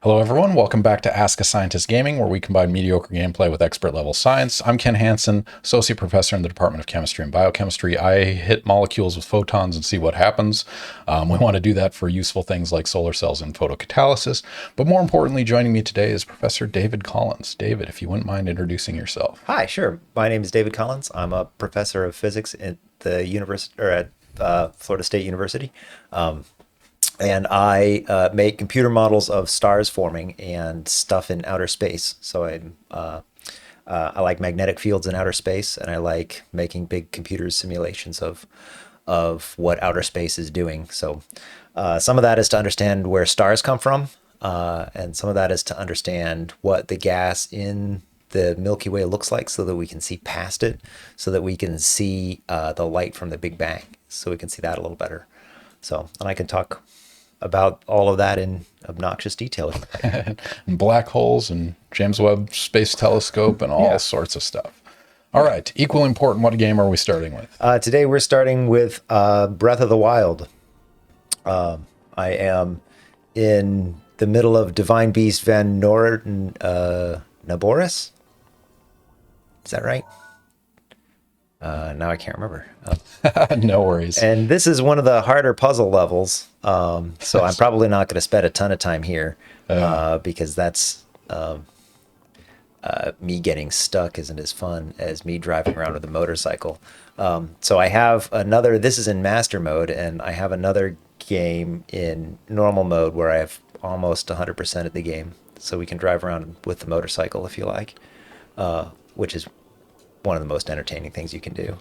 Hello everyone, welcome back to Ask a Scientist Gaming, where we combine mediocre gameplay with expert level science. I'm Ken Hansen, Associate Professor in the Department of Chemistry and Biochemistry. I hit molecules with photons and see what happens. We want to do that for useful things like solar cells and photocatalysis. But more importantly, joining me today is Professor David Collins. David, if you wouldn't mind introducing yourself. Hi, sure. My name is David Collins. I'm a professor of physics at the Florida State University. And I make computer models of stars forming and stuff in outer space. So I like magnetic fields in outer space, and I like making big computer simulations of what outer space is doing. So some of that is to understand where stars come from, and some of that is to understand what the gas in the Milky Way looks like, so that we can see past it, so that we can see the light from the Big Bang, so we can see that a little better. So, and I can talk about all of that in obnoxious detail. And black holes and James Webb Space Telescope and all sorts of stuff. All right, equally important, what game are we starting with? Today we're starting with Breath of the Wild. I am in the middle of Divine Beast Van Naboris. Is that right? Now I can't remember. No worries. And this is one of the harder puzzle levels, so I'm probably not going to spend a ton of time here because that's me getting stuck isn't as fun as me driving around with a motorcycle. So I have another, this is in master mode, and I have another game in normal mode where I have almost 100% of the game. So we can drive around with the motorcycle if you like, which is one of the most entertaining things you can do.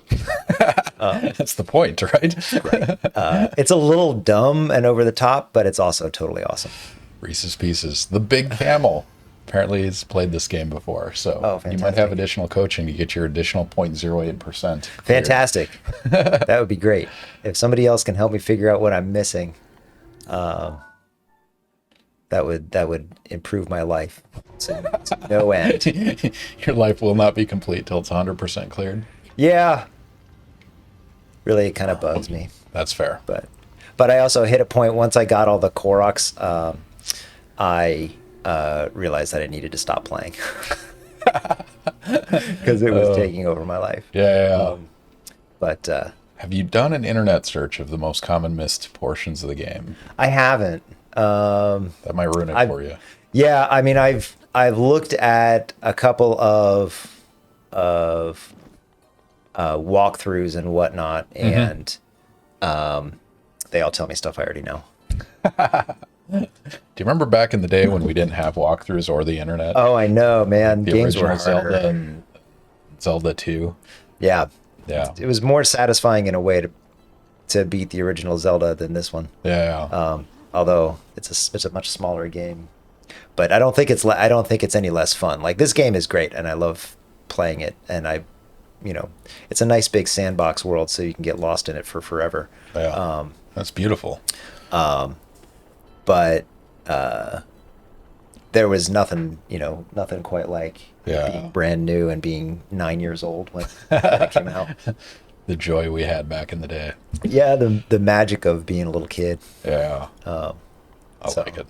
That's the point, right? Right. It's a little dumb and over the top, but it's also totally awesome. Reese's Pieces, the big camel. Apparently he's played this game before, so you might have additional coaching to get your additional 0.08%. Fantastic. That would be great. If somebody else can help me figure out what I'm missing, that would improve my life to no end. Your life will not be complete till it's 100% cleared. Yeah. Really, it kind of bugs me. That's fair. But I also hit a point once I got all the Koroks, I realized that I needed to stop playing because it was taking over my life. Yeah. But have you done an internet search of the most common missed portions of the game? I haven't. That might ruin it for you. Yeah, I mean, I've looked at a couple of walkthroughs and whatnot, and they all tell me stuff I already know. Do you remember back in the day when we didn't have walkthroughs or the internet? Oh, I know, man. The Games were original harder. Zelda and Zelda 2. Yeah. It was more satisfying in a way to beat the original Zelda than this one. Yeah. Although it's a much smaller game, but I don't think it's any less fun. Like, this game is great, and I love playing it, and it's a nice big sandbox world, so you can get lost in it for forever. Yeah. That's beautiful. But there was nothing quite like being brand new and being 9 years old when it came out. The joy we had back in the day. Yeah, the magic of being a little kid. Yeah. I like it.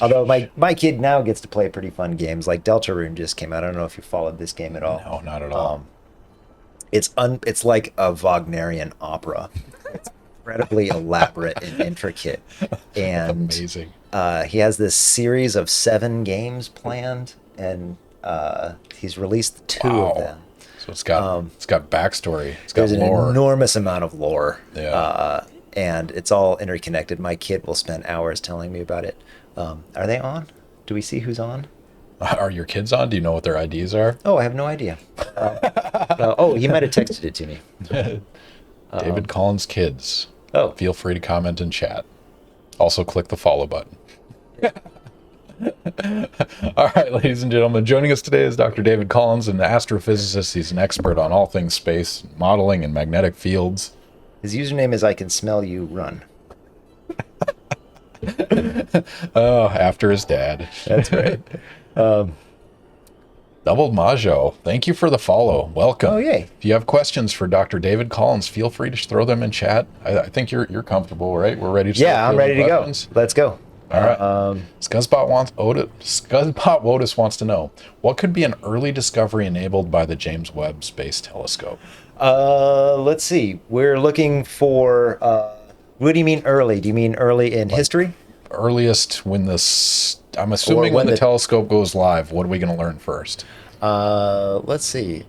Although my kid now gets to play pretty fun games, like Deltarune just came out. I don't know if you followed this game at all. No, not at all. It's like a Wagnerian opera. It's incredibly elaborate and intricate. And amazing. He has this series of 7 games planned, and he's released 2 of them. So it's got backstory. It's got there's lore. An enormous amount of lore. Yeah. And it's all interconnected. My kid will spend hours telling me about it. Are they on? Do we see who's on? Are your kids on? Do you know what their IDs are? Oh, I have no idea. He might have texted it to me. David Collins Kids. Oh. Feel free to comment in chat. Also click the follow button. All right, ladies and gentlemen, joining us today is Dr. David Collins, an astrophysicist. He's an expert on all things space, modeling, and magnetic fields. His username is I Can Smell You Run. Oh, after his dad. That's right. Double Majo, thank you for the follow. Welcome. Oh, yay. If you have questions for Dr. David Collins, feel free to throw them in chat. I think you're comfortable, right? We're ready to start. Yeah, I'm ready to go. Let's go. All right. Scuzzbot Wotus wants to know, what could be an early discovery enabled by the James Webb Space Telescope? Let's see. We're looking for. What do you mean early? Do you mean early in history? Earliest when this, I'm assuming when the telescope goes live. What are we going to learn first? Let's see.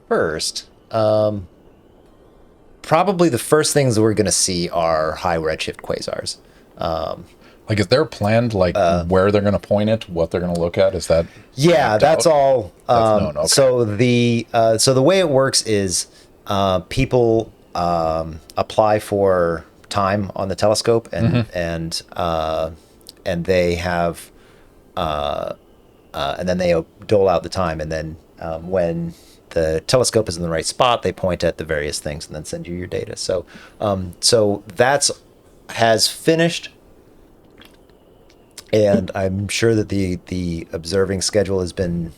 First, probably the first things that we're going to see are high redshift quasars. Like, is there planned, like, where they're going to point it, what they're going to look at? Is that? Yeah, that's all. That's known. Okay. So the way it works is people apply for time on the telescope, and and they have and then they dole out the time, and then when the telescope is in the right spot, they point at the various things and then send you your data. So so that's has finished, and I'm sure that the observing schedule has been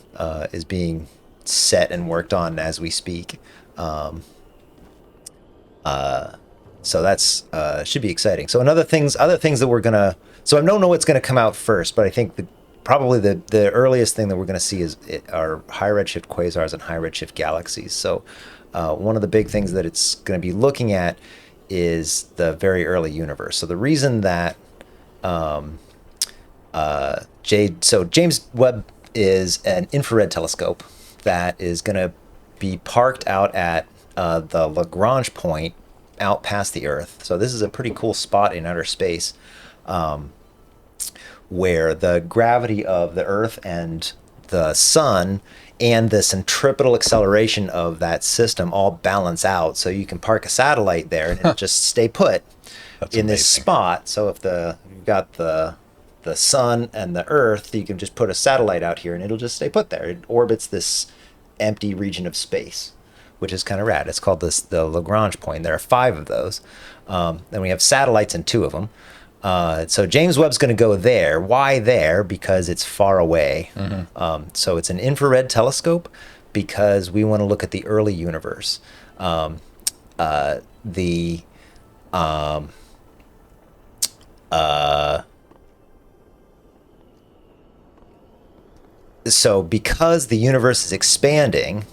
is being set and worked on as we speak. So that's should be exciting. So other things that we're gonna. So I don't know what's gonna come out first, but I think probably the earliest thing that we're gonna see are high redshift quasars and high redshift galaxies. So one of the big things that it's gonna be looking at is the very early universe. So the reason that James Webb is an infrared telescope that is gonna be parked out at the Lagrange point out past the Earth. So this is a pretty cool spot in outer space where the gravity of the Earth and the Sun and the centripetal acceleration of that system all balance out. So you can park a satellite there and it'll just stay put in this spot. So if you've got the Sun and the Earth, you can just put a satellite out here and it'll just stay put there. It orbits this empty region of space, which is kind of rad. It's called the Lagrange point. There are 5 of those. And we have satellites in 2 of them. So James Webb's going to go there. Why there? Because it's far away. So it's an infrared telescope because we want to look at the early universe. So because the universe is expanding,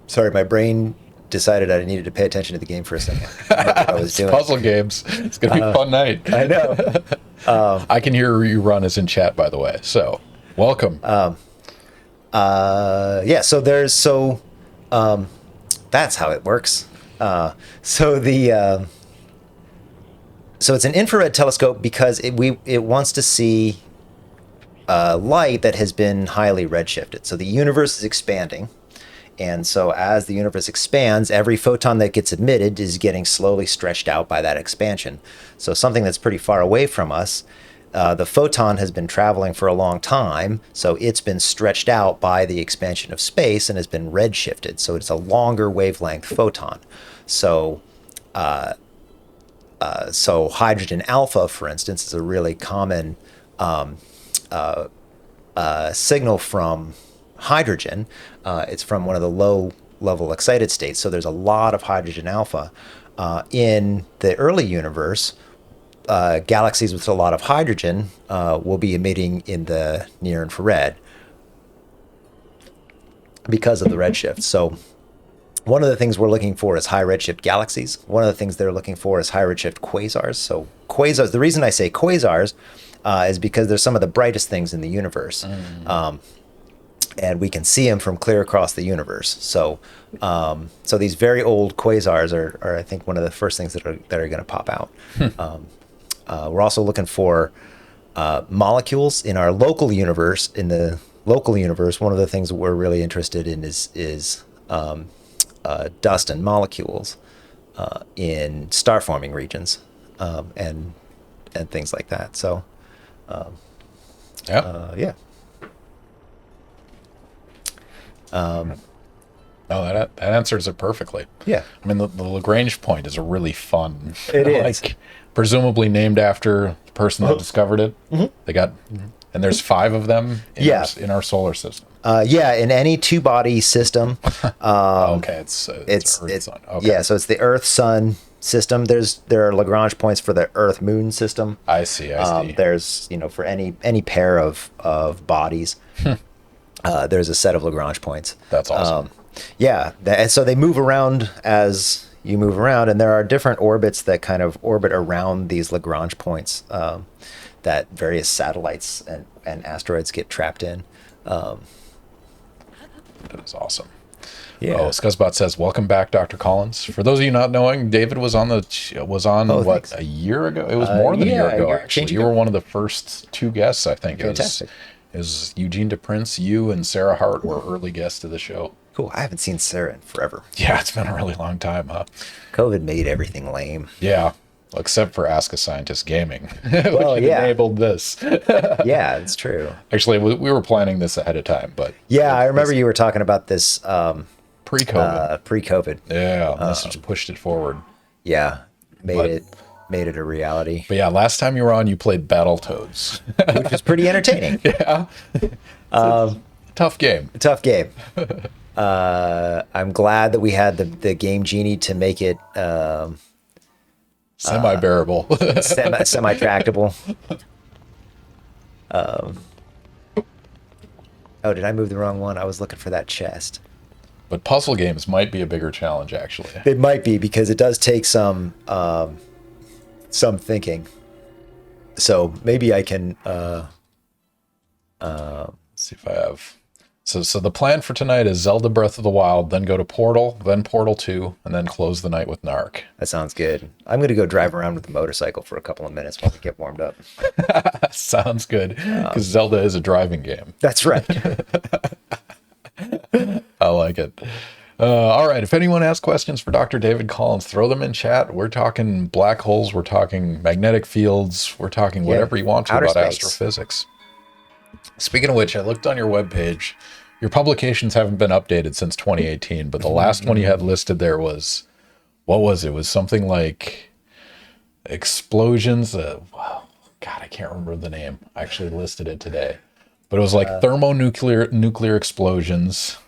sorry, my brain decided I needed to pay attention to the game for a second. I was doing puzzle games. It's gonna be a fun night. I know. I can hear you run is in chat, by the way. So welcome. Yeah. So that's how it works. So it's an infrared telescope because it wants to see light that has been highly redshifted. So the universe is expanding. And so as the universe expands, every photon that gets emitted is getting slowly stretched out by that expansion. So something that's pretty far away from us, the photon has been traveling for a long time, so it's been stretched out by the expansion of space and has been redshifted. So it's a longer wavelength photon. So hydrogen alpha, for instance, is a really common signal from hydrogen. It's from one of the low level excited states. So there's a lot of hydrogen alpha in the early universe. Galaxies with a lot of hydrogen will be emitting in the near infrared because of the redshift. So one of the things we're looking for is high redshift galaxies. One of the things they're looking for is high redshift quasars. So quasars, the reason I say quasars is because they're some of the brightest things in the universe. And we can see them from clear across the universe. So, so these very old quasars are I think, one of the first things that are going to pop out. We're also looking for molecules in our local universe. In the local universe, one of the things that we're really interested in is dust and molecules in star-forming regions, and things like that. So, yeah. No, that answers it perfecally. Yeah. I mean, the Lagrange point is a really fun. It is. Like, presumably named after the person that discovered it. They got, and there's 5 of them in our solar system. Yeah, in any 2-body system. Okay, it's Earth, Sun. Okay. Yeah, so it's the Earth, Sun, system. There are Lagrange points for the Earth Moon system. I see. I see. There's for any pair of bodies. There's a set of Lagrange points. That's awesome. And so they move around as you move around, and there are different orbits that kind of orbit around these Lagrange points that various satellites and asteroids get trapped in. That is awesome. Yeah. Oh, Scuzzbot says, "Welcome back, Dr. Collins." For those of you not knowing, David was on thanks. A year ago? It was more than a year ago, actually. You were one of the first 2 guests, I think. Fantastic. It was Eugene DePrince, you, and Sarah Hart were early guests of the show. Cool. I haven't seen Sarah in forever. Yeah, it's been a really long time, huh? COVID made everything lame. Yeah, except for Ask a Scientist Gaming, Well, which enabled this. Yeah, it's true. Actually, we were planning this ahead of time, but Yeah, I remember you were talking about this pre-COVID. Pre-COVID. Yeah, this just pushed it forward. Yeah, made it a reality, But yeah, last time you were on, you played Battletoads. which was pretty entertaining. Yeah. Tough game. Tough game. I'm glad that we had the Game Genie to make it Semi-bearable. semi-tractable. Oh, did I move the wrong one? I was looking for that chest. But puzzle games might be a bigger challenge, actually. It might be, because it does take some thinking. So maybe I can. Let's see if I have. So the plan for tonight is Zelda Breath of the Wild, then go to Portal, then Portal 2, and then close the night with NARC. That sounds good. I'm going to go drive around with the motorcycle for a couple of minutes while we get warmed up. Sounds good, because Zelda is a driving game. That's right. I like it. All right, if anyone has questions for Dr. David Collins, throw them in chat. We're talking black holes, we're talking magnetic fields, we're talking whatever you want to outer about space. astrophysics. Speaking of which, I looked on your webpage. Your publications haven't been updated since 2018, but the last one you had listed there was, what was it? It was something like explosions. God, I can't remember the name. I actually listed it today. But it was like thermonuclear explosions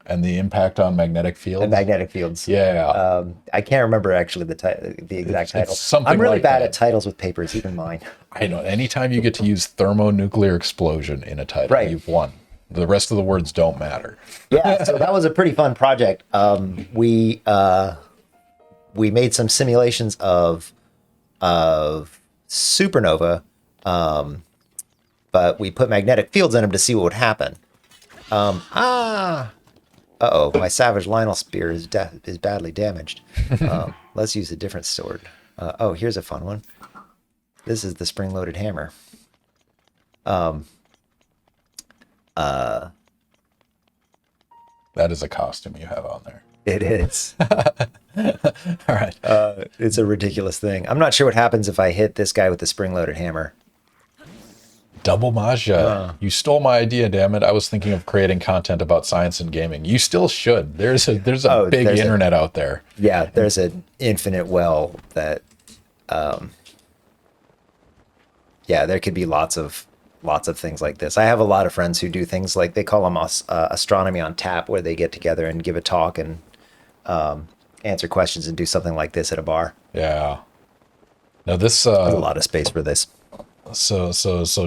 and the impact on magnetic fields. The magnetic fields. Yeah. I can't remember actually the exact title. something I'm really like bad that. at titles with papers, even mine. I know. Anytime you get to use thermonuclear explosion in a title, Right. you've won. The rest of the words don't matter. Yeah, so that was a pretty fun project. We made some simulations of supernova, but we put magnetic fields in them to see what would happen. Uh-oh, my Savage Lionel spear is badly damaged. Let's use a different sword. Oh, here's a fun one. This is the spring-loaded hammer. That is a costume you have on there. It is. All right. It's a ridiculous thing. I'm not sure what happens if I hit this guy with the spring-loaded hammer. Double Maja. You stole my idea, damn it. I was thinking of creating content about science and gaming. You still should. There's a big internet out there. Yeah, there's an infinite well that there could be lots of things like this. I have a lot of friends who do things like, they call them astronomy on tap, where they get together and give a talk and answer questions and do something like this at a bar. Yeah. Now this There's a lot of space for this. So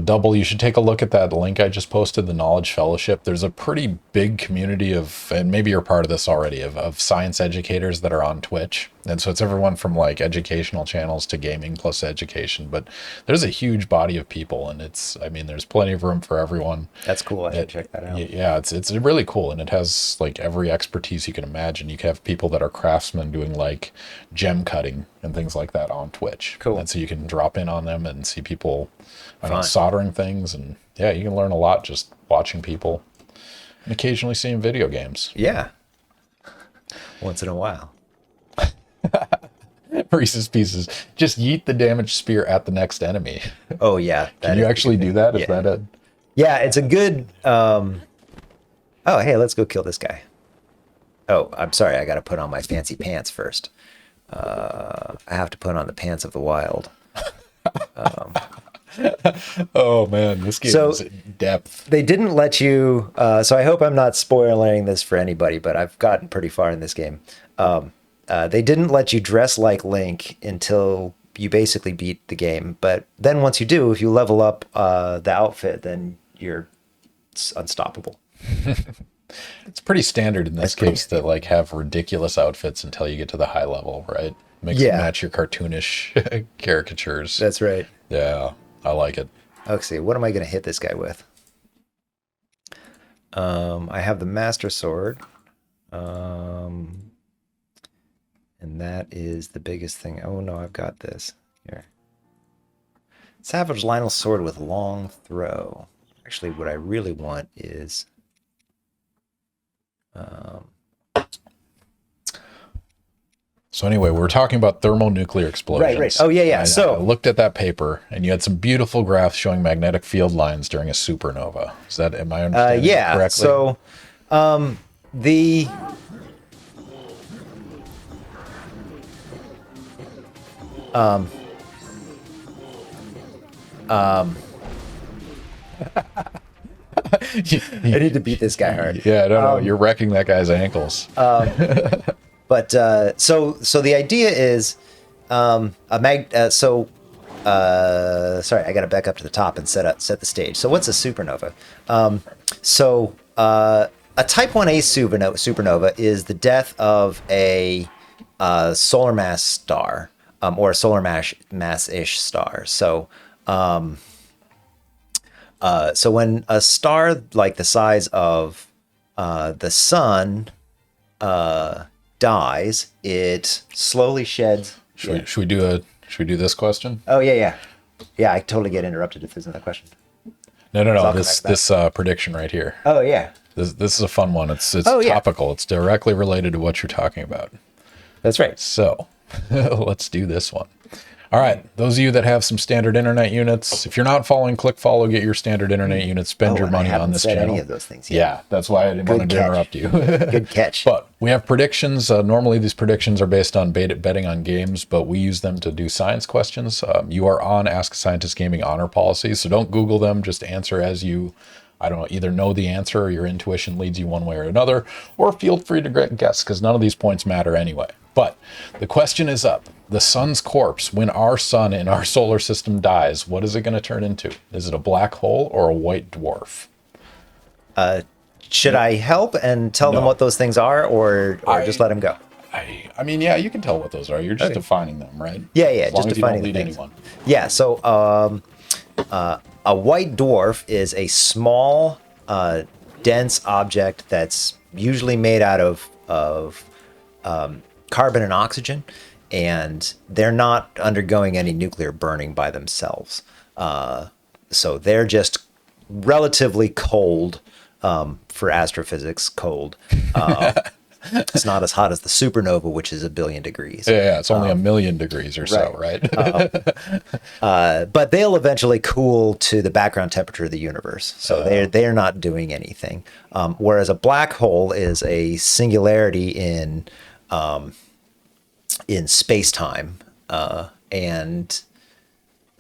Double, you should take a look at that link I just posted, the Knowledge Fellowship. There's a pretty big community of, and maybe you're part of this already, of science educators that are on Twitch. And so it's everyone from like educational channels to gaming plus education. But there's a huge body of people, and there's plenty of room for everyone. That's cool. I should check that out. Yeah, it's really cool, and it has like every expertise you can imagine. You can have people that are craftsmen doing like gem cutting and things like that on Twitch. Cool. And so you can drop in on them and see people Fun. soldering things, and yeah, you can learn a lot just watching people and occasionally seeing video games. Yeah. Once in a while. Reese's Pieces. Just yeet the damaged spear at the next enemy. Oh yeah. Can you actually do that? Is that it? Yeah, it's a good. Oh, hey, let's go kill this guy. Oh, I'm sorry. I got to put on my fancy pants first. I have to put on the pants of the wild. Oh man, this game is in depth. They didn't let you. So I hope I'm not spoiling this for anybody, but I've gotten pretty far in this game. they didn't let you dress like Link until you basically beat the game. But then once you do, if you level up the outfit, then you're unstoppable. It's pretty standard in this case to like have ridiculous outfits until you get to the high level, right? Makes it match your cartoonish caricatures. That's right. Yeah, I like it. Okay, what am I going to hit this guy with? I have the Master Sword. And that is the biggest thing. Oh no, I've got this. Here. Savage Lionel Sword with long throw. Actually, what I really want is... So anyway, we're talking about thermonuclear explosions. Right. Oh, yeah. I looked at that paper, and you had some beautiful graphs showing magnetic field lines during a supernova. Is that, am I understanding correctly? So the... I need to beat this guy hard. Yeah, I don't know. You're wrecking that guy's ankles. But so the idea is sorry, I got to back up to the top and set the stage. So what's a supernova? A type 1a supernova is the death of a solar mass star, or a solar mass-ish star. So when a star like the size of the sun dies, it slowly sheds. Should we do this question? Oh yeah. I totally get interrupted if there's another question. No. This prediction right here. Oh yeah. This is a fun one. It's topical. It's directly related to what you're talking about. That's right. So let's do this one. All right, those of you that have some standard internet units, if you're not following Click Follow, get your standard internet units, spend your money on this channel. Any of those things yet. Yeah, that's why I didn't want to interrupt you. Good catch. But we have predictions. Normally, these predictions are based on betting on games, but we use them to do science questions. You are on Ask a Scientist Gaming honor policy, so don't Google them. Just answer as you, either know the answer or your intuition leads you one way or another, or feel free to guess, because none of these points matter anyway. But the question is up. The sun's corpse, when our sun in our solar system dies, what is it going to turn into? Is it a black hole or a white dwarf? Should I help and tell them what those things are, or just let them go? I mean, yeah, you can tell what those are. You're just defining them, right? Yeah, as long just as defining you don't lead things. anyone. Yeah, so a white dwarf is a small, dense object that's usually made out of carbon and oxygen, and they're not undergoing any nuclear burning by themselves. So they're just relatively cold, for astrophysics, cold. It's not as hot as the supernova, which is 1 billion degrees. Yeah, it's only 1 million degrees or so, right? But they'll eventually cool to the background temperature of the universe. So they're not doing anything. Whereas a black hole is a singularity in space-time. And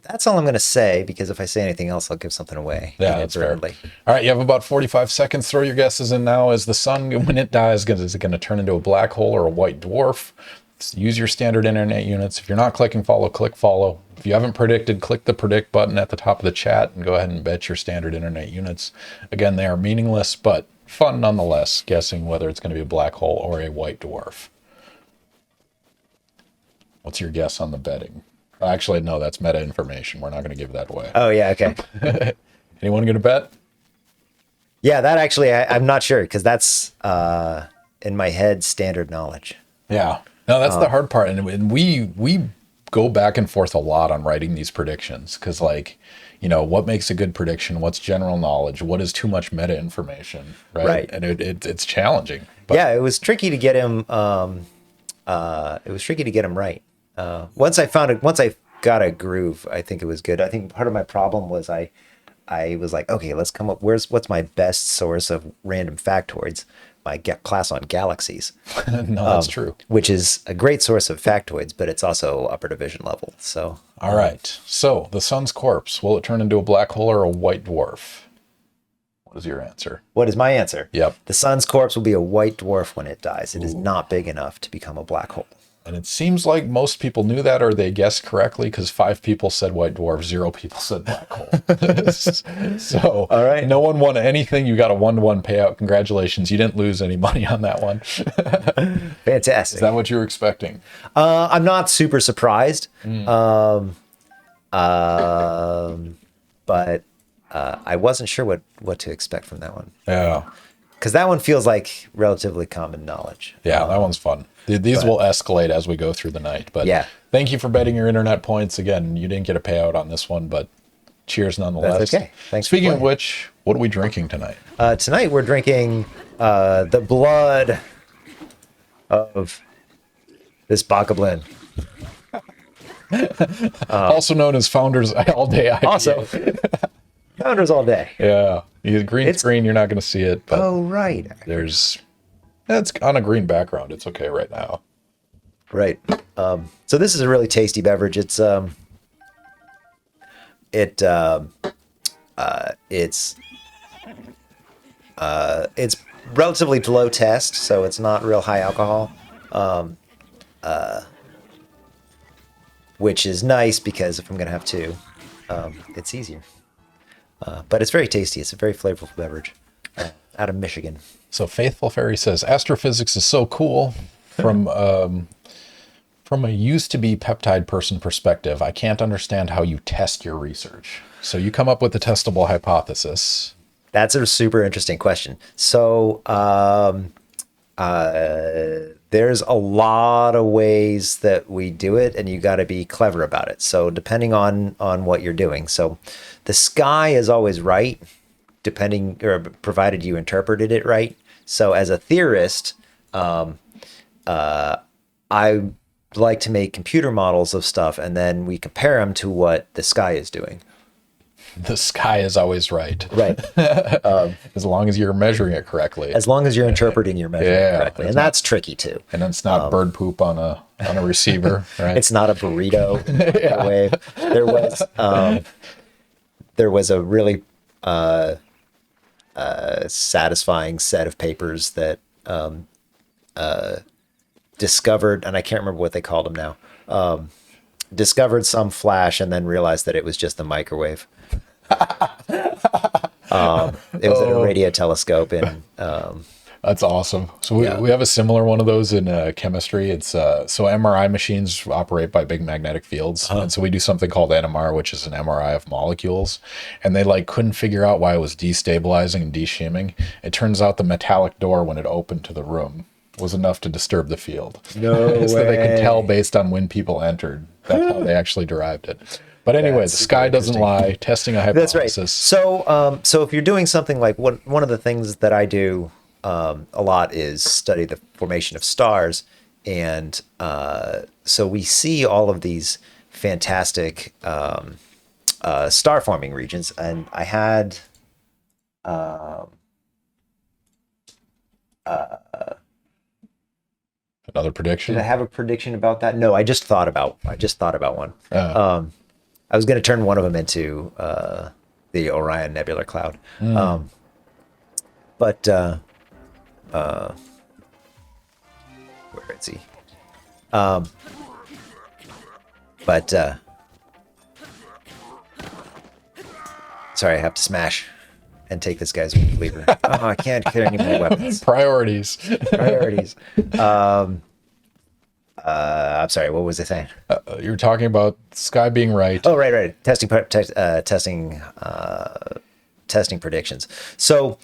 that's all I'm going to say, because if I say anything else, I'll give something away. Yeah, that's fair. All right, you have about 45 seconds. Throw your guesses in now. Is the sun, when it dies, is it going to turn into a black hole or a white dwarf? Use your standard internet units. If you're not clicking follow, click follow. If you haven't predicted, click the predict button at the top of the chat and go ahead and bet your standard internet units. Again, they are meaningless, but fun nonetheless, guessing whether it's going to be a black hole or a white dwarf. What's your guess on the betting? Actually, no, that's meta information. We're not going to give that away. Oh, yeah, okay. Anyone going to bet? Yeah, that actually, I'm not sure, because that's, in my head, standard knowledge. Yeah. No, that's the hard part. And we go back and forth a lot on writing these predictions, because, like, what makes a good prediction? What's general knowledge? What is too much meta information? Right. And it's challenging. But yeah, it was tricky to get him. Right. Once I got a groove, I think it was good. I think part of my problem was I was like, okay, let's come up. What's my best source of random factoids? My class on galaxies. No, that's true. Which is a great source of factoids, but it's also upper division level. So. All right. So the sun's corpse, will it turn into a black hole or a white dwarf? What is your answer? What is my answer? Yep. The sun's corpse will be a white dwarf when it dies. It is not big enough to become a black hole. And it seems like most people knew that, or they guessed correctly, because 5 people said white dwarf, 0 people said black hole. So All right. no one won anything. You got a 1-to-1 payout. Congratulations. You didn't lose any money on that one. Fantastic. Is that what you were expecting? I'm not super surprised. But I wasn't sure what to expect from that one. Yeah. Because that one feels like relatively common knowledge. Yeah, that one's fun. These will escalate as we go through the night. But yeah. Thank you for betting your internet points. Again, you didn't get a payout on this one, but cheers nonetheless. That's okay. Thanks. Speaking of which, what are we drinking tonight? Tonight we're drinking the blood of this Bokoblin. Also known as Founders All Day IPA. Also, Founders All Day. Yeah. Green screen, you're not going to see it. But right. It's on a green background. It's okay right now. Right. So this is a really tasty beverage. It's relatively low test, so it's not real high alcohol. Which is nice because if I'm going to have two, it's easier. But it's very tasty. It's a very flavorful beverage out of Michigan. So Faithful Fairy says, Astrophysics is so cool. From a used-to-be peptide person perspective, I can't understand how you test your research. So you come up with the testable hypothesis. That's a super interesting question. So there's a lot of ways that we do it, and you got to be clever about it. So depending on what you're doing. So the sky is always right, depending or provided you interpreted it right. So as a theorist, I like to make computer models of stuff, and then we compare them to what the sky is doing. The sky is always right. Right. As long as you're measuring it correctly. As long as you're interpreting your measurement correctly. And that's tricky too. And it's not bird poop on a receiver, right? It's not a burrito. Way. There was a really satisfying set of papers that discovered, and I can't remember what they called them now, discovered some flash and then realized that it was just the microwave. It was at a radio telescope in That's awesome. So we have a similar one of those in chemistry. It's so MRI machines operate by big magnetic fields. And so we do something called NMR, which is an MRI of molecules. And they couldn't figure out why it was destabilizing and de-shimming. It turns out the metallic door, when it opened to the room, was enough to disturb the field. No way. So they could tell based on when people entered. That's how they actually derived it. But anyway, the sky doesn't lie. Testing a hypothesis. That's right. So if you're doing something like one of the things that I do a lot is study the formation of stars, and so we see all of these fantastic star forming regions. And I had another prediction. Did I have a prediction about that? No, I just thought about one. I was going to turn one of them into the Orion Nebular Cloud. But where is he? Sorry, I have to smash and take this guy's lever. Oh, I can't carry any more weapons. Priorities. I'm sorry. What was I saying? You're talking about sky being right. Oh, right. Testing predictions. So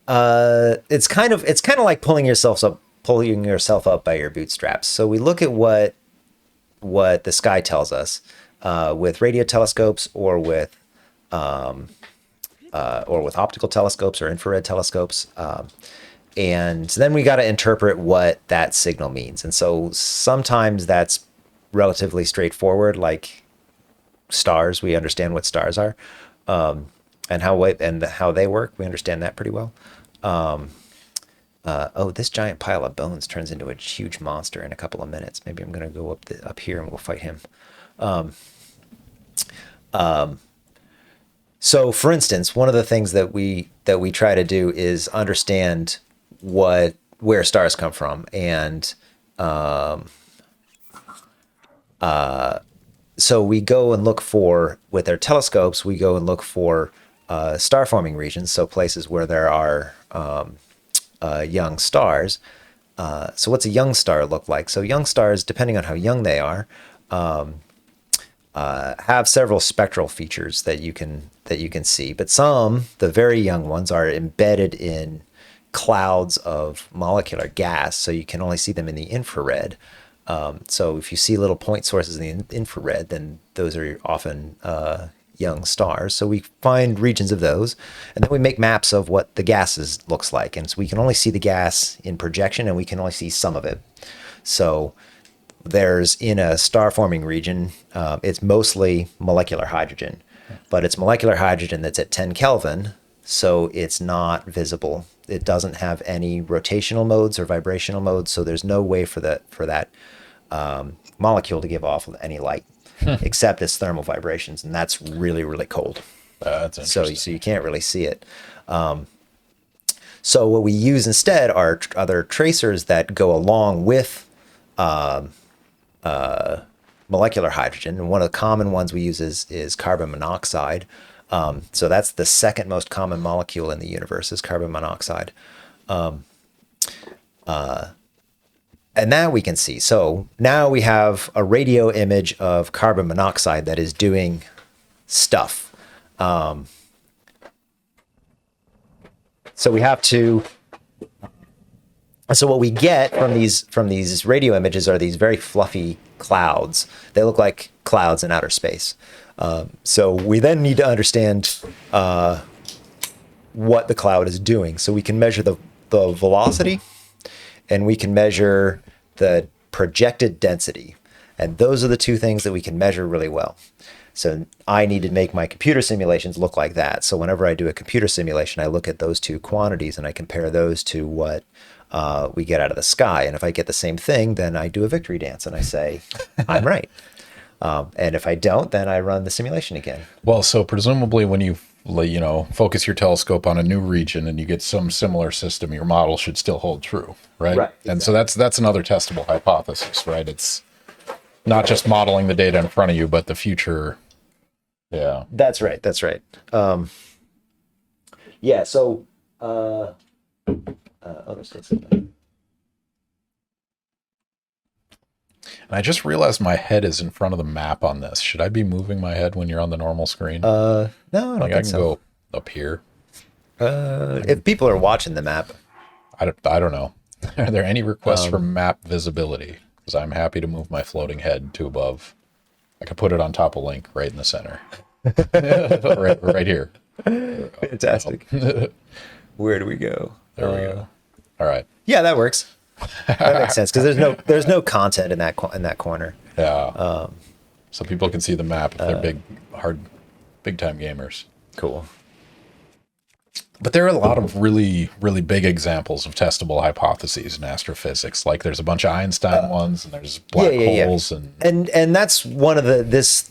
it's kind of like pulling yourself up by your bootstraps. So we look at what the sky tells us with radio telescopes or with optical telescopes or infrared telescopes. And then we got to interpret what that signal means. And so sometimes that's relatively straightforward, like stars. We understand what stars are, and how they work. We understand that pretty well. This giant pile of bones turns into a huge monster in a couple of minutes. Maybe I'm going to go up here and we'll fight him. So, for instance, one of the things that we try to do is understand where stars come from, and So we go and look for, with our telescopes, we go and look for star forming regions, so places where there are young stars. So what's a young star look like? So young stars, depending on how young they are, have several spectral features that you can see. But some, the very young ones, are embedded in clouds of molecular gas, so you can only see them in the infrared. So if you see little point sources in the infrared, then those are often young stars. So we find regions of those, and then we make maps of what the gases looks like. And so we can only see the gas in projection, and we can only see some of it. So there's, in a star forming region, it's mostly molecular hydrogen, but it's molecular hydrogen that's at 10 Kelvin, so it's not visible. It doesn't have any rotational modes or vibrational modes, so there's no way for that molecule to give off any light except its thermal vibrations, and that's really, really cold. That's interesting. So you can't really see it. So what we use instead are other tracers that go along with molecular hydrogen, and one of the common ones we use is carbon monoxide. So that's the second most common molecule in the universe, is carbon monoxide. And that we can see. So now we have a radio image of carbon monoxide that is doing stuff. So we have to. So what we get from these radio images are these very fluffy clouds. They look like clouds in outer space. So we then need to understand what the cloud is doing. So we can measure the velocity, and we can measure the projected density. And those are the two things that we can measure really well. So I need to make my computer simulations look like that. So whenever I do a computer simulation, I look at those two quantities and I compare those to what we get out of the sky. And if I get the same thing, then I do a victory dance and I say, I'm right. And if I don't, then I run the simulation again. Well, so presumably when you focus your telescope on a new region and you get some similar system, your model should still hold true, right? Right. And so that's another testable hypothesis, right? It's not just modeling the data in front of you, but the future. Yeah. That's right. That's right. Yeah. So, let's take something. And I just realized my head is in front of the map on this. Should I be moving my head when you're on the normal screen? No, I don't think I can so. go up here. If people are watching the map, I don't know. Are there any requests for map visibility? Because I'm happy to move my floating head to above. I could put it on top of Link right in the center. right here. Fantastic. Where do we go? There we go. All right. Yeah, that works. That makes sense because there's no content in that corner. Yeah. So people can see the map if they're big time gamers. Cool. But there are a lot of really, really big examples of testable hypotheses in astrophysics. Like there's a bunch of Einstein ones, and there's black holes, and that's one of this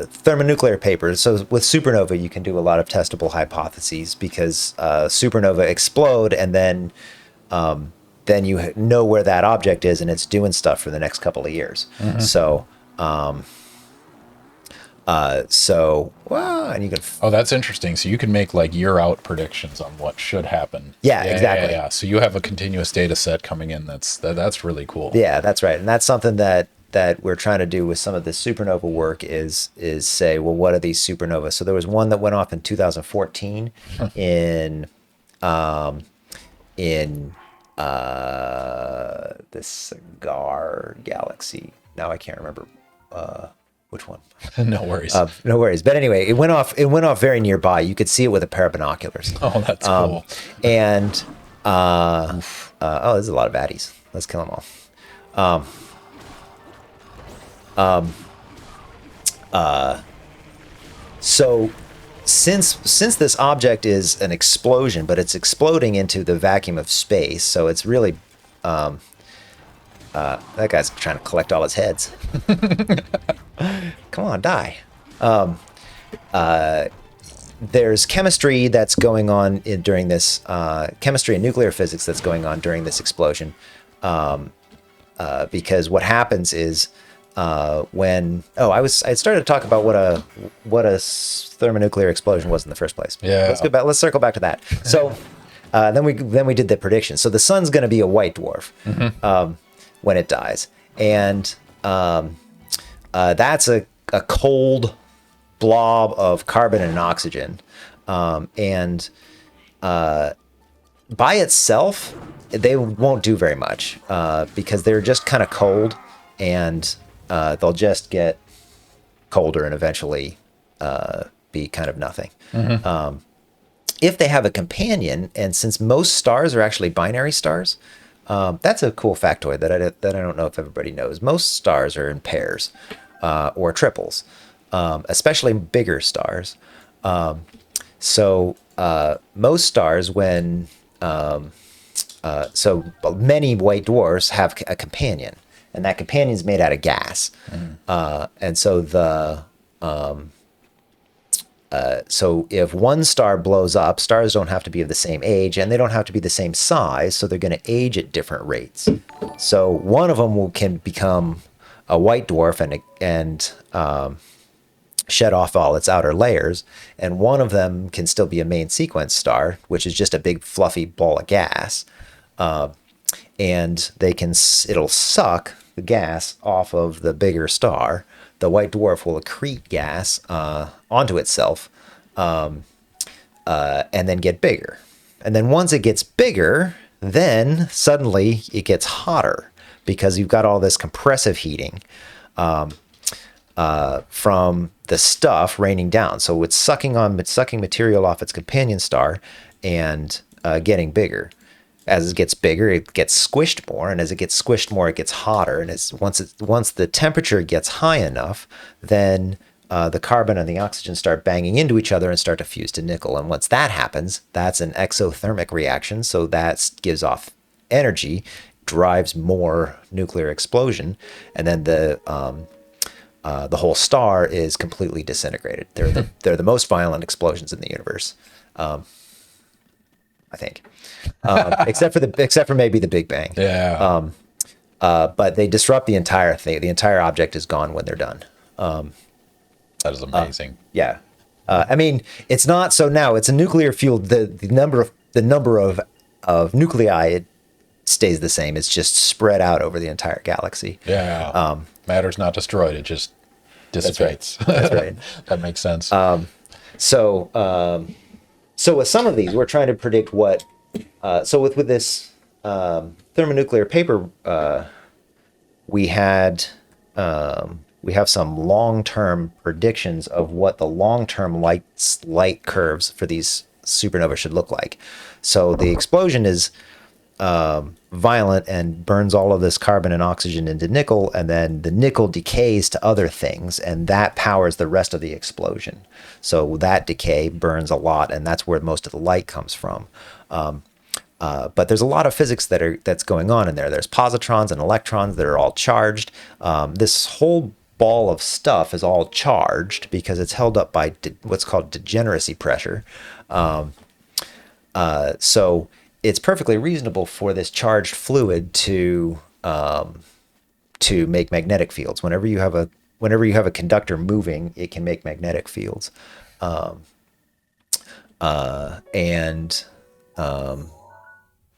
thermonuclear papers. So with supernova, you can do a lot of testable hypotheses because supernova explode, and then you know where that object is, and it's doing stuff for the next couple of years. Mm-hmm. And you can. Oh, that's interesting. So you can make like year out predictions on what should happen. Yeah, exactly. Yeah. So you have a continuous data set coming in. That's really cool. Yeah, that's right, and that's something that we're trying to do with some of this supernova work is say, well, what are these supernovas? So there was one that went off in 2014 in the Cigar Galaxy. Now I can't remember which one. No worries. No worries. But anyway, it went off very nearby. You could see it with a pair of binoculars. Oh, that's cool. And there's a lot of baddies. Let's kill them all. So since this object is an explosion, but it's exploding into the vacuum of space, so it's really that guy's trying to collect all his heads. Come on, die. there's chemistry that's going on during this chemistry and nuclear physics that's going on during this explosion, because what happens is when I started to talk about what a thermonuclear explosion was in the first place. Yeah. Let's circle back to that. So then we did the prediction. So the sun's going to be a white dwarf when it dies, and that's a cold blob of carbon and oxygen, and by itself they won't do very much because they're just kind of cold, and they'll just get colder and eventually be kind of nothing. If they have a companion, and since most stars are actually binary stars, that's a cool factoid that I don't know if everybody knows. Most stars are in pairs or triples, especially bigger stars. So most stars, when so many white dwarfs have a companion, and that companion is made out of gas. And so so if one star blows up, stars don't have to be of the same age, and they don't have to be the same size, so they're going to age at different rates. So one of them can become a white dwarf and shed off all its outer layers, and one of them can still be a main sequence star, which is just a big fluffy ball of gas, and it'll suck the gas off of the bigger star. The white dwarf will accrete gas onto itself, and then get bigger. And then once it gets bigger, then suddenly it gets hotter because you've got all this compressive heating from the stuff raining down. So it's sucking material off its companion star and getting bigger. As it gets bigger, it gets squished more, and as it gets squished more, it gets hotter. And once the temperature gets high enough, then the carbon and the oxygen start banging into each other and start to fuse to nickel. And once that happens, that's an exothermic reaction. So that gives off energy, drives more nuclear explosion, and then the whole star is completely disintegrated. They're the most violent explosions in the universe, I think. Except for maybe the Big Bang. Yeah. But they disrupt the entire thing. The entire object is gone when they're done. That is amazing. Yeah. I mean, it's not so now. It's a nuclear fueled. The number of nuclei, it stays the same. It's just spread out over the entire galaxy. Yeah. Matter's not destroyed. It just dissipates. That's right. That makes sense. So with some of these, we're trying to predict what. So with this thermonuclear paper, we have some long-term predictions of what the long-term light curves for these supernovae should look like. So the explosion is violent and burns all of this carbon and oxygen into nickel, and then the nickel decays to other things, and that powers the rest of the explosion. So that decay burns a lot, and that's where most of the light comes from. But there's a lot of physics that's going on in there. There's positrons and electrons that are all charged. This whole ball of stuff is all charged because it's held up by what's called degeneracy pressure. So it's perfectly reasonable for this charged fluid to make magnetic fields. Whenever you have a conductor moving, it can make magnetic fields.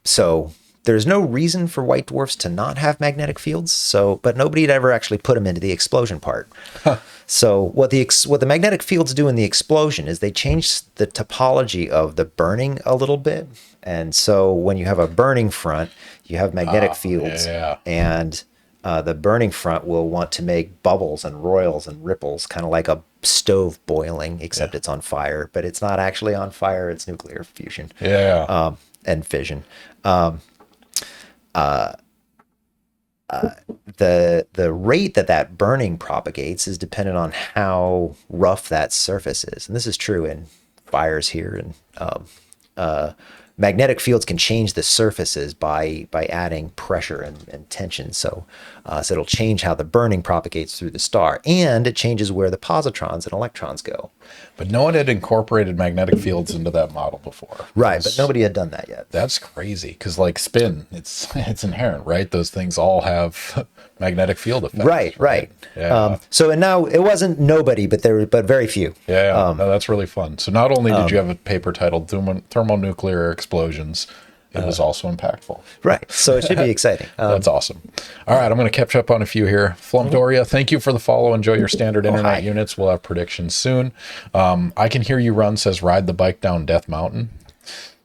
So there's no reason for white dwarfs to not have magnetic fields. But nobody had ever actually put them into the explosion part. Huh. So what the magnetic fields do in the explosion is they change the topology of the burning a little bit. And so when you have a burning front, you have magnetic fields, and the burning front will want to make bubbles and roils and ripples, kind of like a stove boiling, except it's on fire. But it's not actually on fire; it's nuclear fusion. And fission. The rate that burning propagates is dependent on how rough that surface is, and this is true in fires here, and magnetic fields can change the surfaces by adding pressure and tension. So it'll change how the burning propagates through the star, and it changes where the positrons and electrons go. But no one had incorporated magnetic fields into that model before. Right, but nobody had done that yet. That's crazy, because like spin, it's inherent, right? Those things all have magnetic field effects. Right. Yeah. And now it wasn't nobody, but very few. Yeah. No, that's really fun. So not only did you have a paper titled Thermonuclear Explosions, it was also impactful. Right. So it should be exciting. That's awesome. All right, I'm going to catch up on a few here. Flumdoria, thank you for the follow. Enjoy your standard internet units. We'll have predictions soon. I Can Hear You Run says, ride the bike down Death Mountain.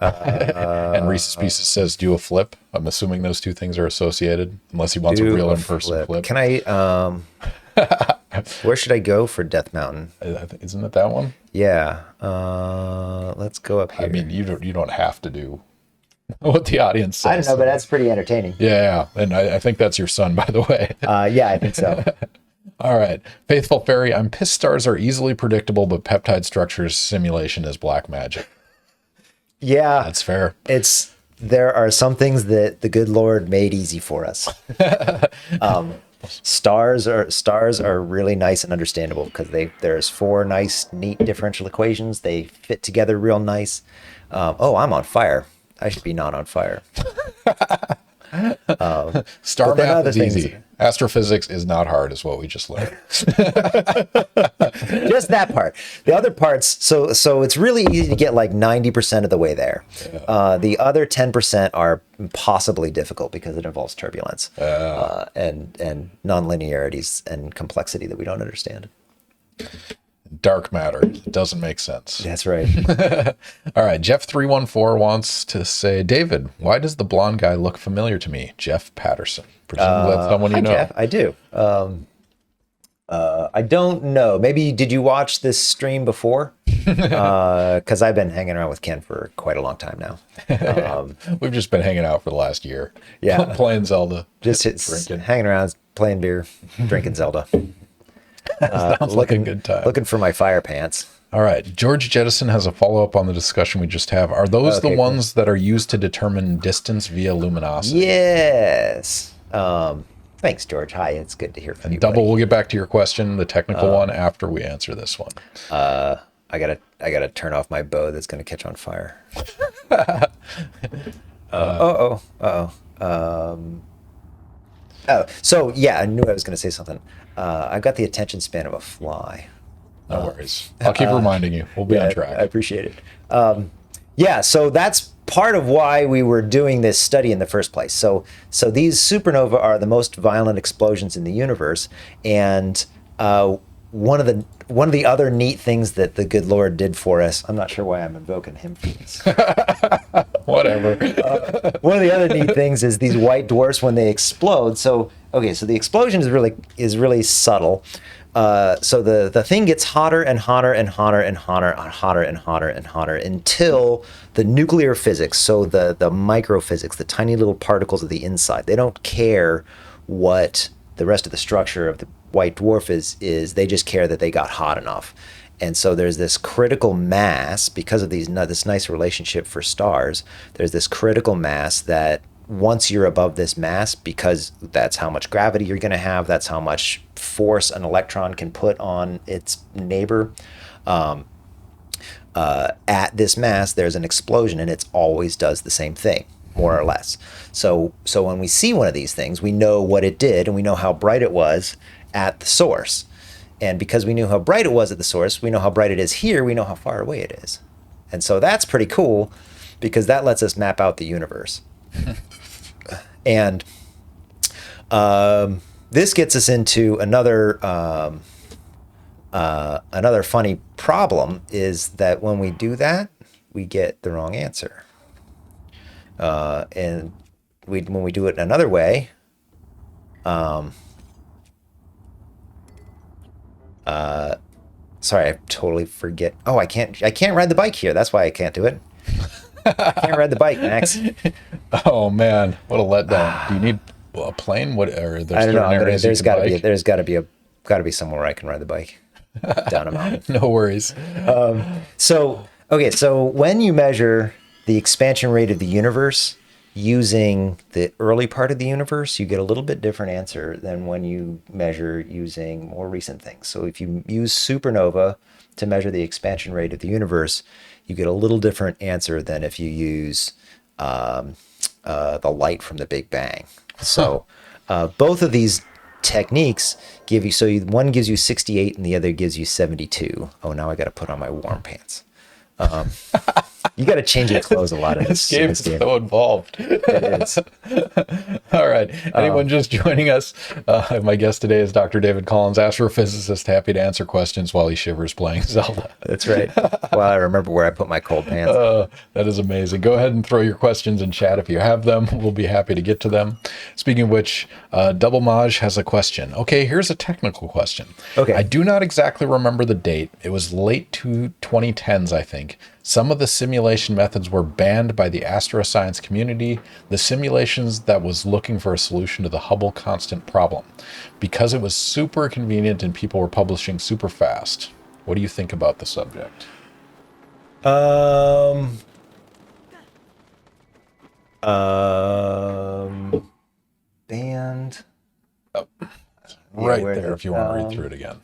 And Reese's Pieces says, do a flip. I'm assuming those two things are associated, unless he wants a real in-person flip. Can I, where should I go for Death Mountain? Isn't it that one? Yeah. Let's go up here. I mean, you don't have to do what the audience says. I don't know, but that's pretty entertaining. Yeah. And I think that's your son, by the way. Yeah, I think so. All right. Faithful Fairy, I'm pissed stars are easily predictable, but peptide structures simulation is black magic. Yeah. That's fair. There are some things that the good Lord made easy for us. Stars are really nice and understandable because there's 4 nice, neat differential equations. They fit together real nice. I'm on fire. I should be not on fire. Star math is easy. Astrophysics is not hard, is what we just learned. Just that part. The other parts, so it's really easy to get like 90% of the way there. Yeah. The other 10% are impossibly difficult because it involves turbulence and nonlinearities and complexity that we don't understand. Dark matter. It doesn't make sense. That's right. All right. Jeff314 wants to say, David, why does the blonde guy look familiar to me? Jeff Patterson. Presumably that's someone you know. Jeff, I do. I don't know. Maybe did you watch this stream before? Because I've been hanging around with Ken for quite a long time now. We've just been hanging out for the last year. Yeah. Playing Zelda. Just drinking. Hanging around, playing beer, drinking Zelda. Sounds like a good time. Looking for my fire pants. All right. George Jettison has a follow-up on the discussion we just have. Are those the ones that are used to determine distance via luminosity? Yes. Thanks, George. Hi, it's good to hear from you. Double, we'll get back to your question, the technical one, after we answer this one. I gotta turn off my bow that's gonna catch on fire. So yeah, I knew I was gonna say something. I've got the attention span of a fly. No worries. I'll keep reminding you. We'll be on track. I appreciate it. So that's part of why we were doing this study in the first place. So these supernova are the most violent explosions in the universe, and one of the other neat things that the good Lord did for us. I'm not sure why I'm invoking him for this. Whatever. One of the other neat things is these white dwarfs when they explode. So the explosion is really subtle. So the thing gets hotter and hotter and hotter and hotter and hotter and hotter and hotter until the nuclear physics, so the microphysics, the tiny little particles of the inside, they don't care what the rest of the structure of the white dwarf is. They just care that they got hot enough. And so there's this critical mass because of this nice relationship for stars. There's this critical mass that once you're above this mass, because that's how much gravity you're going to have, that's how much force an electron can put on its neighbor. At this mass, there's an explosion, and it always does the same thing, more or less. So when we see one of these things, we know what it did, and we know how bright it was at the source. And because we knew how bright it was at the source, we know how bright it is here, we know how far away it is. And so that's pretty cool, because that lets us map out the universe. And this gets us into another funny problem, is that when we do that, we get the wrong answer. And when we do it another way, sorry, I totally forget. Oh, I can't ride the bike here. That's why I can't do it. I can't ride the bike, Max. Oh man, what a letdown. Do you need a plane? What? Or there's I don't know. There's got to be somewhere where I can ride the bike down a mountain. No worries. So when you measure the expansion rate of the universe using the early part of the universe, you get a little bit different answer than when you measure using more recent things. So if you use supernova to measure the expansion rate of the universe, you get a little different answer than if you use the light from the Big Bang. So both of these techniques give you, one gives you 68 and the other gives you 72. Oh, now I got to put on my warm pants. You got to change your clothes a lot in this game is so involved. It is. All right. Anyone just joining us? My guest today is Dr. David Collins, astrophysicist, happy to answer questions while he shivers playing Zelda. That's right. Well, I remember where I put my cold pants. That is amazing. Go ahead and throw your questions in chat if you have them. We'll be happy to get to them. Speaking of which, Double Maj has a question. Okay, here's a technical question. Okay. I do not exactly remember the date. It was late 2010s, I think. Some of the simulation methods were banned by the astroscience community, the simulations that was looking for a solution to the Hubble constant problem, because it was super convenient and people were publishing super fast. What do you think about the subject? Banned. Oh, right there, if you want to read through it again.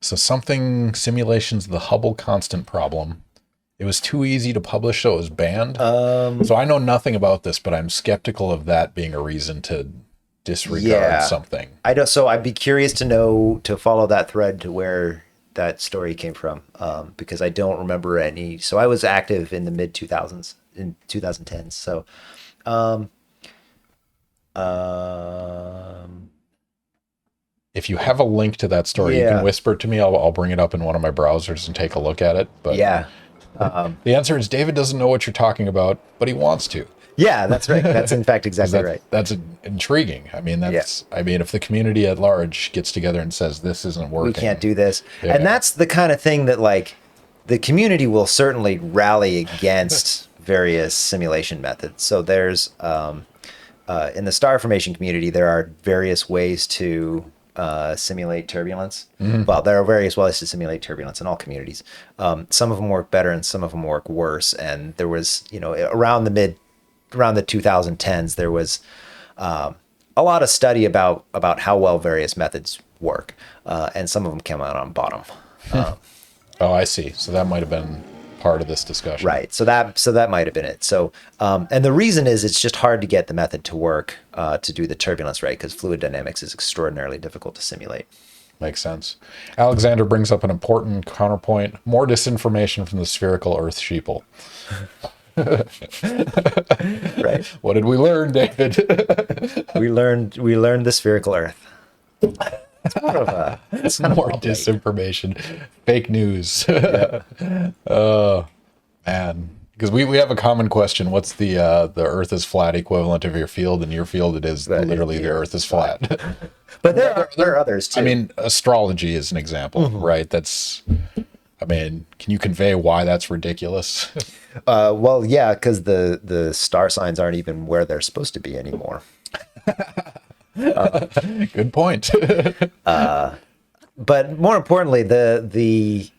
So simulations of the Hubble constant problem. It was too easy to publish, so it was banned. So I know nothing about this, but I'm skeptical of that being a reason to disregard something. I don't. So I'd be curious to follow that thread to where that story came from, because I don't remember any. So I was active in the mid 2000s, in 2010s. So, if you have a link to that story, you can whisper it to me. I'll bring it up in one of my browsers and take a look at it. But the answer is David doesn't know what you're talking about, but he wants to. Yeah, that's right. That's in fact exactly right. That's intriguing. I mean, I mean, if the community at large gets together and says this isn't working, we can't do this, and that's the kind of thing that like the community will certainly rally against various simulation methods. So there's in the star formation community, there are various ways to simulate turbulence. Well, there are various ways to simulate turbulence in all communities. Some of them work better and some of them work worse. And there was, around the 2010s, there was a lot of study about how well various methods work. And some of them came out on bottom. Oh, I see. So that might have been part of this discussion. Right. So that might have been it. So, and the reason is it's just hard to get the method to work to do the turbulence right, because fluid dynamics is extraordinarily difficult to simulate. Makes sense. Alexander brings up an important counterpoint: more disinformation from the spherical Earth sheeple. Right. What did we learn, David? we learned the spherical Earth. It's more of a more disinformation, fake news. Oh man, because we have a common question: what's the Earth is flat equivalent of your field? In your field, it is literally the Earth is flat. But there are others too. I mean, astrology is an example, right? That's. I mean, can you convey why that's ridiculous? Well, yeah, because the star signs aren't even where they're supposed to be anymore. Good point. But more importantly, there's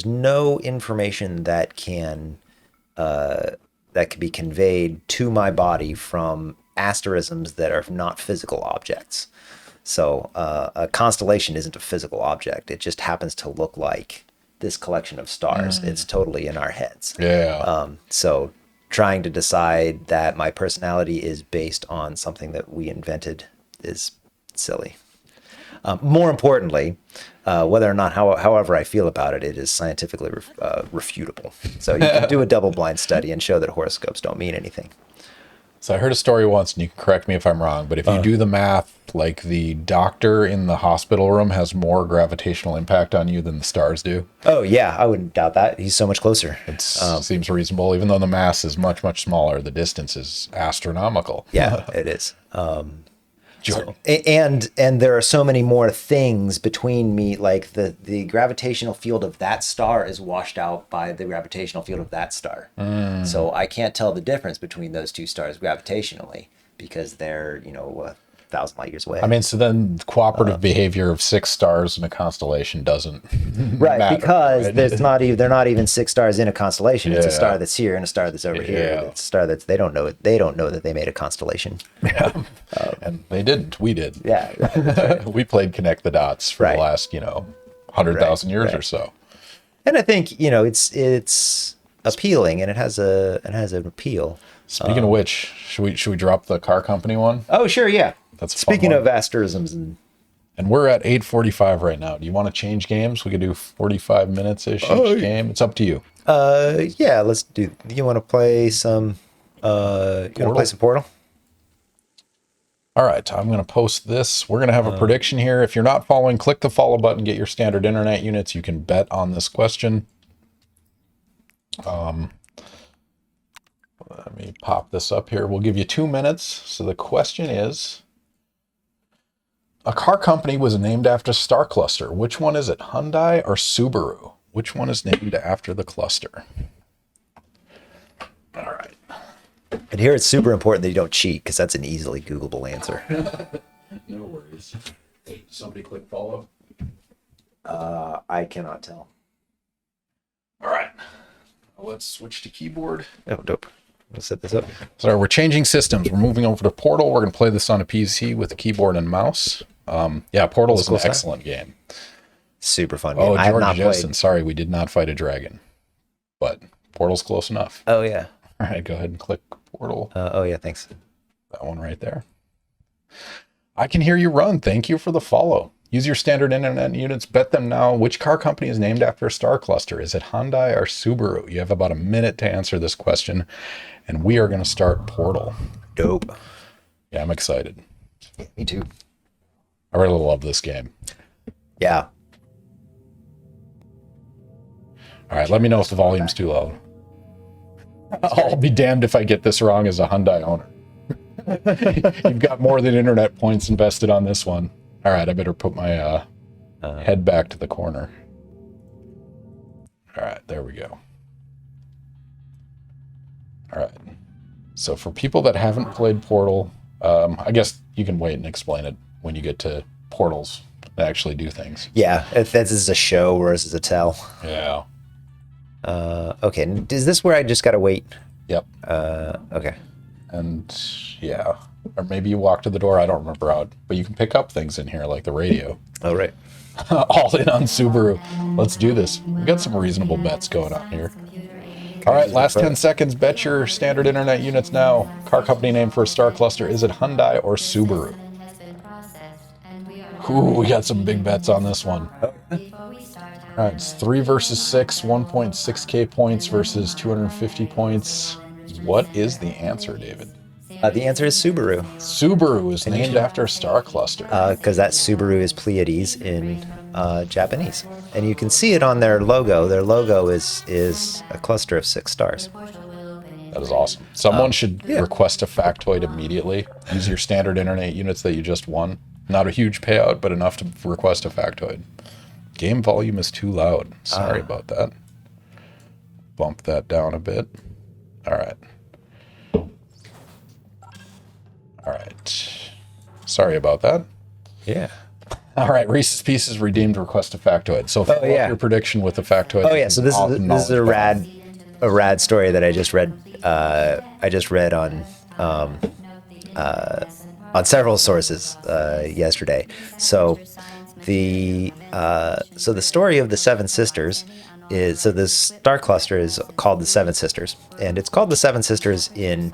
no information that can be conveyed to my body from asterisms that are not physical objects. So a constellation isn't a physical object. It just happens to look like this collection of stars. It's totally in our heads. Yeah. So trying to decide that my personality is based on something that we invented is silly. More importantly, whether or not, however I feel about it, it is scientifically refutable. So you can do a double-blind study and show that horoscopes don't mean anything. So I heard a story once, and you can correct me if I'm wrong, but if you do the math, like the doctor in the hospital room has more gravitational impact on you than the stars do. Oh, yeah, I wouldn't doubt that. He's so much closer. It seems reasonable, even though the mass is much, much smaller. The distance is astronomical. Yeah, it is. And there are so many more things between me, like the gravitational field of that star is washed out by the gravitational field of that star. So I can't tell the difference between those two stars gravitationally because they're, 1,000 light years away. I mean, so then cooperative behavior of 6 stars in a constellation doesn't right, matter, because right? there's not even they're not even 6 stars in a constellation. It's a Yeah. star that's here and a star that's over here. Yeah. It's a star that's they don't know that they made a constellation. And they didn't. We did. Yeah, that's right. We played connect the dots for Right. the last 100,000 years right. or so. And I think it's appealing, and it has an appeal. Speaking of which, should we drop the car company one? Oh, sure, yeah. That's a fun Speaking one. of asterisms And we're at 8:45 right now. Do you want to change games? We could do 45 minutes ish each game. It's up to you. yeah, let's do. You want to play some? You want to play some Portal? All right, I'm going to post this. We're going to have a prediction here. If you're not following, click the follow button, get your standard internet units. You can bet on this question. Let me pop this up here. We'll give you 2 minutes. So the question is, a car company was named after a star cluster. Which one is it, Hyundai or Subaru? Which one is named after the cluster? All right. And here it's super important that you don't cheat, because that's an easily Googleable answer. No worries. Somebody click follow. I cannot tell. All right. Let's switch to keyboard. Oh, dope. Let's set this up. So we're changing systems. We're moving over to Portal. We're going to play this on a PC with a keyboard and mouse. Yeah, Portal is an excellent game. Super fun game. Oh, I have George not Justin. played. Sorry, we did not fight a dragon. But Portal's close enough. Oh, yeah. All right, go ahead and click Portal. Oh, yeah, thanks. That one right there. I can hear you run. Thank you for the follow. Use your standard internet units. Bet them now. Which car company is named after a star cluster? Is it Hyundai or Subaru? You have about a minute to answer this question. And we are going to start Portal. Dope. Yeah, I'm excited. Yeah, me too. I really love this game. Yeah. All right, let me know if the volume's too loud. I'll be damned if I get this wrong as a Hyundai owner. You've got more than internet points invested on this one. All right, I better put my head back to the corner. All right, there we go. All right. So for people that haven't played Portal, I guess you can wait and explain it when you get to portals that actually do things. Yeah, if this is a show, whereas it's a tell. Yeah. Okay, is this where I just gotta wait? Yep. Okay. And yeah, or maybe you walk to the door. I don't remember how, but you can pick up things in here like the radio. Oh, right. All in on Subaru. Let's do this. We got some reasonable bets going on here. All right, last 10 seconds. Bet your standard internet units now. Car company name for a star cluster. Is it Hyundai or Subaru? Ooh, we got some big bets on this one. All right, it's 3 versus 6, 1.6K points versus 250 points. What is the answer, David? The answer is Subaru. Subaru is named after a star cluster. Because that Subaru is Pleiades in Japanese. And you can see it on their logo. Their logo is a cluster of 6 stars. That is awesome. Someone should request a factoid immediately. Use your standard internet units that you just won. Not a huge payout, but enough to request a factoid. Game volume is too loud. Sorry about that. Bump that down a bit. All right. All right. Sorry about that. Yeah. All right. Reese's Pieces redeemed request a factoid. So follow up your prediction with a factoid. Oh, yeah. So this is a rad story that I just read. I just read on several sources yesterday. So the story of the Seven Sisters is, so this star cluster is called the Seven Sisters, and it's called the Seven Sisters in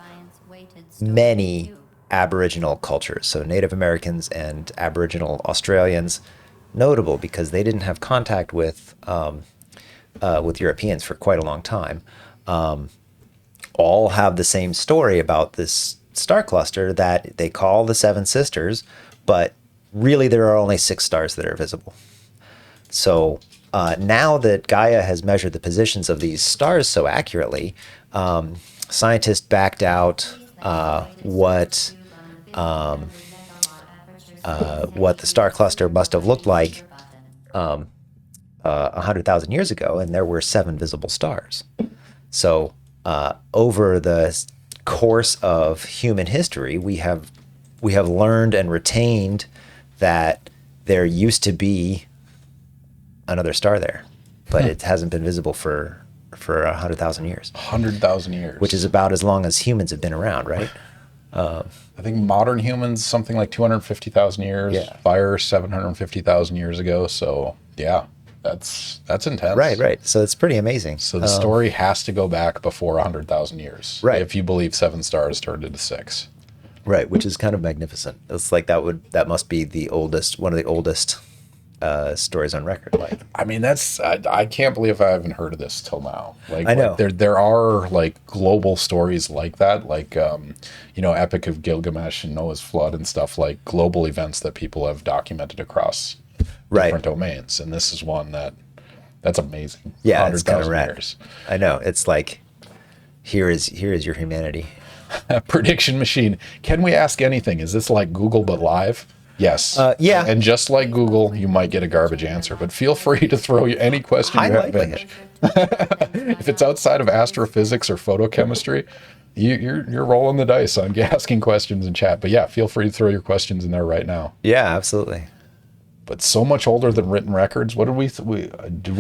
many Aboriginal cultures. So Native Americans and Aboriginal Australians, notable because they didn't have contact with Europeans for quite a long time, all have the same story about this star cluster that they call the Seven Sisters, but really there are only 6 stars that are visible. So now that Gaia has measured the positions of these stars so accurately, scientists backed out what the star cluster must have looked like 100,000 years ago, and there were 7 visible stars. So over the course of human history, we have we have learned and retained that there used to be another star there, but it hasn't been visible for 100,000 years. 100,000 years. Which is about as long as humans have been around, right? I think modern humans, something like 250,000 years. Yeah. Fire, 750,000 years ago. So, yeah, that's intense. Right. So it's pretty amazing. So the story has to go back before 100,000 years. Right. If you believe 7 stars turned into 6. Right, which is kind of magnificent. It's like that must be one of the oldest stories on record. Like, I mean, I can't believe I haven't heard of this till now. Like, I know. There are like global stories like that, like Epic of Gilgamesh and Noah's Flood and stuff, like global events that people have documented across different domains. And this is one that's amazing. Yeah, it's kind of 100,000 rad. years. I know. It's like here is your humanity. Prediction machine. Can we ask anything? Is this like Google but live? Yes. Yeah. And just like Google, you might get a garbage answer, but feel free to throw any question you have in. If it's outside of astrophysics or photochemistry, you're rolling the dice on asking questions in chat. But yeah, feel free to throw your questions in there right now. Yeah, absolutely. But so much older than written records. What did we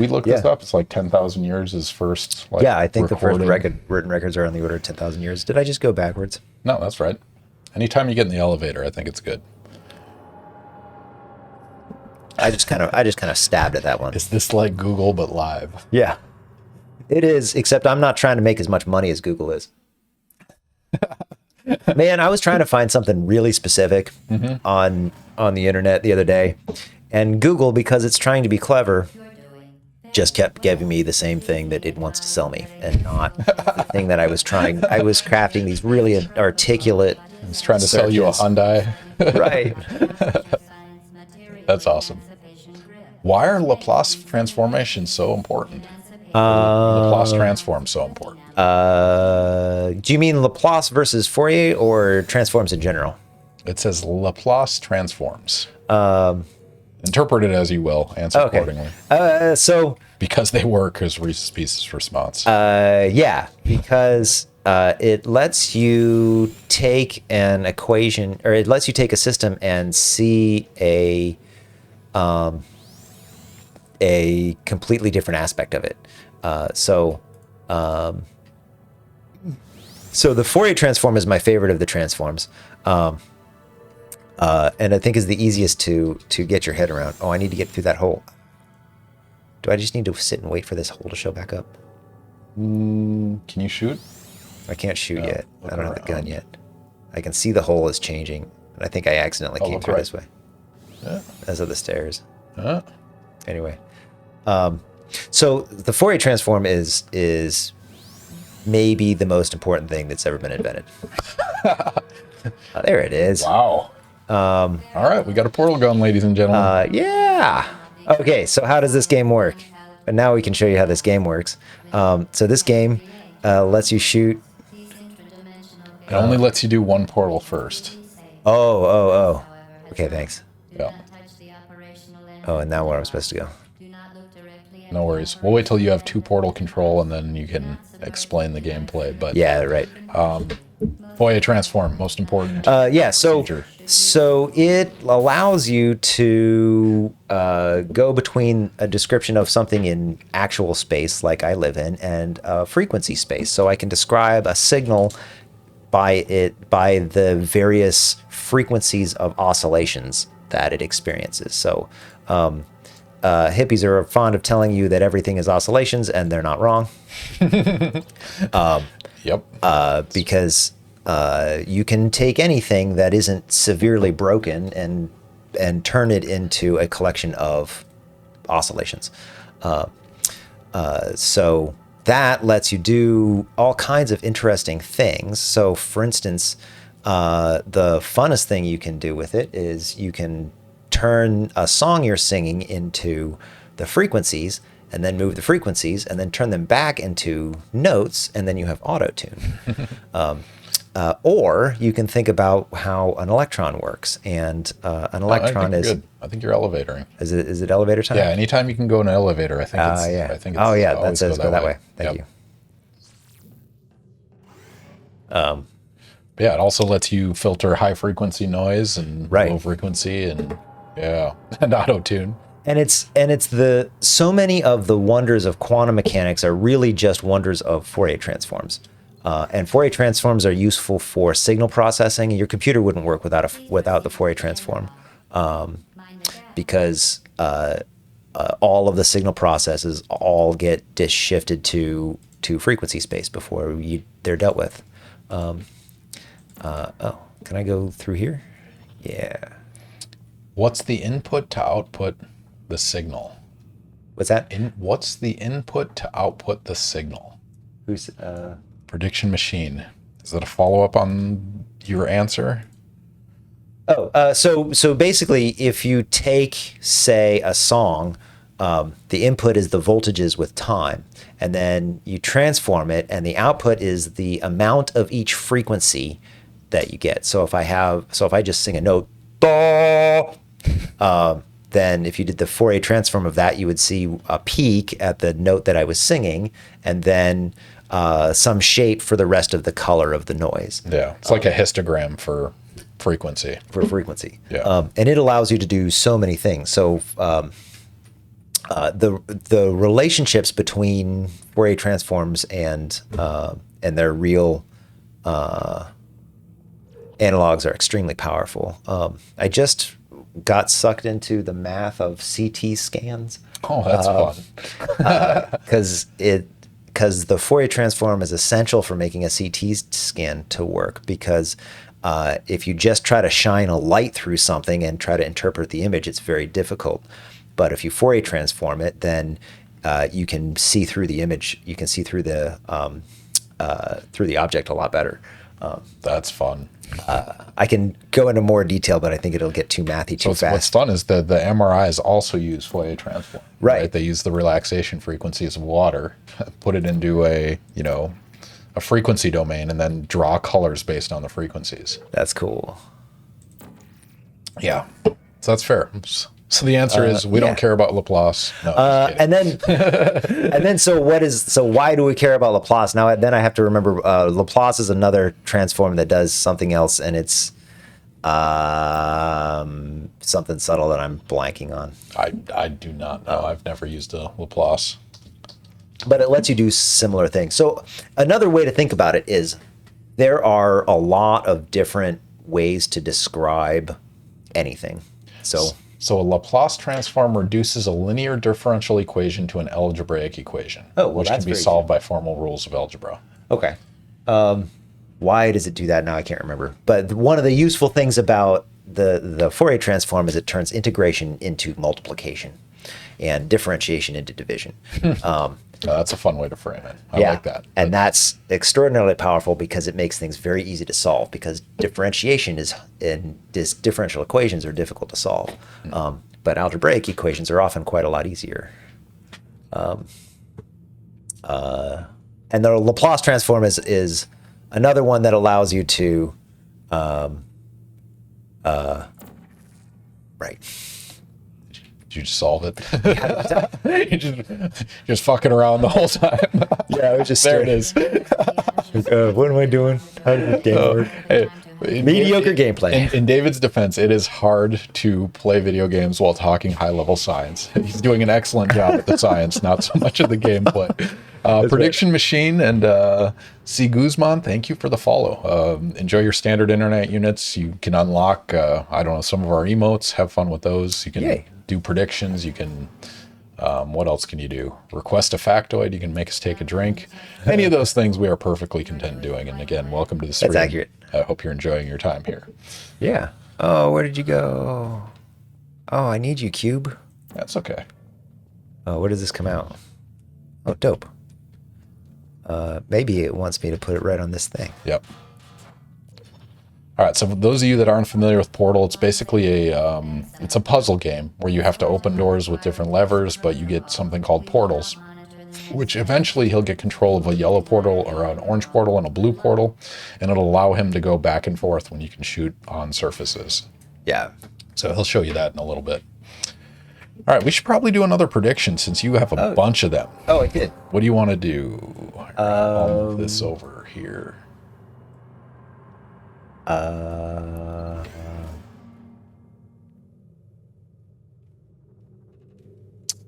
look this up? It's like 10,000 years is first. Like, I think recorded. the first written records are on the order of 10,000 years. Did I just go backwards? No, that's right. Anytime you get in the elevator, I think it's good. I just kind of stabbed at that one. Is this like Google but live? Yeah, it is. Except I'm not trying to make as much money as Google is. Man, I was trying to find something really specific on the internet the other day, and Google, because it's trying to be clever, just kept giving me the same thing that it wants to sell me, and not the thing that I was trying. I was crafting these really articulate. It's trying to sell you a Hyundai. Right. That's awesome. Why are Laplace transformations so important? Laplace transform so important? Do you mean Laplace versus Fourier or transforms in general? It says Laplace transforms. Interpret it as you will. Answer accordingly. Because they work as Reese's Pieces response. Yeah, because it lets you take an equation, or it lets you take a system and see a completely different aspect of it. So the Fourier transform is my favorite of the transforms. And I think is the easiest to get your head around. Oh, I need to get through that hole. Do I just need to sit and wait for this hole to show back up? Can you shoot? I can't shoot yet. I don't have the gun yet. I can see the hole is changing, and I think I accidentally came through this way. Yeah. As are the stairs. Anyway, so the Fourier transform is maybe the most important thing that's ever been invented. There it is. Wow. All right, we got a portal gun, ladies and gentlemen. Yeah. Okay, so how does this game work? And now we can show you how this game works. So this game lets you shoot. It only lets you do one portal first. Oh. Okay, thanks. Yeah. Oh, and now where I'm supposed to go. No worries. We'll wait till you have 2 portal control, and then you can explain the gameplay. But yeah, right. Fourier transform, most important. So it allows you to go between a description of something in actual space, like I live in, and frequency space. So I can describe a signal by the various frequencies of oscillations that it experiences. So hippies are fond of telling you that everything is oscillations, and they're not wrong. Yep. Because you can take anything that isn't severely broken and turn it into a collection of oscillations. So that lets you do all kinds of interesting things. So, for instance, the funnest thing you can do with it is you can turn a song you're singing into the frequencies, and then move the frequencies, and then turn them back into notes, and then you have auto-tune. Or you can think about how an electron works, and an electron is good. I think you're elevatoring. Is it elevator time? Yeah, anytime you can go in an elevator, I think it's yeah. I think It's that says go that way. Thank you. Yeah, it also lets you filter high frequency noise and Right. low frequency and and auto tune. And it's so many of the wonders of quantum mechanics are really just wonders of Fourier transforms. And Fourier transforms are useful for signal processing. Your computer wouldn't work without the Fourier transform, because all of the signal processes all get disk shifted to frequency space before they're dealt with. Oh, can I go through here? Yeah. What's the input to output the signal? What's that? What's the input to output the signal? Who's Prediction machine. Is that a follow-up on your answer? So basically, if you take, say, a song, the input is the voltages with time, and then you transform it, and the output is the amount of each frequency that you get. So if I just sing a note, then if you did the Fourier transform of that, you would see a peak at the note that I was singing, and then some shape for the rest of the color of the noise. Yeah, it's like a histogram for frequency. Yeah. And it allows you to do so many things. So the relationships between Fourier transforms and their real analogs are extremely powerful. I just got sucked into the math of CT scans. Oh, that's fun. Because the Fourier transform is essential for making a CT scan to work, because if you just try to shine a light through something and try to interpret the image, it's very difficult. But if you Fourier transform it, then you can see through the image. You can see through the object a lot better. That's fun. I can go into more detail, but I think it'll get too mathy too fast. What's fun is the MRIs also use Fourier transform. Right. They use the relaxation frequencies of water, put it into a frequency domain, and then draw colors based on the frequencies. That's cool. Yeah. So that's fair. So the answer is we don't care about Laplace. No, and then so why do we care about Laplace? Now then I have to remember Laplace is another transform that does something else, and it's something subtle that I'm blanking on. I do not know. I've never used a Laplace. But it lets you do similar things. So another way to think about it is there are a lot of different ways to describe anything. So a Laplace transform reduces a linear differential equation to an algebraic equation, which can be solved by formal rules of algebra. Okay. Why does it do that now? I can't remember. But one of the useful things about the Fourier transform is it turns integration into multiplication and differentiation into division. That's a fun way to frame it. I like that. And that's extraordinarily powerful because it makes things very easy to solve, because differentiation differential equations are difficult to solve. But algebraic equations are often quite a lot easier. And the Laplace transform is another one that allows you to, right. You just solve it. You just fucking around the whole time. Yeah, I was just there. It is. What am I doing? How does this game work? Mediocre gameplay. In David's defense, it is hard to play video games while talking high-level science. He's doing an excellent job at the science, not so much of the gameplay. Prediction Machine and C. Guzman, thank you for the follow. Enjoy your standard internet units. You can unlock, some of our emotes. Have fun with those. You can do predictions. You can, what else can you do? Request a factoid. You can make us take a drink. Any of those things we are perfectly content doing. And again, welcome to the stream. That's accurate. I hope you're enjoying your time here. Yeah. Oh, where did you go? Oh, I need you, Cube. That's okay. Oh, where does this come out? Oh, dope. Maybe it wants me to put it right on this thing. Yep. All right, so for those of you that aren't familiar with Portal, it's basically it's a puzzle game where you have to open doors with different levers, but you get something called portals, which eventually he'll get control of a yellow portal or an orange portal and a blue portal, and it'll allow him to go back and forth when you can shoot on surfaces. Yeah. So he'll show you that in a little bit. All right, we should probably do another prediction since you have a bunch of them. Oh, I did. What do you want to do? I'll move this over here. Uh,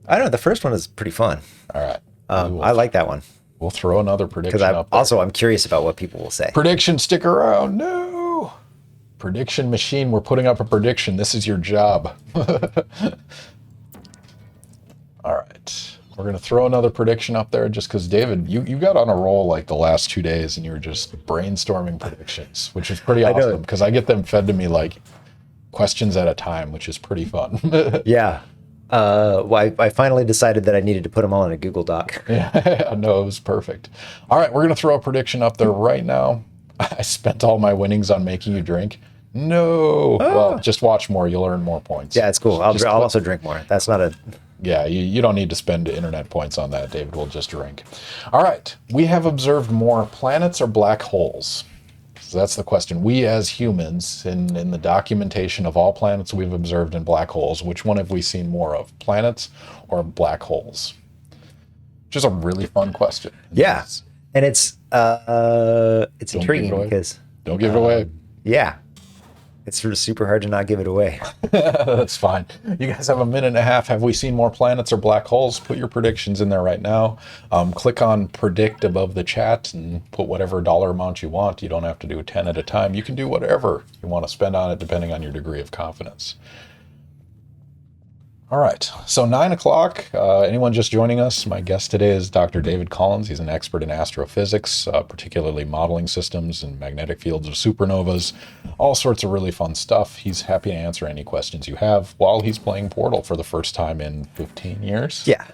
I don't know. The first one is pretty fun. All right. I like that one We'll throw another prediction because up there. I'm curious about what people will say. Prediction, stick around. No. Prediction machine, we're putting up a prediction. This is your job. All right. We're going to throw another prediction up there just because, David, you got on a roll like the last 2 days and you were just brainstorming predictions, which is pretty awesome because I get them fed to me like questions at a time, which is pretty fun. Yeah. Well, I finally decided that I needed to put them all in a Google Doc. Yeah, no, it was perfect. All right, we're going to throw a prediction up there right now. I spent all my winnings on making you drink. No. Well, just watch more. You'll earn more points. Yeah, it's cool. I'll also drink more. That's not a... Yeah, you don't need to spend internet points on that, David. We'll just drink. All right. We have observed more planets or black holes. So that's the question. We as humans, in the documentation of all planets we've observed in black holes, which one have we seen more of, planets or black holes? Which is a really fun question. Yeah. And it's intriguing because... Don't give it away. Yeah. It's sort of super hard to not give it away. That's fine. You guys have a minute and a half. Have we seen more planets or black holes? Put your predictions in there right now. Click on predict above the chat and put whatever dollar amount you want. You don't have to do 10 at a time. You can do whatever you want to spend on it depending on your degree of confidence. All right, so 9 o'clock. Anyone just joining us? My guest today is Dr. David Collins. He's an expert in astrophysics, particularly modeling systems and magnetic fields of supernovas, all sorts of really fun stuff. He's happy to answer any questions you have while he's playing Portal for the first time in 15 years. Yeah.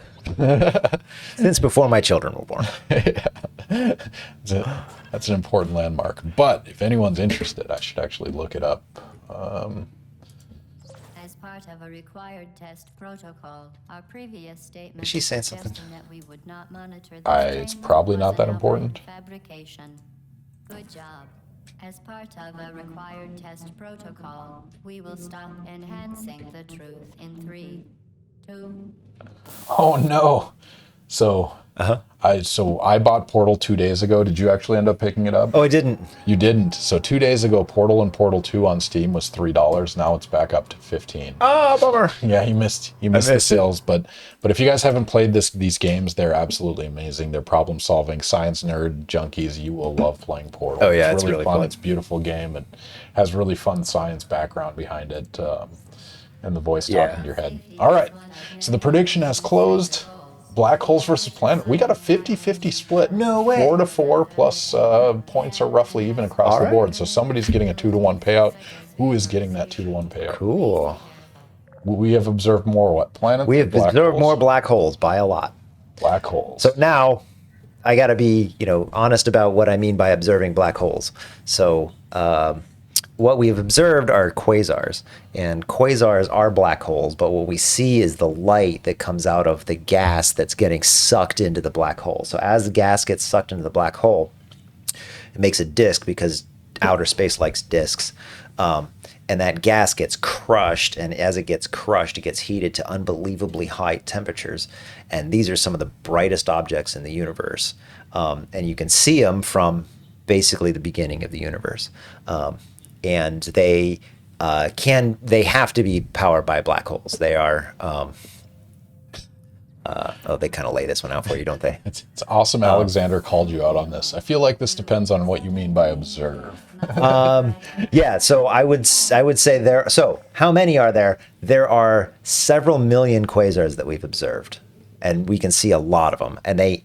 Since before my children were born. Yeah. That's an important landmark. But if anyone's interested, I should actually look it up. As part of a required test protocol, our previous statement Is she saying something? that we would not monitor the It's probably not that important. fabrication. Good job. As part of a required test protocol, we will stop enhancing the truth in 3, 2. Oh no. So I bought Portal 2 days ago. Did you actually end up picking it up? Oh, I didn't. You didn't. So 2 days ago, Portal and Portal 2 on Steam was $3. Now it's back up to $15. Oh, bummer. Yeah, you missed the sales. But if you guys haven't played these games, they're absolutely amazing. They're problem solving, science nerd junkies. You will love playing Portal. Oh yeah, it's really fun. fun. It's a beautiful game. It has really fun science background behind it, and the voice talking to your head. All right. So the prediction has closed. Black holes versus planet. We got a 50-50 split. No way. 4-4 plus points are roughly even across the board. So somebody's getting a 2-to-1 payout. Who is getting that 2-to-1 payout? Cool. We have observed more what? Planets? We have observed more black holes by a lot. Black holes. So now I got to be, honest about what I mean by observing black holes. So what we have observed are quasars, and quasars are black holes, but what we see is the light that comes out of the gas that's getting sucked into the black hole. So as the gas gets sucked into the black hole, it makes a disk because outer space likes disks. And that gas gets crushed, and as it gets crushed, it gets heated to unbelievably high temperatures. And these are some of the brightest objects in the universe. And you can see them from basically the beginning of the universe. And they have to be powered by black holes. They are, they kind of lay this one out for you, don't they? It's awesome. Alexander called you out on this. I feel like this depends on what you mean by observe. Yeah, so I would say there. So how many are there? There are several million quasars that we've observed, and we can see a lot of them, and they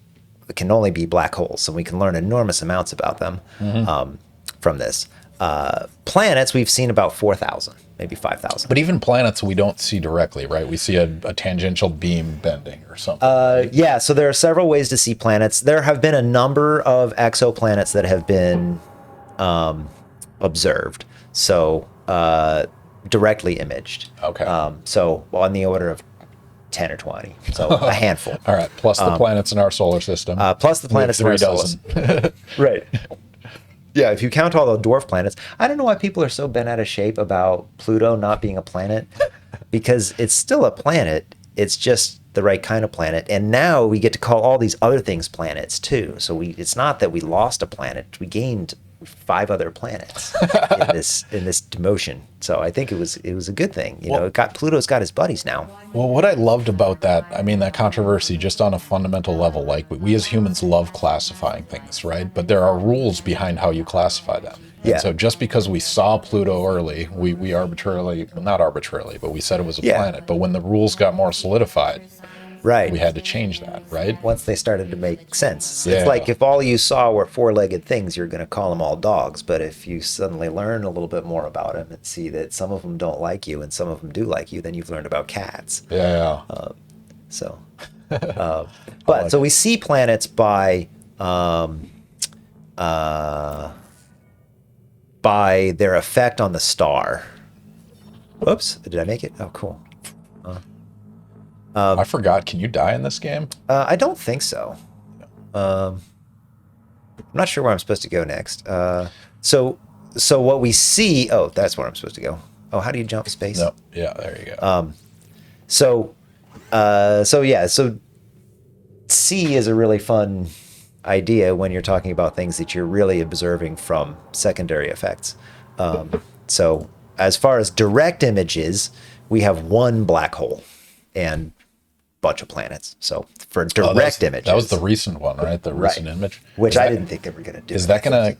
can only be black holes. So we can learn enormous amounts about them from this. Planets, we've seen about 4,000, maybe 5,000. But even planets we don't see directly, right? We see a tangential beam bending or something. Yeah, so there are several ways to see planets. There have been a number of exoplanets that have been observed, so directly imaged. Okay. So on the order of 10 or 20, so a handful. All right, plus the planets in our solar system. Plus the planets in our solar system. Right. Yeah, if you count all the dwarf planets, I don't know why people are so bent out of shape about Pluto not being a planet, because it's still a planet. It's just the right kind of planet. And now we get to call all these other things planets too. So it's not that we lost a planet. We gained 5 other planets in this demotion. So I think it was a good thing. Pluto's got his buddies now. Well, what I loved about that, I mean, that controversy, just on a fundamental level, like we as humans love classifying things, right? But there are rules behind how you classify them. Yeah. And so just because we saw Pluto early, we arbitrarily, well, not arbitrarily, but we said it was a planet. But when the rules got more solidified, right, we had to change that, right? Once they started to make sense. Yeah. It's like if all you saw were 4-legged things, you're going to call them all dogs. But if you suddenly learn a little bit more about them and see that some of them don't like you and some of them do like you, then you've learned about cats. Yeah. But so we see planets by their effect on the star. Whoops, did I make it? Oh, cool. I forgot. Can you die in this game? I don't think so. I'm not sure where I'm supposed to go next. So what we see... Oh, that's where I'm supposed to go. Oh, how do you jump space? No. Yeah, there you go. So C is a really fun idea when you're talking about things that you're really observing from secondary effects. So as far as direct images, we have one black hole and bunch of planets. So for direct images, that was the recent one, right? The recent image, which I didn't think they were going to do. Is that gonna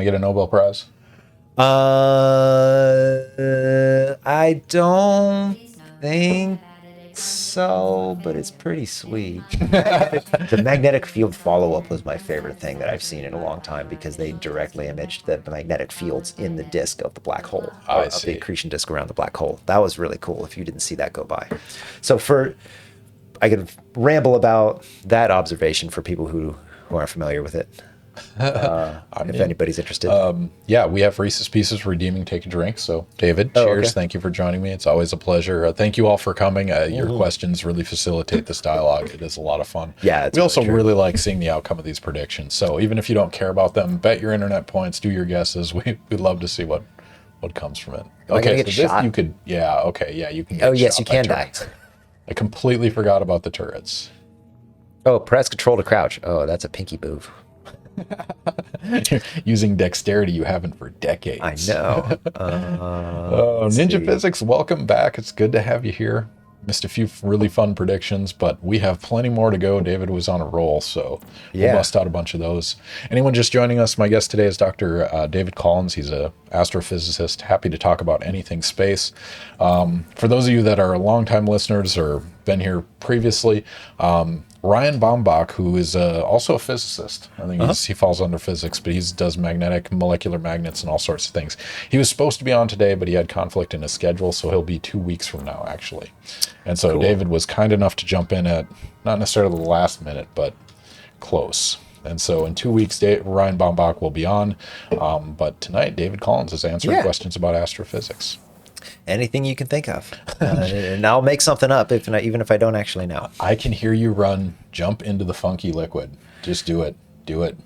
get a Nobel Prize? I don't think so, but it's pretty sweet. The magnetic field follow-up was my favorite thing that I've seen in a long time because they directly imaged the magnetic fields in the disk of the black hole, of the accretion disk around the black hole. That was really cool if you didn't see that go by. So I could ramble about that observation for people who aren't familiar with it. If anybody's interested. Yeah, we have Reese's Pieces redeeming Take a Drink. So, David, cheers. Okay. Thank you for joining me. It's always a pleasure. Thank you all for coming. Your questions really facilitate this dialogue. It is a lot of fun. Yeah, we also really like seeing the outcome of these predictions. So even if you don't care about them, bet your internet points, do your guesses. We'd love to see what comes from it. Okay, so this you could, you can get Oh, yes, you can die. I completely forgot about the turrets. Oh, press control to crouch. Oh, that's a pinky move. Using dexterity you haven't for decades. I know. Ninja Physics, welcome back. It's good to have you here. Missed a few really fun predictions, but we have plenty more to go. David was on a roll, so we'll bust out a bunch of those. Anyone just joining us, my guest today is Dr. David Collins. He's an astrophysicist, happy to talk about anything space. For those of you that are longtime listeners or been here previously, Ryan Baumbach, who is also a physicist. I think he falls under physics, but he does magnetic, molecular magnets, and all sorts of things. He was supposed to be on today, but he had conflict in his schedule, so he'll be 2 weeks from now, actually. And so David was kind enough to jump in at not necessarily the last minute, but close. And so in 2 weeks, Ryan Baumbach will be on. But tonight, David Collins is answering questions about astrophysics. Anything you can think of. And I'll make something up even if I don't actually know. I can hear you jump into the funky liquid. Just do it. Do it.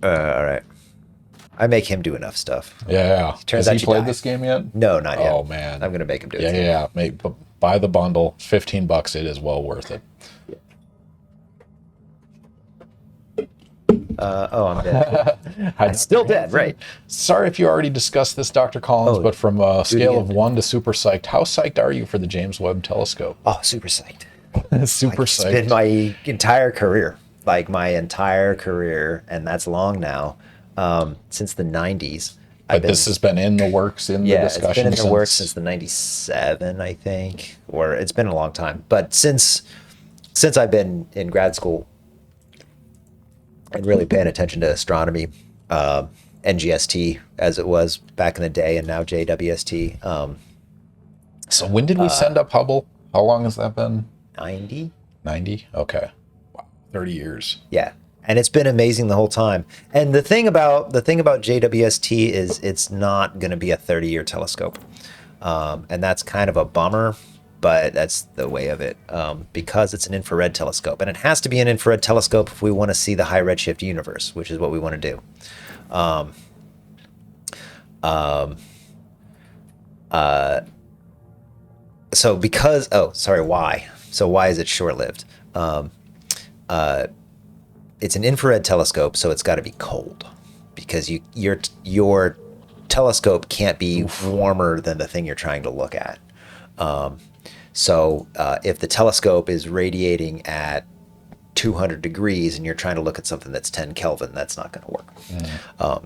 All right. I make him do enough stuff. Yeah. Has he played this game yet? No, not yet. Oh, man. I'm going to make him do it. Yeah. Mate, buy the bundle. $15. It is well worth it. I'm dead. I'm still dead, right? Sorry if you already discussed this, Dr. Collins, but from a scale of 1 to super psyched, how psyched are you for the James Webb Telescope? Oh, super psyched. Super psyched. It's been my entire career, and that's long now, since the 90s. But this has been in the works in the discussion. It's been in the works since the 97, I think, or it's been a long time. But since I've been in grad school, and really paying attention to astronomy, NGST as it was back in the day, and now JWST. So when did we send up Hubble? How long has that been? 90. 90? Okay. Wow. 30 years. Yeah. And it's been amazing the whole time. And the thing about JWST is it's not going to be a 30-year telescope. And that's kind of a bummer, but that's the way of it, because it's an infrared telescope. And it has to be an infrared telescope if we want to see the high redshift universe, which is what we want to do. Why? So why is it short-lived? It's an infrared telescope, so it's got to be cold. because your telescope can't be warmer than the thing you're trying to look at. So if the telescope is radiating at 200 degrees and you're trying to look at something that's 10 Kelvin, that's not going to work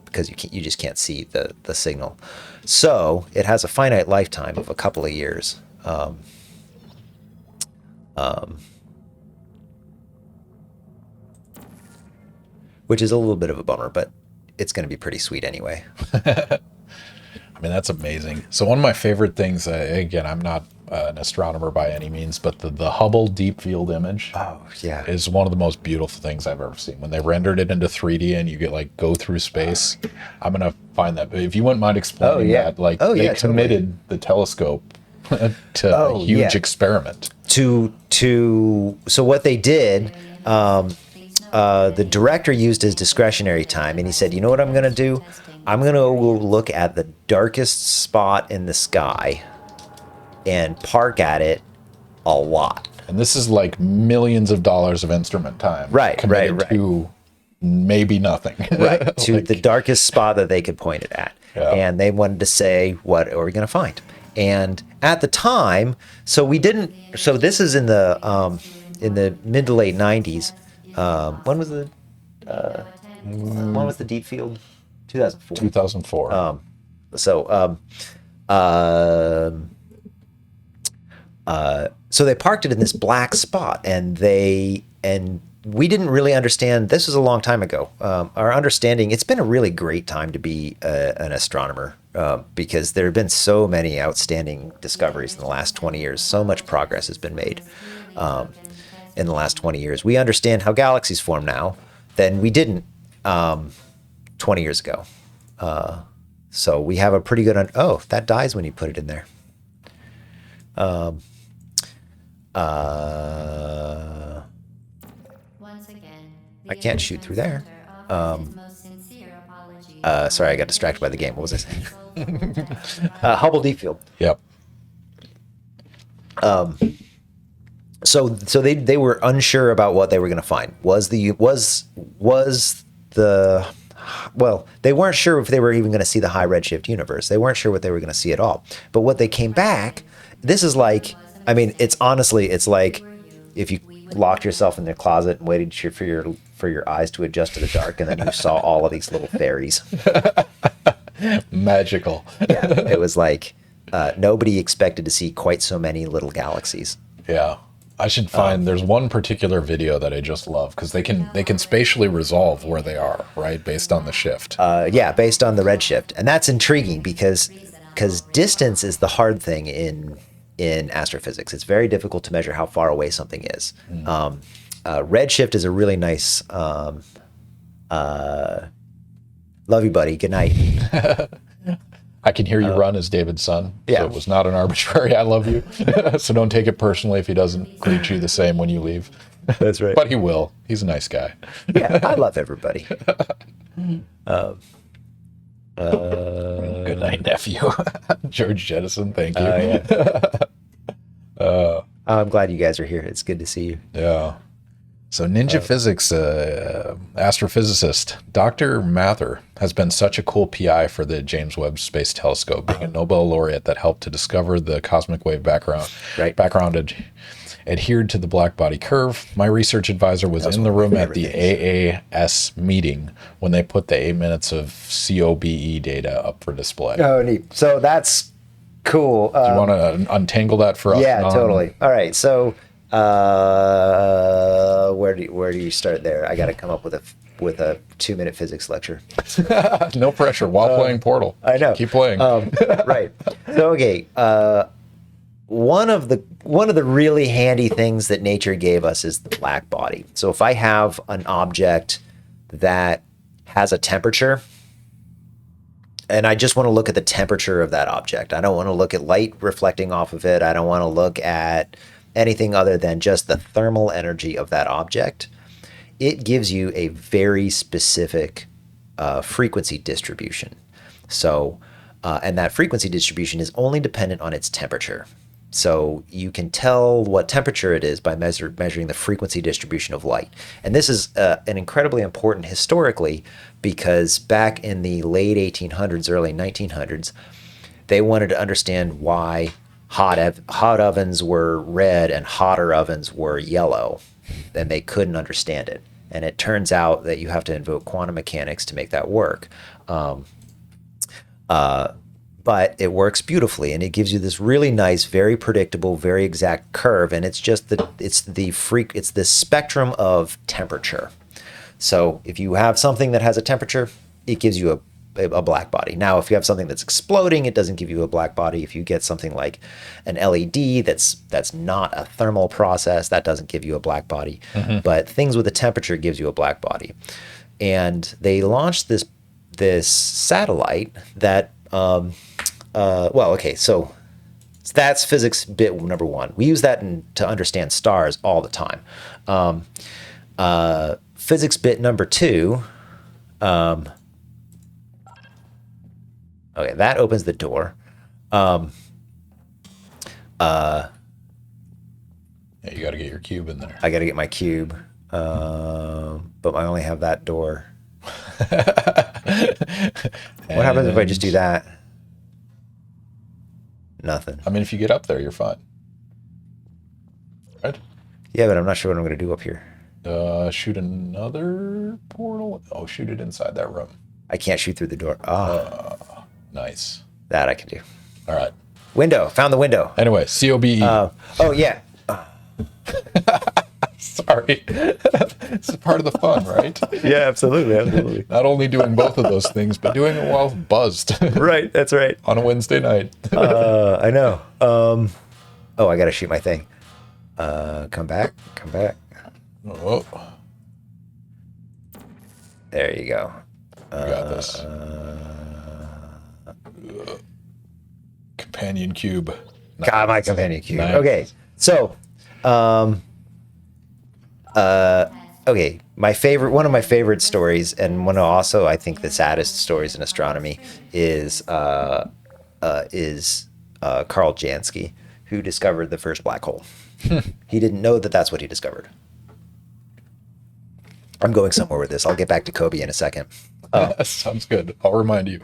because you just can't see the signal. So it has a finite lifetime of a couple of years. Which is a little bit of a bummer, but it's going to be pretty sweet anyway. I mean, that's amazing. So one of my favorite things, again, I'm not an astronomer by any means, but the Hubble deep field image is one of the most beautiful things I've ever seen. When they rendered it into 3D and you get like go through space, I'm going to find that. If you wouldn't mind explaining that, like they committed the telescope to a huge experiment. So what they did, the director used his discretionary time and he said, you know what I'm going to do? I'm going to look at the darkest spot in the sky and park at it a lot. And this is like millions of dollars of instrument time. Right. To maybe nothing. Right. To the darkest spot that they could point it at. Yeah. And they wanted to say, what are we going to find? And at the time, so this is in the mid to late 90s. When was the deep field? 2004. 2004. So they parked it in this black spot, and we didn't really understand. This was a long time ago. Our understanding, it's been a really great time to be an astronomer because there have been so many outstanding discoveries in the last 20 years. So much progress has been made in the last 20 years. We understand how galaxies form now than we didn't 20 years ago. So we have a pretty good... that dies when you put it in there. Once again, I can't shoot through there. Sorry, I got distracted by the game. What was I saying? Hubble deep field. Yep. So they were unsure about what they were going to find. Well, they weren't sure if they were even going to see the high redshift universe. They weren't sure what they were going to see at all. But what they came back, this is like, I mean, it's like if you locked yourself in the closet and waited for your eyes to adjust to the dark, and then you saw all of these little fairies. Magical. Yeah, it was like nobody expected to see quite so many little galaxies. Yeah. I should find there's one particular video that I just love because they can spatially resolve where they are, right, based on the shift. Based on the redshift. And that's intriguing because distance is the hard thing in astrophysics. It's very difficult to measure how far away something is. Redshift is a really nice love you, buddy. Good night. I can hear you run as David's son. Yeah. So it was not an arbitrary I love you. So don't take it personally if he doesn't greet you the same when you leave. That's right. But he will. He's a nice guy. Yeah, I love everybody. Good night, nephew. George Jettison, thank you. I'm glad you guys are here. It's good to see you. Yeah. So Ninja Physics, astrophysicist, Dr. Mather has been such a cool PI for the James Webb Space Telescope, being a Nobel laureate that helped to discover the cosmic wave background. Right. Adhered to the black body curve. My research advisor was in the room at the AAS meeting when they put the 8 minutes of COBE data up for display. Oh, neat. So that's cool. Do you want to untangle that for us? Yeah, totally. All right. So where do you start there? I got to come up with a 2-minute physics lecture. No pressure while playing Portal. I know. Keep playing. Right. So okay. One of the really handy things that nature gave us is the black body. So if I have an object that has a temperature, and I just want to look at the temperature of that object, I don't want to look at light reflecting off of it. I don't want to look at anything other than just the thermal energy of that object. It gives you a very specific frequency distribution. So, and that frequency distribution is only dependent on its temperature. So you can tell what temperature it is by measuring the frequency distribution of light. And this is an incredibly important historically, because back in the late 1800s, early 1900s, they wanted to understand why hot ovens were red and hotter ovens were yellow, and they couldn't understand it. And it turns out that you have to invoke quantum mechanics to make that work. But it works beautifully, and it gives you this really nice, very predictable, very exact curve. And it's just it's the spectrum of temperature. So if you have something that has a temperature, it gives you a black body. Now, if you have something that's exploding, it doesn't give you a black body. If you get something like an LED that's not a thermal process, that doesn't give you a black body. Mm-hmm. But things with a temperature gives you a black body. And they launched this satellite that so that's physics bit number one. We use that to understand stars all the time. Physics bit number two, okay, that opens the door. Yeah, you got to get your cube in there. I got to get my cube, but I only have that door. What happens if I just do that? Nothing. I mean, if you get up there, you're fine. Right? Yeah, but I'm not sure what I'm going to do up here. Shoot another portal? Oh, shoot it inside that room. I can't shoot through the door. Oh. Nice. That I can do. All right. Window. Found the window. Anyway, COBE. Oh, yeah. Sorry. It's part of the fun, right? Yeah, absolutely. Not only doing both of those things, but doing it while buzzed. Right, that's right. On a Wednesday night. I know. I got to shoot my thing. Come back. Oh. There you go. You got this. Companion cube. Got my companion cube. Nice. Okay, so, one of my favorite stories, and one of also I think the saddest stories in astronomy is Carl Jansky, who discovered the first black hole. He didn't know that that's what he discovered. I'm going somewhere with this. I'll get back to Kobe in a second. Sounds good. I'll remind you.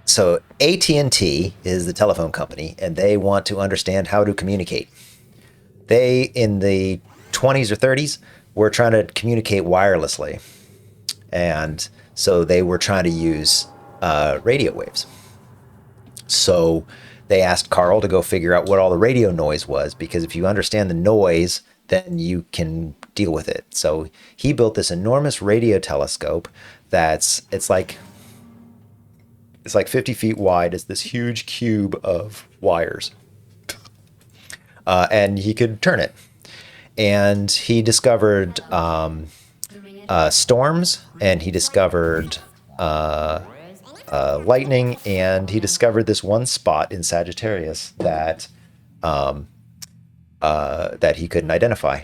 So AT&T is the telephone company, and they want to understand how to communicate. They, in the 20s or 30s, were trying to communicate wirelessly. And so they were trying to use radio waves. So they asked Carl to go figure out what all the radio noise was, because if you understand the noise, then you can deal with it. So he built this enormous radio telescope it's like 50 feet wide. It's this huge cube of wires. And he could turn it. And he discovered storms, and he discovered lightning, and he discovered this one spot in Sagittarius that he couldn't identify.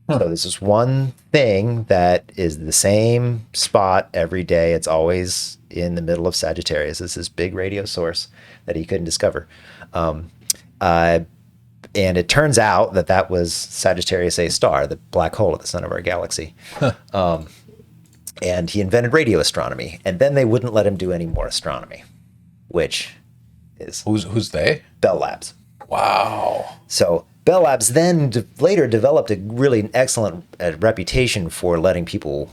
So this is one thing that is the same spot every day. It's always in the middle of Sagittarius. It's this big radio source that he couldn't discover. And it turns out that was Sagittarius A star, the black hole at the center of our galaxy. And he invented radio astronomy. And then they wouldn't let him do any more astronomy, which is... Who's they? Bell Labs. Wow. So Bell Labs then later developed a really excellent reputation for letting people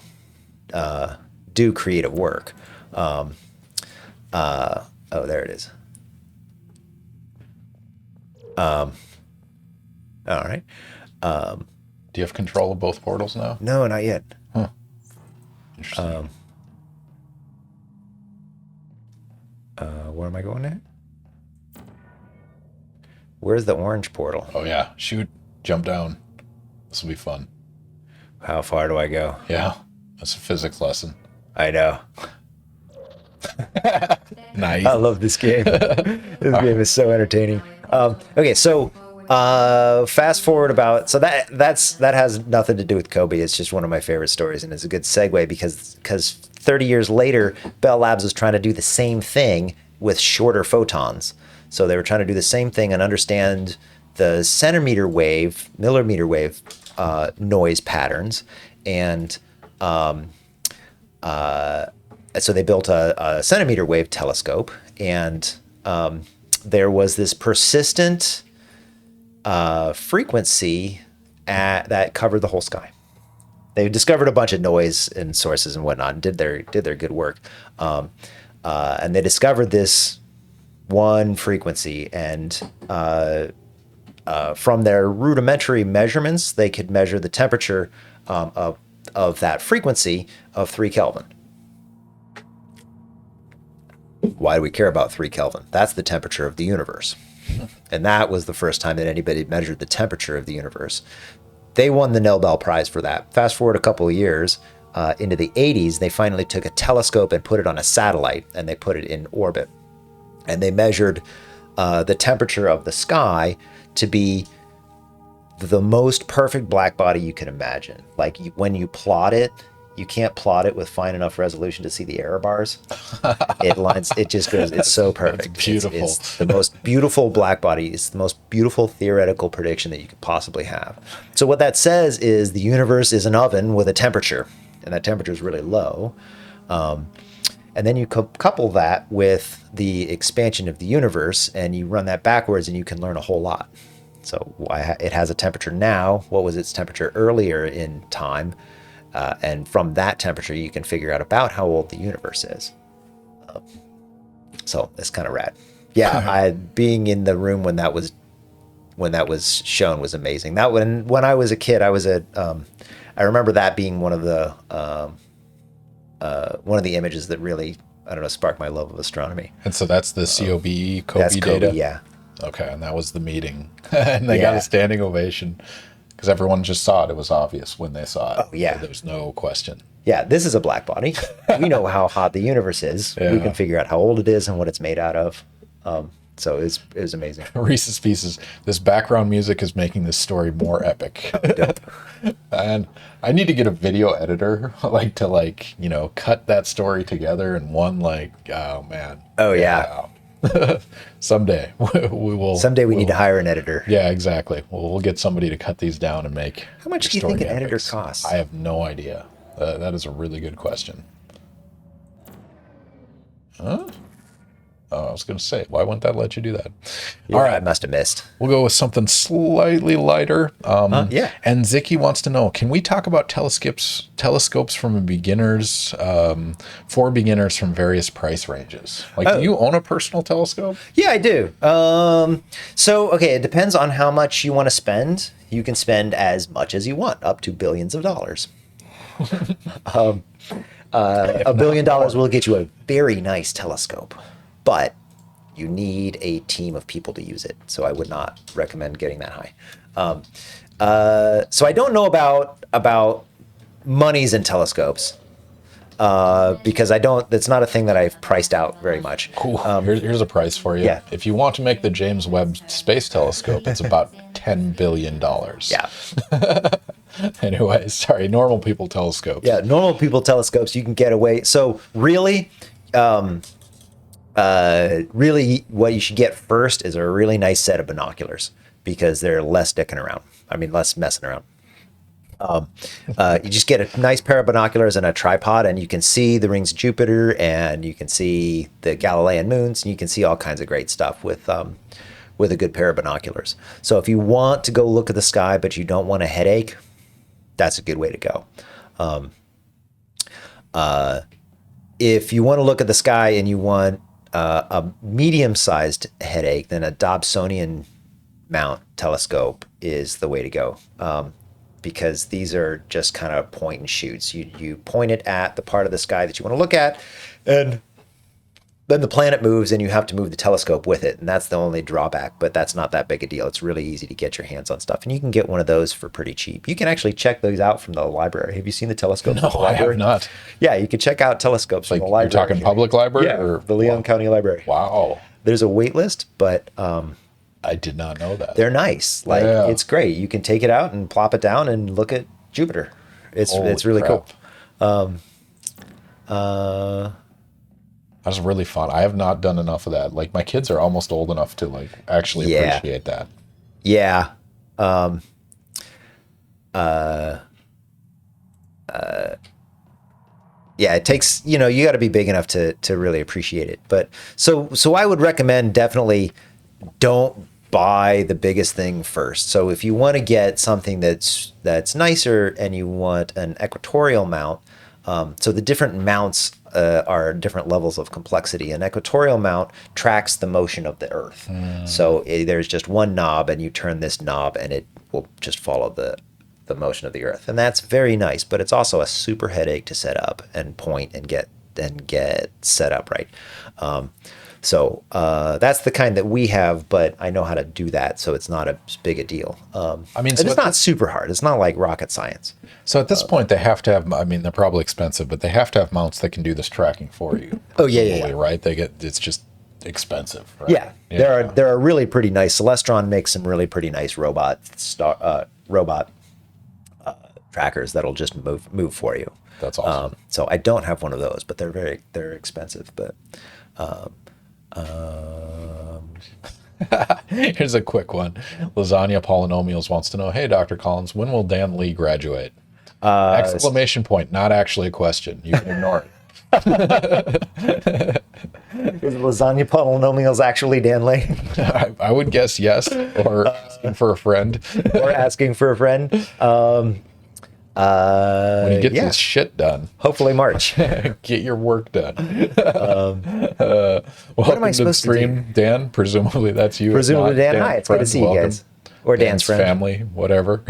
do creative work. There it is. All right. Do you have control of both portals now? No, not yet. Huh. Interesting. Where am I going at? Where's the orange portal? Oh, yeah. Shoot. Jump down. This will be fun. How far do I go? Yeah. That's a physics lesson. I know. Nice. I love this game. This game is so entertaining. Okay, so fast forward that has nothing to do with Kobe. It's just one of my favorite stories, and it's a good segue because 30 years later, Bell Labs was trying to do the same thing, with shorter photons. So they were trying to do the same thing and understand the millimeter wave noise patterns. And so they built a centimeter wave telescope, and there was this persistent frequency that covered the whole sky. They discovered a bunch of noise and sources and whatnot, and did their good work. And they discovered this one frequency, and from their rudimentary measurements, they could measure the temperature of that frequency of 3 Kelvin. Why do we care about 3 Kelvin? That's the temperature of the universe. And that was the first time that anybody measured the temperature of the universe. They won the Nobel Prize for that. Fast forward a couple of years, into the 80s, they finally took a telescope and put it on a satellite, and they put it in orbit. And they measured the temperature of the sky to be the most perfect black body you can imagine. Like when you plot it, you can't plot it with fine enough resolution to see the error bars. It just goes, it's so perfect. It's beautiful. It's the most beautiful black body. It's the most beautiful theoretical prediction that you could possibly have. So what that says is the universe is an oven with a temperature, and that temperature is really low. And then you couple that with the expansion of the universe, and you run that backwards, and you can learn a whole lot. So it has a temperature now. What was its temperature earlier in time? And from that temperature, you can figure out about how old the universe is. So it's kind of rad. Yeah, being in the room when that was shown was amazing. That when I was a kid, I remember that being one of the images that really, I don't know, sparked my love of astronomy. And so that's the COB That's data? COBE, yeah. Okay, and that was the meeting. And they got a standing ovation because everyone just saw it. It was obvious when they saw it. Oh, yeah. So there was no question. Yeah, this is a black body. We know how hot the universe is. Yeah. We can figure out how old it is and what it's made out of. So it was amazing. Reese's Pieces. This background music is making this story more epic. And I need to get a video editor to cut that story together in one oh man. Oh yeah. Someday we will. Someday we need to hire an editor. Yeah, exactly. We'll get somebody to cut these down and make. How much do you think an editor costs? I have no idea. That is a really good question. Huh? Oh, I was going to say, why wouldn't that let you do that? Yeah, all right, I must have missed. We'll go with something slightly lighter. Yeah. And Zicky wants to know, can we talk about telescopes from beginners, for beginners from various price ranges? Do you own a personal telescope? Yeah, I do. Okay, it depends on how much you want to spend. You can spend as much as you want, up to billions of dollars. $1 billion will get you a very nice telescope. But you need a team of people to use it. So I would not recommend getting that high. So I don't know about monies and telescopes because that's not a thing that I've priced out very much. Cool. Here's a price for you. Yeah. If you want to make the James Webb Space Telescope, it's about $10 billion. Yeah. Anyway, sorry, normal people telescopes. Yeah, normal people telescopes, you can get away. So really, what you should get first is a really nice set of binoculars because they're less less messing around. You just get a nice pair of binoculars and a tripod, and you can see the rings of Jupiter, and you can see the Galilean moons, and you can see all kinds of great stuff with a good pair of binoculars. So if you want to go look at the sky, but you don't want a headache, that's a good way to go. If you want to look at the sky and you want a medium-sized headache, then a Dobsonian mount telescope is the way to go, because these are just kind of point and shoots. You point it at the part of the sky that you want to look at, and then the planet moves, and you have to move the telescope with it, and that's the only drawback, but that's not that big a deal. It's really easy to get your hands on stuff, and you can get one of those for pretty cheap. You can actually check those out from the library. Have you seen the telescopes from the library? No, I have not. Yeah, you can check out telescopes from the library. You're talking public library? Yeah, or the Leon County Library. Wow. There's a wait list, but I did not know that. they're nice. It's great. You can take it out and plop it down and look at Jupiter. It's really crap. cool. That was really fun. I have not done enough of that. Like my kids are almost old enough to like actually Yeah. appreciate that. Yeah. Yeah, it takes, you got to be big enough to really appreciate it. But so I would recommend definitely don't buy the biggest thing first. So if you want to get something that's nicer and you want an equatorial mount, so the different mounts are different levels of complexity. An equatorial mount tracks the motion of the Earth. So there's just one knob, and you turn this knob, and it will just follow the motion of the Earth, and that's very nice. But it's also a super headache to set up and point and get set up right. So that's the kind that we have, but I know how to do that, so it's not as big a deal. I mean, and it's not super hard. It's not like rocket science. So at this point, they have to have. I mean, they're probably expensive, but they have to have mounts that can do this tracking for you. Oh yeah. Right? It's just expensive. Right? Yeah, there are really pretty nice. Celestron makes some really pretty nice robot trackers that'll just move for you. That's awesome. So I don't have one of those, but they're expensive. But here's a quick one. Lasagna Polynomials wants to know, hey, Dr. Collins, when will Dan Lee graduate? Exclamation point, not actually a question. You can ignore it. Is Lasagna Polynomials actually Dan Lee? I would guess yes, or asking for a friend. Or asking for a friend. When you get this shit done. Hopefully March. Get your work done. What am I supposed to do? Dan, presumably that's you. Presumably Dan. Hi, it's good to see you guys. Or Dan's friend. Family, whatever.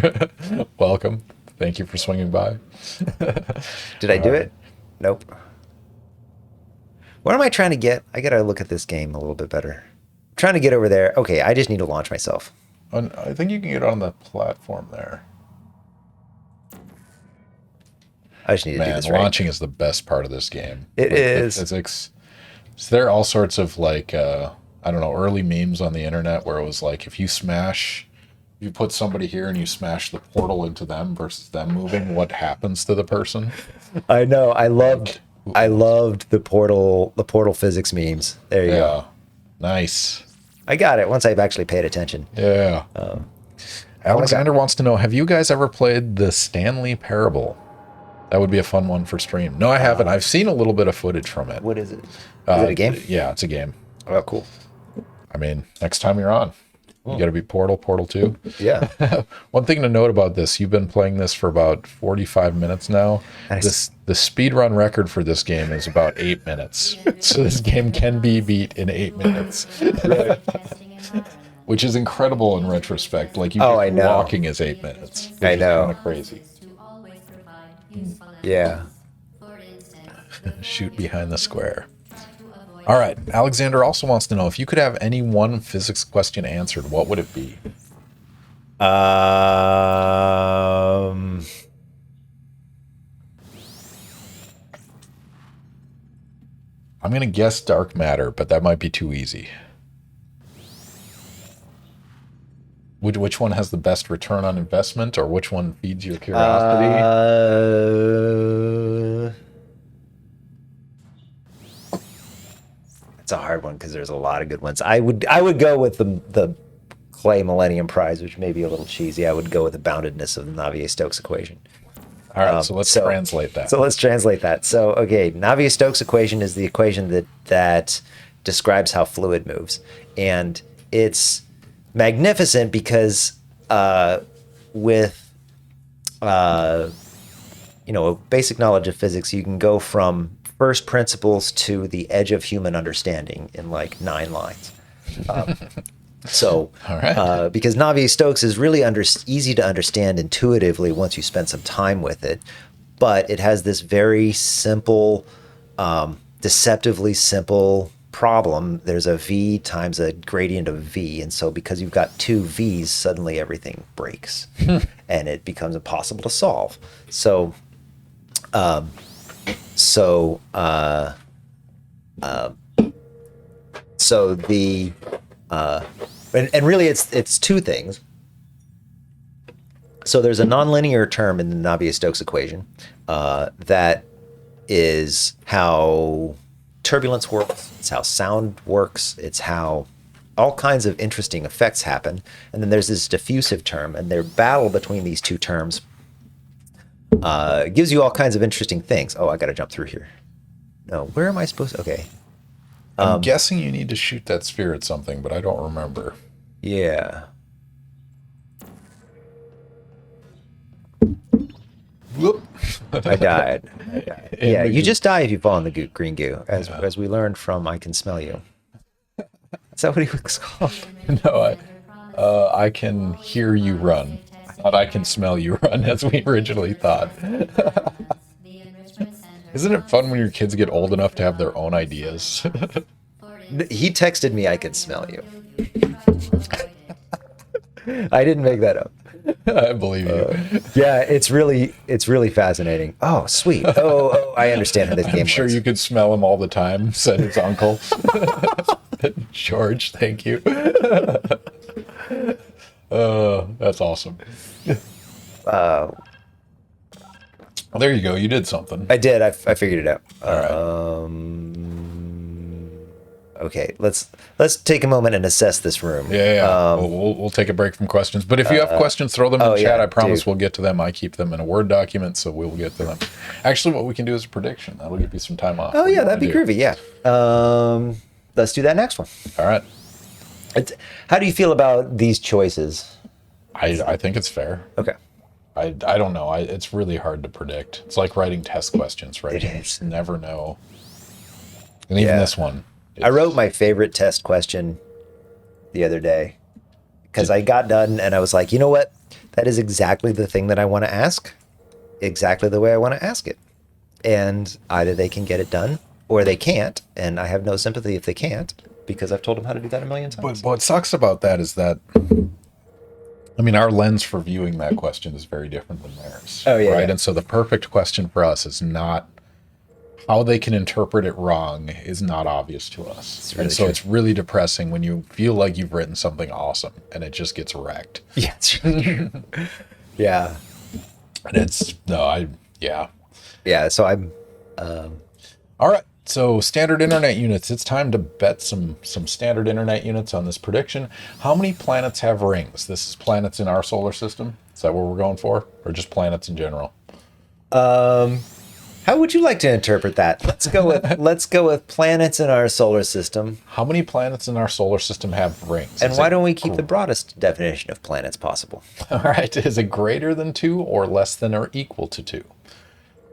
Welcome. Thank you for swinging by. Did I do it? Nope. What am I trying to get? I gotta look at this game a little bit better. I'm trying to get over there. Okay, I just need to launch myself. I think you can get on the platform there. I just need to do this right. Launching is the best part of this game. It is. Physics. So there are all sorts of like, I don't know, early memes on the internet where it was like, if you put somebody here and you smash the portal into them versus them moving, what happens to the person? I know. I loved the portal physics memes. There you go. Nice. I got it once I've actually paid attention. Yeah. Alexander wants to know, have you guys ever played the Stanley Parable? That would be a fun one for stream. No, I haven't. I've seen a little bit of footage from it. What is it? Is it a game? Yeah, it's a game. Oh, cool. I mean, next time you're on, you got to be Portal 2. Yeah. One thing to note about this, you've been playing this for about 45 minutes now. Nice. The speedrun record for this game is about 8 minutes. So this game can be beat in 8 minutes. Which is incredible in retrospect. Like, I know. Walking is 8 minutes. I know. Kind of crazy. Yeah. Shoot behind the square. All right. Alexander also wants to know, if you could have any one physics question answered, what would it be? I'm going to guess dark matter, but that might be too easy. Which one has the best return on investment, or which one feeds your curiosity? It's a hard one because there's a lot of good ones. I would go with the Clay Millennium Prize, which may be a little cheesy. I would go with the boundedness of the Navier-Stokes equation. All right, so let's translate that. So let's translate that. So, okay, Navier-Stokes equation is the equation that describes how fluid moves. And it's magnificent because with a basic knowledge of physics, you can go from first principles to the edge of human understanding in like 9 lines. All right. Because Navier-Stokes is really easy to understand intuitively once you spend some time with it, but it has this very simple, deceptively simple problem. There's a V times a gradient of V, and so because you've got 2 V's, suddenly everything breaks, and it becomes impossible to solve. And really it's 2 things. So there's a nonlinear term in the Navier-Stokes equation that is how turbulence works. It's how sound works. It's how all kinds of interesting effects happen. And then there's this diffusive term, and their battle between these two terms gives you all kinds of interesting things. Oh, I got to jump through here. No, where am I supposed to? Okay. I'm guessing you need to shoot that sphere at something, but I don't remember. Yeah. Whoop. I died. Yeah, you just die if you fall in the green goo, as we learned from I Can Smell You. Is that what he was called? No, I can hear you run. Not I can smell you run, as we originally thought. Isn't it fun when your kids get old enough to have their own ideas? He texted me I Can Smell You. I didn't make that up. I believe you. Yeah, it's really fascinating. Oh, sweet. Oh, I understand how this game I'm sure works. you could smell him all the time, said his uncle. George, thank you. That's awesome. Well, there you go. You did something. I did. I figured it out. All right. Okay, let's take a moment and assess this room. Yeah. We'll take a break from questions. But if you have questions, throw them in the chat. I promise we'll get to them. I keep them in a Word document, so we'll get to them. Actually, what we can do is a prediction. That'll give you some time off. Oh, yeah, that'd be groovy. Yeah. Let's do that next one. All right. How do you feel about these choices? I think it's fair. Okay. I don't know. It's really hard to predict. It's like writing test questions, right? It You is. just never know. And even this one. I wrote my favorite test question the other day because I got done and I was like, you know what? That is exactly the thing that I want to ask, exactly the way I want to ask it. And either they can get it done or they can't. And I have no sympathy if they can't because I've told them how to do that a million times. But what sucks about that is that, I mean, our lens for viewing that question is very different than theirs. Oh, yeah. Right. Yeah. And so the perfect question for us is not how they can interpret it wrong is not obvious to us. Really and so true. it's really depressing when you feel like you've written something awesome and it just gets wrecked. Yeah. It's really true. Yeah. And Yeah. So I'm. All right. So standard internet units. It's time to bet some standard internet units on this prediction. How many planets have rings? This is planets in our solar system. Is that what we're going for? Or just planets in general? How would you like to interpret that? Let's go with planets in our solar system. How many planets in our solar system have rings? And Is why it don't we keep the broadest definition of planets possible? All right. Is it greater than 2 or less than or equal to 2?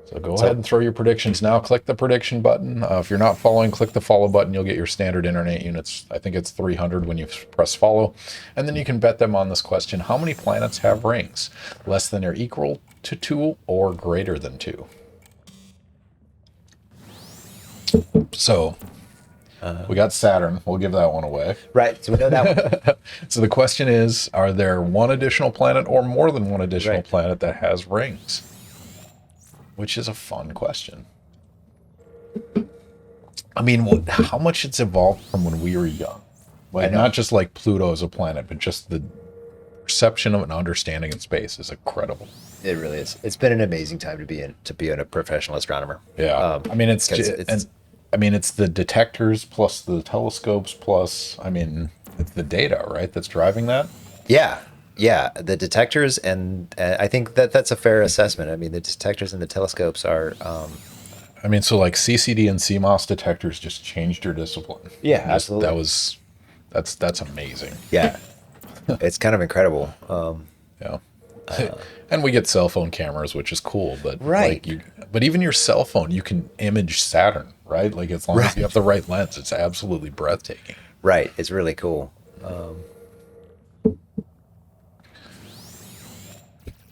So go ahead and throw your predictions now. Click the prediction button. If you're not following, click the follow button. You'll get your standard internet units. I think it's 300 when you press follow. And then you can bet them on this question. How many planets have rings? Less than or equal to 2 or greater than 2? So we got Saturn. We'll give that one away. Right. So we know that one. So the question is, are there one additional planet or more than one additional planet that has rings? Which is a fun question. I mean, how much it's evolved from when we were young. Like, not just like Pluto as a planet, but just the perception of an understanding in space is incredible. It really is. It's been an amazing time to be a professional astronomer. Yeah. I mean, it's the detectors plus the telescopes plus, I mean, it's the data, right? That's driving that. Yeah. Yeah. The detectors, and I think that's a fair assessment. I mean, the detectors and the telescopes are. I mean, so like CCD and CMOS detectors just changed your discipline. Yeah, absolutely. That's amazing. Yeah. It's kind of incredible. Yeah. And we get cell phone cameras, which is cool, but right. But even your cell phone, you can image Saturn, right? Like as long as you have the right lens, it's absolutely breathtaking. Right. It's really cool.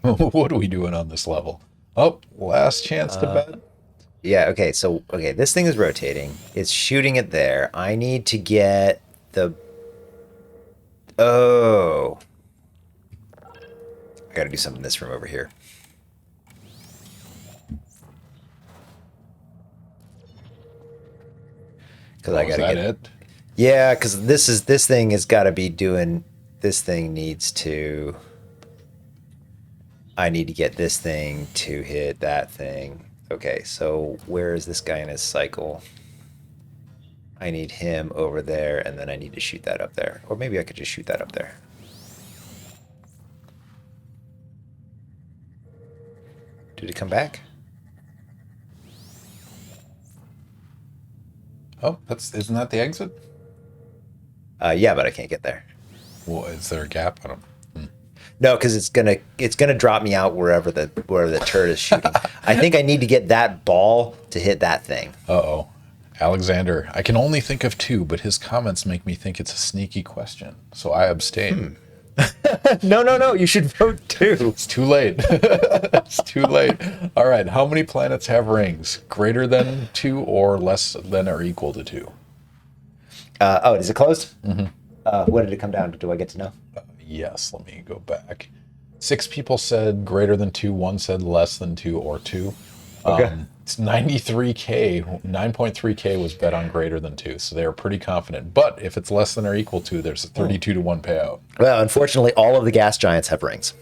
What are we doing on this level? Oh, last chance to bet. Yeah. Okay. So, this thing is rotating. It's shooting it there. I need to get the. Oh. I got to do something in this room over here. Because I got to get it. Yeah, because this thing has got to be doing. This thing needs to. I need to get this thing to hit that thing. Okay, so where is this guy in his cycle? I need him over there, and then I need to shoot that up there. Or maybe I could just shoot that up there. Did it come back? Oh, isn't that the exit? Yeah, but I can't get there. Well, is there a gap? I don't. No, because it's gonna drop me out wherever the turret is shooting. I think I need to get that ball to hit that thing. Uh-oh. Alexander, I can only think of 2, but his comments make me think it's a sneaky question, so I abstain. No, you should vote 2. It's too late. It's too late. All right, how many planets have rings? Greater than 2 or less than or equal to 2? Is it closed? Mm-hmm. What did it come down to? Do I get to know? Yes, let me go back. 6 people said greater than 2, 1 said less than 2 or 2. Okay. It's 93K, 9.3K was bet on greater than 2, so they were pretty confident. But if it's less than or equal to, there's a 32 to 1 payout. Well, unfortunately, all of the gas giants have rings.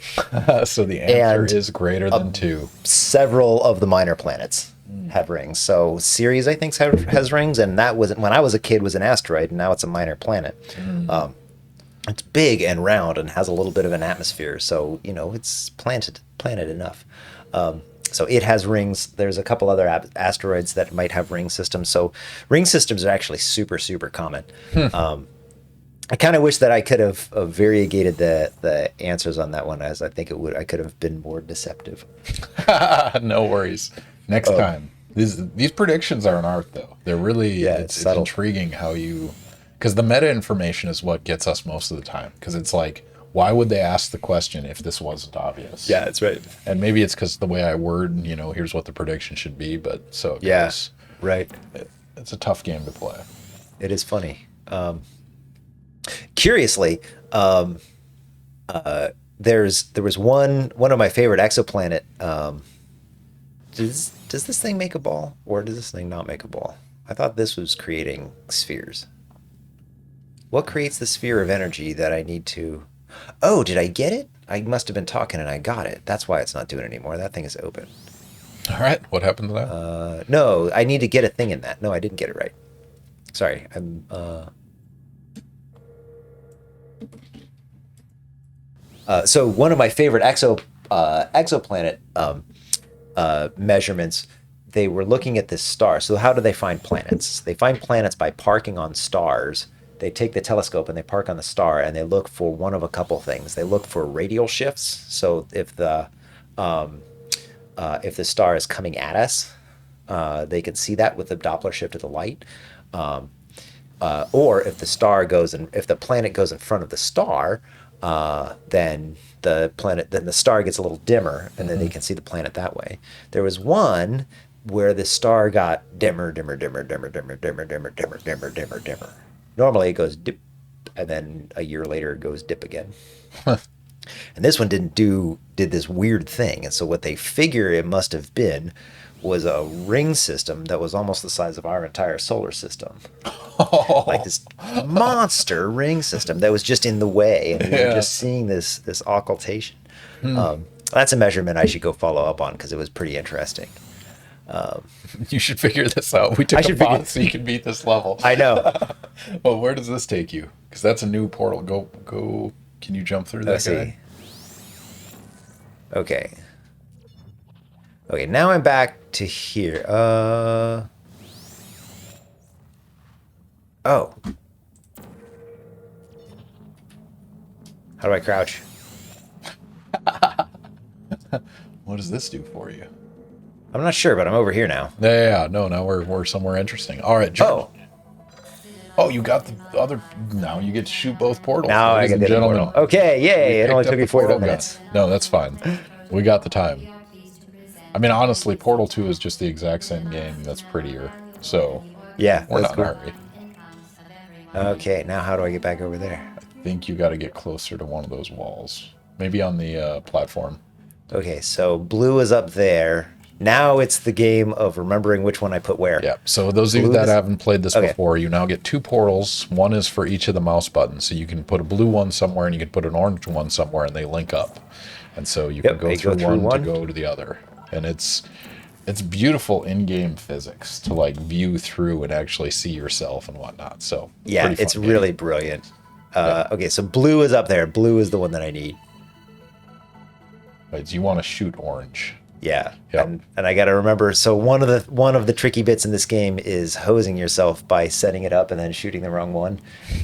So the answer is greater than 2. Several of the minor planets have rings. So Ceres, I think, has rings, and that was when I was a kid was an asteroid, and now it's a minor planet. It's big and round and has a little bit of an atmosphere, so it's planet enough. So it has rings. There's a couple other asteroids that might have ring systems. So ring systems are actually super, super common. I kind of wish that I could have variegated the answers on that one, as I think I could have been more deceptive. No worries. Next time. These predictions are an art, though. They're really, it's intriguing how you, because the meta information is what gets us most of the time. Because it's like, why would they ask the question if this wasn't obvious? Yeah, that's right. And maybe it's because the way I word, here's what the prediction should be. But so it goes. Right. It's a tough game to play. It is funny. Curiously, there was one of my favorite exoplanet. Does this thing make a ball, or does this thing not make a ball? I thought this was creating spheres. What creates the sphere of energy that I need to? Oh, did I get it? I must have been talking and I got it. That's why it's not doing it anymore. That thing is open. All right. What happened to that? No, I need to get a thing in that. No, I didn't get it right. Sorry. So one of my favorite exoplanet measurements, they were looking at this star. So how do they find planets? They find planets by parking on stars. They take the telescope and they park on the star, and they look for one of a couple things. They look for radial shifts. So if the star is coming at us, they can see that with the Doppler shift of the light. Or if the planet goes in front of the star, then the star gets a little dimmer, and then they can see the planet that way. There was one where the star got dimmer. Normally it goes dip, and then a year later it goes dip again. And this one did this weird thing. And so what they figure it must have been was a ring system that was almost the size of our entire solar system. Like this monster ring system that was just in the way, and we were just seeing this occultation. That's a measurement I should go follow up on, because it was pretty interesting. You should figure this out. We took a pause so you can beat this level. I know. Well, where does this take you? Because that's a new portal. Go. Can you jump through that guy? See. Okay, now I'm back to here. Oh. How do I crouch? What does this do for you? I'm not sure, but I'm over here now. Yeah. No, now we're somewhere interesting. All right, jump. Oh, you got the other. Now you get to shoot both portals. Now I get the portal. Okay, yay! It only took me 45 minutes. No, that's fine. We got the time. I mean, honestly, Portal 2 is just the exact same game. That's prettier. So yeah, we're not in a hurry. Okay, now how do I get back over there? I think you got to get closer to one of those walls. Maybe on the platform. Okay, so blue is up there. Now it's the game of remembering which one I put where. Yeah, so those of you that haven't played this before, you now get 2 portals. One is for each of the mouse buttons. So you can put a blue one somewhere and you can put an orange one somewhere, and they link up. And so you can go through one to go to the other. And it's it's beautiful in-game physics to like view through and actually see yourself and whatnot. So Yeah, pretty fun it's game. really brilliant. Okay, so blue is up there. Blue is the one that I need. Right, so you want to shoot orange. Yeah, Yep. and I got to remember. So one of the tricky bits in this game is hosing yourself by setting it up and then shooting the wrong one,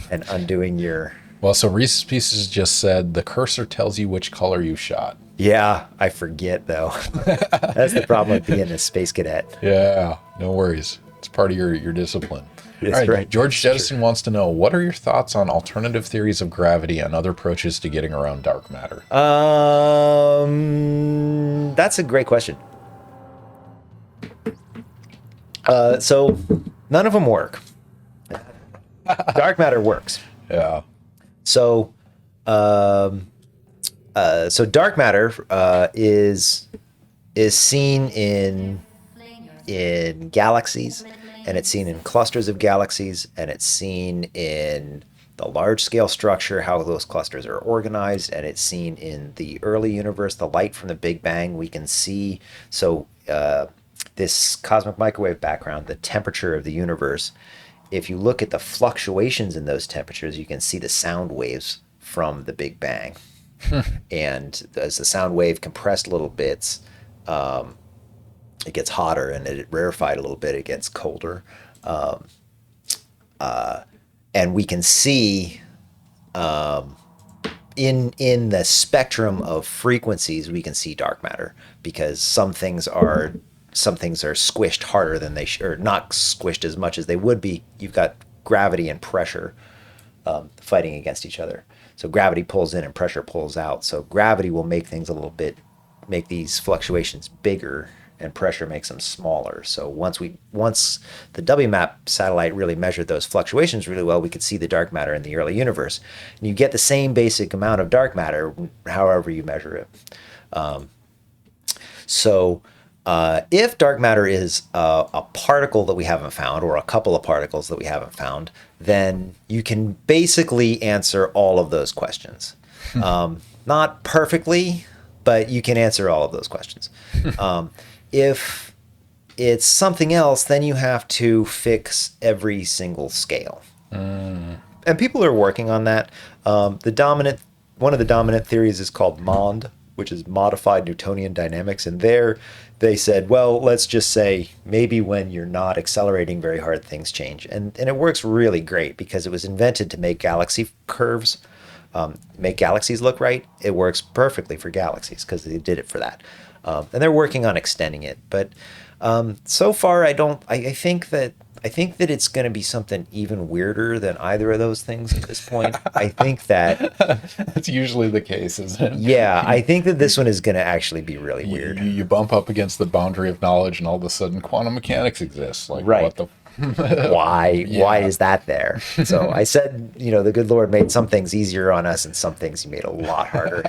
and undoing your. Well, so Reese's Pieces just said the cursor tells you which color you shot. Yeah, I forget though. That's the problem with being a space cadet. Yeah, no worries. It's part of your discipline. That's All right, right. George Jettison wants to know, what are your thoughts on alternative theories of gravity and other approaches to getting around dark matter? That's a great question. So none of them work. Dark matter works. Yeah. So, so dark matter is seen in galaxies, and it's seen in clusters of galaxies, and it's seen in the large scale structure, how those clusters are organized, and it's seen in the early universe, the light from the Big Bang. We can see this cosmic microwave background, the temperature of the universe. If you look at the fluctuations in those temperatures, you can see the sound waves from the Big Bang. And as the sound wave compressed little bits, it gets hotter, and it rarefied a little bit, it gets colder. And we can see in the spectrum of frequencies, we can see dark matter, because some things are squished harder than they or not squished as much as they would be. You've got gravity and pressure fighting against each other. So gravity pulls in and pressure pulls out. So gravity will make things make these fluctuations bigger, and pressure makes them smaller. So once the WMAP satellite really measured those fluctuations really well, we could see the dark matter in the early universe. And you get the same basic amount of dark matter however you measure it. If dark matter is a particle that we haven't found, or a couple of particles that we haven't found, then you can basically answer all of those questions. Not perfectly, but you can answer all of those questions. If it's something else, then you have to fix every single scale. And people are working on that. One of the dominant theories is called MOND, which is modified Newtonian dynamics. And there they said, well, let's just say maybe when you're not accelerating very hard, things change. And it works really great, because it was invented to make galaxy curves, make galaxies look right. It works perfectly for galaxies, because they did it for that. And they're working on extending it. But so far, I think that it's going to be something even weirder than either of those things at this point. I think that That's usually the case, isn't it? yeah, I think that this one is going to actually be really weird. You bump up against the boundary of knowledge, and all of a sudden quantum mechanics exists. Like, Right. what the... Why Yeah. is that there? So I said, the good Lord made some things easier on us, and some things he made a lot harder.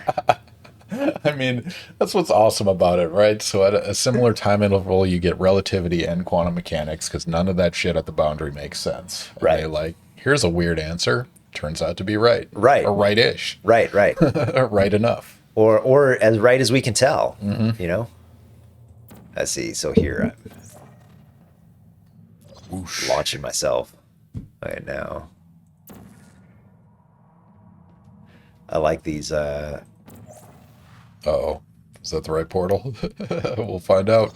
I mean, that's what's awesome about it, right? So at a similar time interval, you get relativity and quantum mechanics, because none of that shit at the boundary makes sense. And Right. they like, here's a weird answer. Turns out to be right. Right. Or right-ish. Right. Right enough. Or as right as we can tell, Let's see. So here I'm launching myself right now. I like these. Uh-oh. Is that the right portal? We'll find out.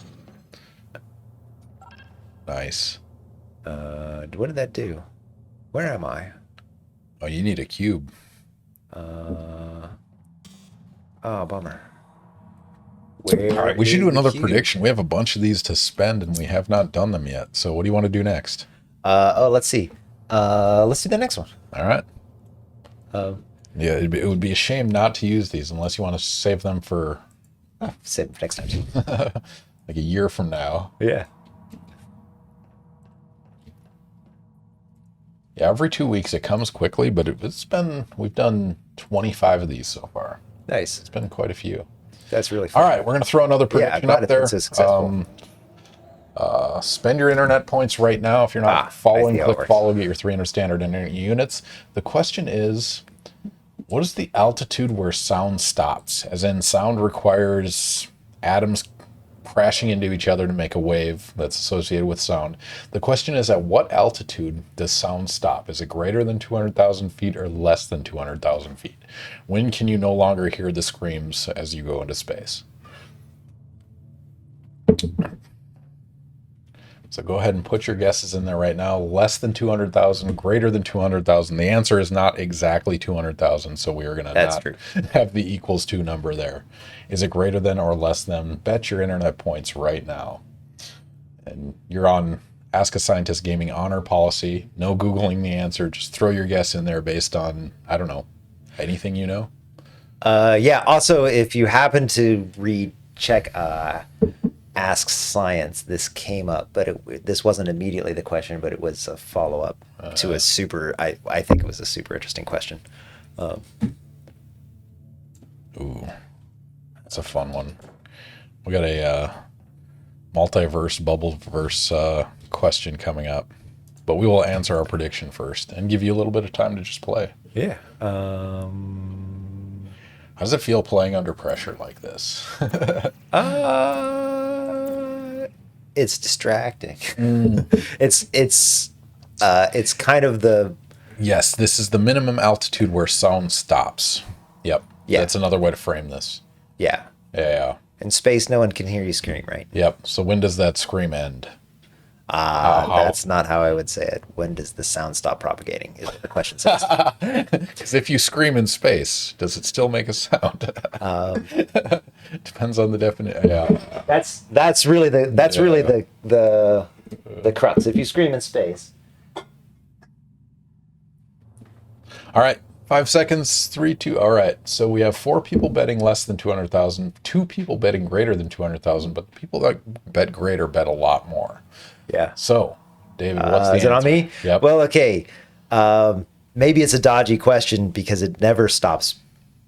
Nice. What did that do? Where am I? Oh, you need a cube. Oh, bummer. All right, we should do is the another cube? prediction. We have a bunch of these to spend, and we have not done them yet. So what do you want to do next? Let's see. Let's do the next one. All right. Yeah, it would be a shame not to use these unless you want to save them for Save it for next time. like a year from now. Yeah. Yeah, every 2 weeks it comes quickly, but we've done 25 of these so far. Nice. It's been quite a few. That's really fun. All right, we're going to throw another prediction glad up it's there. been so successful. Spend your internet points right now. If you're not I following, see how it click works. follow, get your 300 standard internet units. The question is, what is the altitude where sound stops? As in, sound requires atoms crashing into each other to make a wave that's associated with sound. The question is, at what altitude does sound stop? Is it greater than 200,000 feet or less than 200,000 feet? When can you no longer hear the screams as you go into space? So go ahead and put your guesses in there right now. Less than 200,000, greater than 200,000. The answer is not exactly 200,000, so we are going to not have the equals to number there. Is it greater than or less than? Bet your internet points right now. And you're on Ask a Scientist Gaming Honor Policy. No Googling the answer. Just throw your guess in there based on, I don't know, anything you know. Yeah. Also, if you happen to check Ask Science, this came up, but this wasn't immediately the question, but it was a follow-up to a super, I think it was a super interesting question. Ooh, that's a fun one. We got a multiverse, bubbleverse question coming up, but we will answer our prediction first and give you a little bit of time to just play. Yeah. How does it feel playing under pressure like this? It's distracting. It's kind of the... Yes, this is the minimum altitude where sound stops. Yep. Yeah. That's another way to frame this. Yeah. Yeah. In space, no one can hear you scream, right? Yep. So when does that scream end? That's not how I would say it. When does the sound stop propagating? Is what the question says. Because if you scream in space, does it still make a sound? Depends on the definition. Yeah. That's really the crux. If you scream in space. All right. 5 seconds. 3, 2. All right. So we have 4 people betting less than 200,000, 2 people betting greater than 200,000, but the people that bet greater bet a lot more. Yeah. So, David, what's the answer? Is it on me? Yep. Well, okay. Maybe it's a dodgy question because it never stops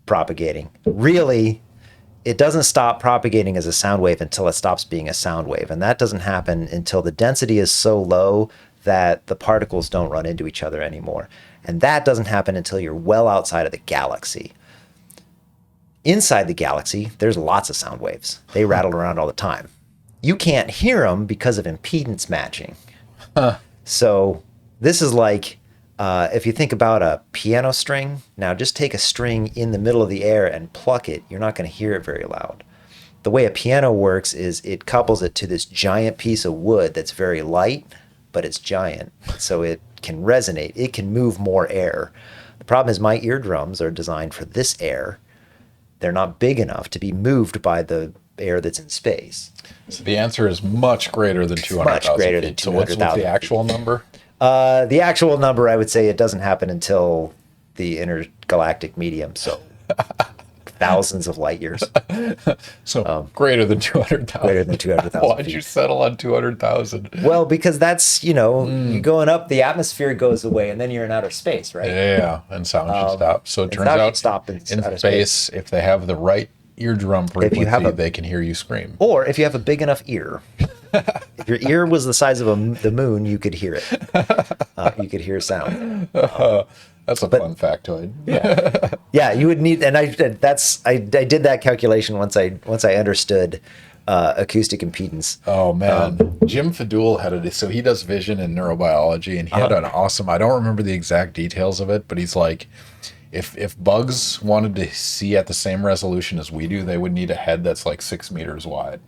propagating. Really, it doesn't stop propagating as a sound wave until it stops being a sound wave. And that doesn't happen until the density is so low that the particles don't run into each other anymore. And that doesn't happen until you're well outside of the galaxy. Inside the galaxy, there's lots of sound waves. They rattle around all the time. You can't hear them because of impedance matching. So this is like, if you think about a piano string, now just take a string in the middle of the air and pluck it. You're not going to hear it very loud. The way a piano works is it couples it to this giant piece of wood that's very light, but it's giant. So it can resonate. It can move more air. The problem is my eardrums are designed for this air. They're not big enough to be moved by the air that's in space. So the answer is much greater than 200,000 Much greater than feet. So what's the 200,000 actual number? The actual number, I would say it doesn't happen until the intergalactic medium. So thousands of light years. So greater than 200,000. Greater than 200,000 Why'd feet. you settle on 200,000? Well, because that's, you're going up, the atmosphere goes away, and then you're in outer space, right? Yeah, and sound should stop. So it turns sound should out stop in in outer space, if they have the right eardrum frequency, have they can hear you scream. Or if you have a big enough ear. If your ear was the size of the moon, you could hear it. You could hear sound. That's a fun factoid. Yeah, you would need, and I did that calculation once I understood acoustic impedance. Oh man, Jim Fadul had it. So he does vision and neurobiology, and he had an awesome. I don't remember the exact details of it, but he's like, if bugs wanted to see at the same resolution as we do, they would need a head that's like 6 meters wide.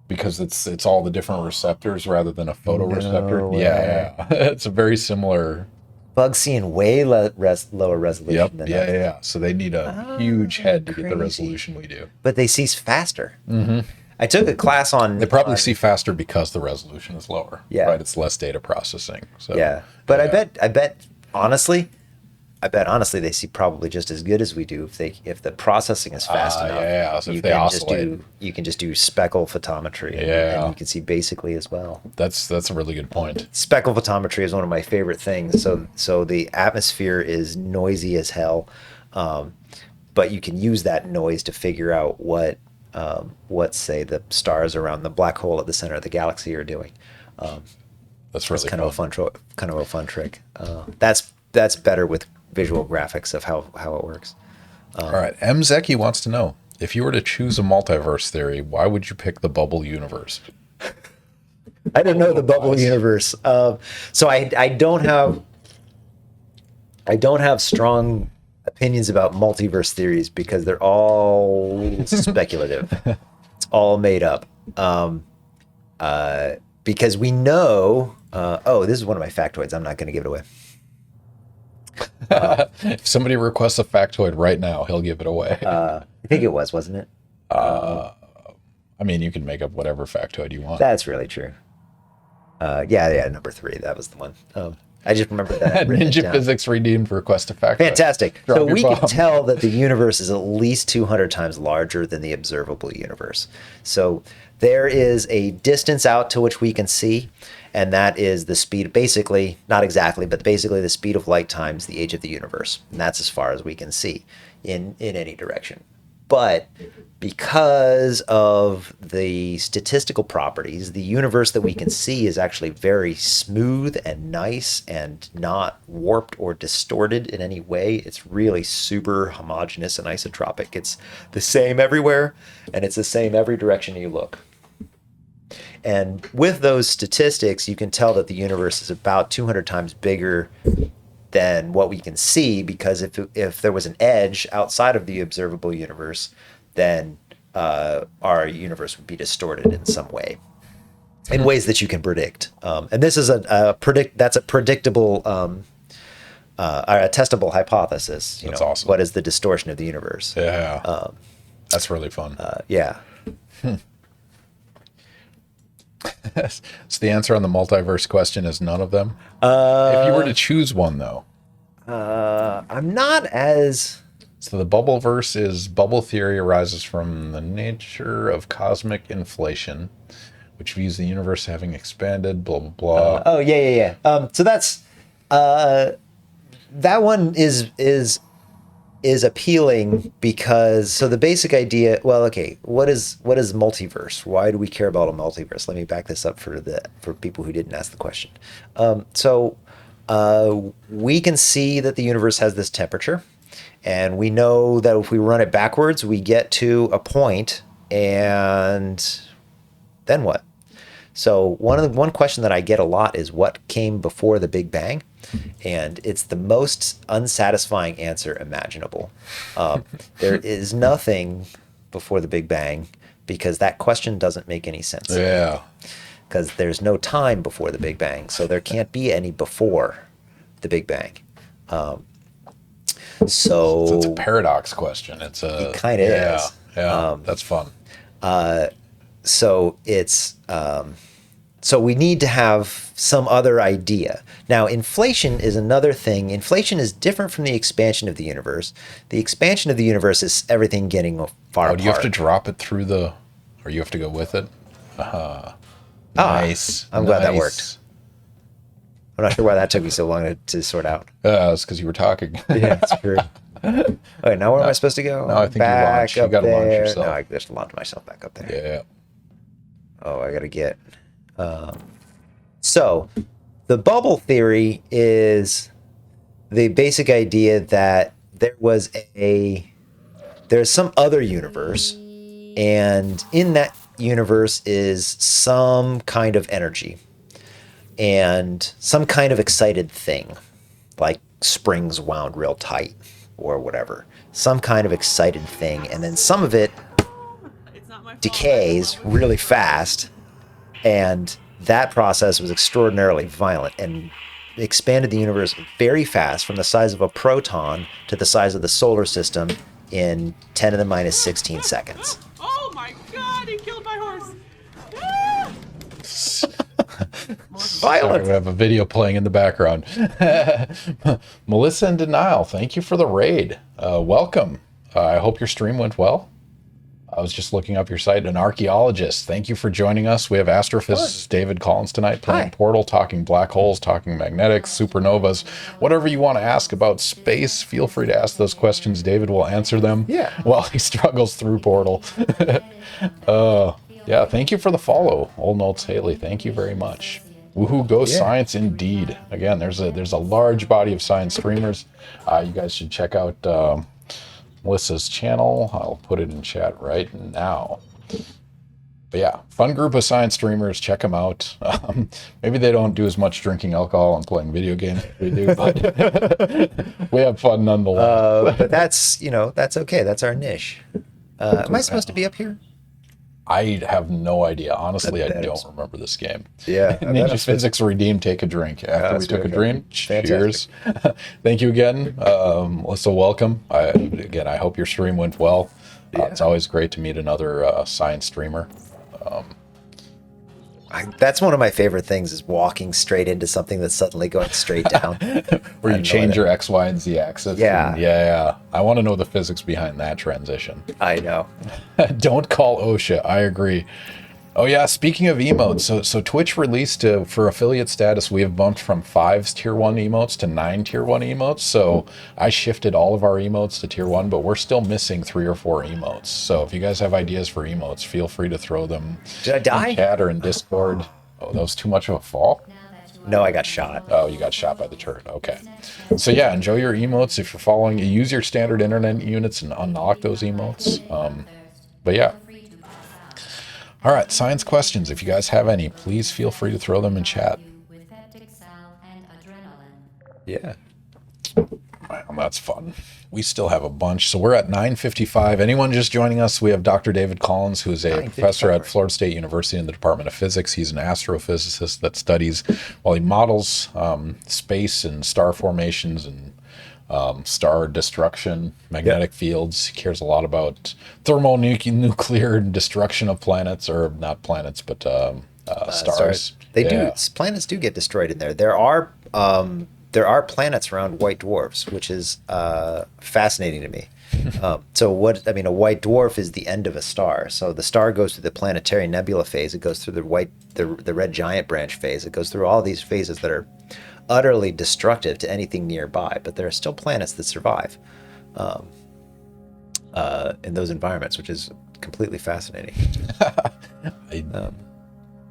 Because it's all the different receptors rather than a photoreceptor. Yeah. It's a very similar. Bugs seeing way lower resolution than us. Yeah. So they need a huge head to get the resolution we do. But they see faster. Mm-hmm. I took a class on. They probably see faster because the resolution is lower. Yeah. Right. It's less data processing. So yeah. But I bet honestly they see probably just as good as we do if the processing is fast enough. Yeah. So if they oscillate, you can just do speckle photometry. And you can see basically as well. That's a really good point. Speckle photometry is one of my favorite things. So the atmosphere is noisy as hell, but you can use that noise to figure out what say the stars around the black hole at the center of the galaxy are doing. That's really kind of a fun trick. That's better with visual graphics of how it works. All right. M. Zeki wants to know, If you were to choose a multiverse theory, why would you pick the bubble universe? I don't know the bubble universe. So I don't have strong opinions about multiverse theories because they're all speculative. It's all made up. Because we know. This is one of my factoids. I'm not going to give it away. If somebody requests a factoid right now, he'll give it away. I think it was, wasn't it? I mean, you can make up whatever factoid you want. That's really true. Yeah, number 3. That was the one. I just remember that. Ninja Physics redeemed request a factoid. Fantastic. Drop So your we bomb. can tell that the universe is at least 200 times larger than the observable universe. So there is a distance out to which we can see, and that is the speed, basically, not exactly, but basically the speed of light times the age of the universe. And that's as far as we can see in any direction. But because of the statistical properties, the universe that we can see is actually very smooth and nice and not warped or distorted in any way. It's really super homogeneous and isotropic. It's the same everywhere, and it's the same every direction you look. And with those statistics, you can tell that the universe is about 200 times bigger than what we can see, because if there was an edge outside of the observable universe, then our universe would be distorted in some way, in ways that you can predict. And this is that's a predictable, a testable hypothesis. That's awesome. What is the distortion of the universe? Yeah, that's really fun. Yeah. So the answer on the multiverse question is none of them. If you were to choose one, though, I'm not as. so the bubble verse is bubble theory arises from the nature of cosmic inflation, which views the universe having expanded. Blah blah blah. Yeah. So that's that one is appealing because the basic idea. Well, okay, what is multiverse? Why do we care about a multiverse? Let me back this up for people who didn't ask the question. We can see that the universe has this temperature, and we know that if we run it backwards, we get to a point, and then what? So one question that I get a lot is what came before the Big Bang, and it's the most unsatisfying answer imaginable. There is nothing before the Big Bang because that question doesn't make any sense. Yeah. Because there's no time before the Big Bang, so there can't be any before the Big Bang. So it's a paradox question. It kind of is. Yeah, that's fun. So it's so we need to have some other idea. Now, inflation is another thing. Inflation is different from the expansion of the universe. The expansion of the universe is everything getting far apart. Do you have to drop it through or you have to go with it? Nice. I'm glad that worked. I'm not sure why that took me so long to sort out. It's because you were talking. Yeah, that's true. Okay, now where am I supposed to go? No, I think you launch. You got to launch yourself. No, I just launch myself back up there. Yeah. Oh, I got to get. So, the bubble theory is the basic idea that there's some other universe, and in that universe is some kind of energy and some kind of excited thing, like springs wound real tight or whatever. Some kind of excited thing, and then some of it decays really fast, and that process was extraordinarily violent and expanded the universe very fast from the size of a proton to the size of the solar system in 10 to the minus 16 seconds. Oh my god, he killed my horse! Violent. Sorry, we have a video playing in the background. Melissa in Denial, thank you for the raid. Welcome. I hope your stream went well. I was just looking up your site. An archaeologist. Thank you for joining us. We have astrophysicist David Collins tonight playing Hi. Portal, talking black holes, talking magnetics, supernovas. Whatever you want to ask about space, feel free to ask those questions. David will answer them while he struggles through Portal. Yeah, thank you for the follow. Old Notes Haley, thank you very much. Woohoo, go science indeed. Again, there's a large body of science streamers. You guys should check out Melissa's channel. I'll put it in chat right now. But yeah, fun group of science streamers. Check them out. Maybe they don't do as much drinking alcohol and playing video games as we do, but we have fun nonetheless. But that's, that's okay. That's our niche. Am I supposed to be up here? I have no idea. Honestly, I That don't is- remember this game. Yeah. Ninja Physics Redeemed, take a drink. After we took a drink, cheers. Thank you again. Melissa, welcome. I hope your stream went well. It's always great to meet another science streamer. That's one of my favorite things is walking straight into something that's suddenly going straight down. Where you change your X, Y, and Z axis. Yeah. Yeah. I want to know the physics behind that transition. I know. Don't call OSHA. I agree. Oh yeah, speaking of emotes, so Twitch released for affiliate status, we have bumped from 5 tier 1 emotes to 9 tier 1 emotes. So I shifted all of our emotes to tier 1, but we're still missing 3 or 4 emotes. So if you guys have ideas for emotes, feel free to throw them Did I die? in chat or in Discord. Oh, that was too much of a fall? No, I got shot. Oh, you got shot by the turret. Okay. So yeah, enjoy your emotes. If you're following, use your standard internet units and unlock those emotes. But yeah. All right, science questions. If you guys have any, please feel free to throw them in chat. Yeah. Well, that's fun. We still have a bunch. So we're at 9:55. Anyone just joining us, we have Dr. David Collins, who's a professor at Florida State University in the Department of Physics. He's an astrophysicist that studies, well, he models space and star formations and star destruction, magnetic fields. He cares a lot about thermonuclear destruction of planets, or not planets, but stars. They do. Planets do get destroyed in there. There are planets around white dwarfs, which is fascinating to me. So a white dwarf is the end of a star. So the star goes through the planetary nebula phase. It goes through the red giant branch phase. It goes through all these phases that are utterly destructive to anything nearby, but there are still planets that survive in those environments, which is completely fascinating.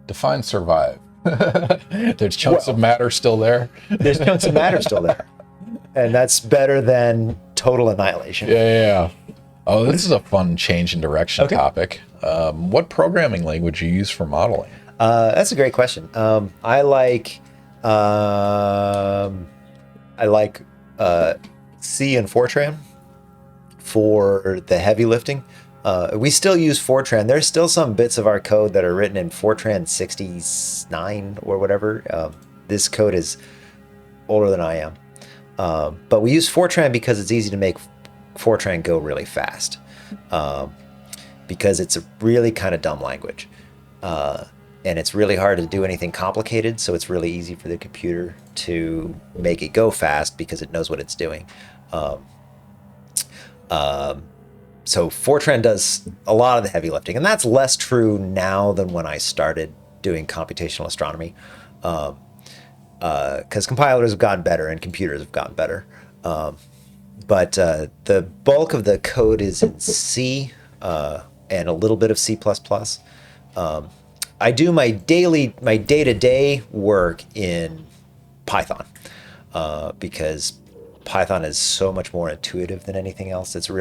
Define survive. There's chunks of matter still there. There's chunks of matter still there, and that's better than total annihilation. Yeah. Oh, this is a fun change in direction topic. What programming language do you use for modeling? That's a great question. I like C and Fortran for the heavy lifting. We still use Fortran. There's still some bits of our code that are written in Fortran 69 or whatever. This code is older than I am. But we use Fortran because it's easy to make Fortran go really fast. Because it's a really kind of dumb language. And it's really hard to do anything complicated, so it's really easy for the computer to make it go fast because it knows what it's doing. So Fortran does a lot of the heavy lifting, and that's less true now than when I started doing computational astronomy, because compilers have gotten better and computers have gotten better. But the bulk of the code is in C and a little bit of C++. I do my day-to-day work in Python because Python is so much more intuitive than anything else. You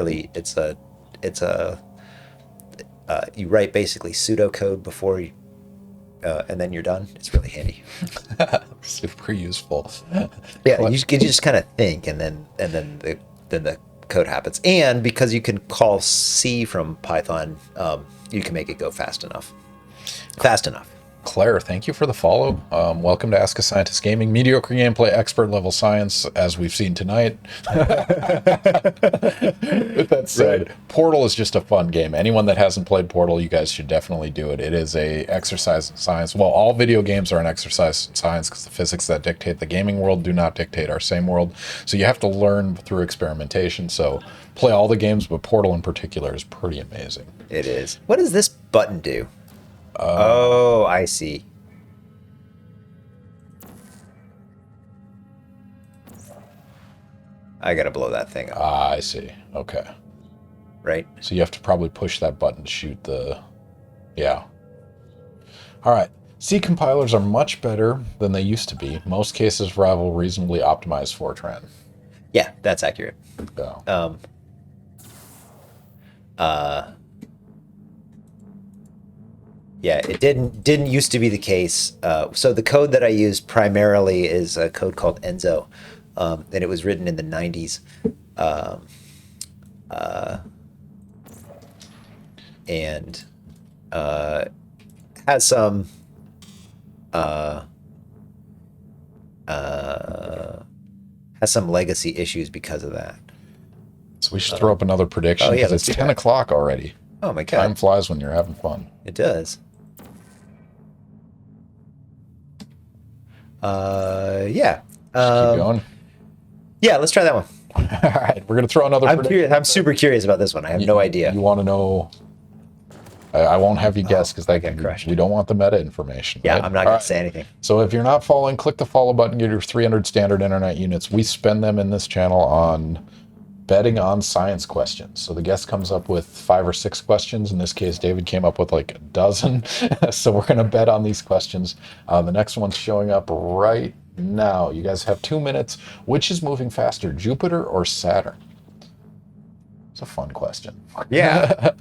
write basically pseudocode before you, and then you're done. It's really handy. Super useful. Yeah, you just kind of think, and then the code happens. And because you can call C from Python, you can make it go fast enough. Claire, thank you for the follow. Welcome to Ask a Scientist Gaming. Mediocre gameplay, expert level science, as we've seen tonight. With that said, Portal is just a fun game. Anyone that hasn't played Portal, you guys should definitely do it. It is a exercise in science. Well, all video games are an exercise in science because the physics that dictate the gaming world do not dictate our same world. So you have to learn through experimentation. So play all the games, but Portal in particular is pretty amazing. It is. What does this button do? Oh, I see. I gotta blow that thing up. I see. Okay. Right? So you have to probably push that button to shoot the... Yeah. All right. C compilers are much better than they used to be. Most cases rival reasonably optimized Fortran. Yeah, that's accurate. Yeah. Yeah, it didn't used to be the case. So the code that I use primarily is a code called Enzo, and it was written in the 90s. And has some legacy issues because of that. So we should throw up another prediction because it's 10 o'clock already. Oh my God. Time flies when you're having fun. It does. Yeah. Keep going. Yeah, let's try that one. All right, we're going to throw another prediction. I'm super curious about this one. I have no idea. You want to know? I won't have you guess because we don't want the meta information. Yeah, right? I'm not going to say anything. So if you're not following, click the follow button, get your 300 standard internet units. We spend them in this channel on betting on science questions. So the guest comes up with 5 or 6 questions. In this case, David came up with like a dozen. So we're going to bet on these questions. The next one's showing up right now. You guys have 2 minutes. Which is moving faster, Jupiter or Saturn? It's a fun question. Yeah.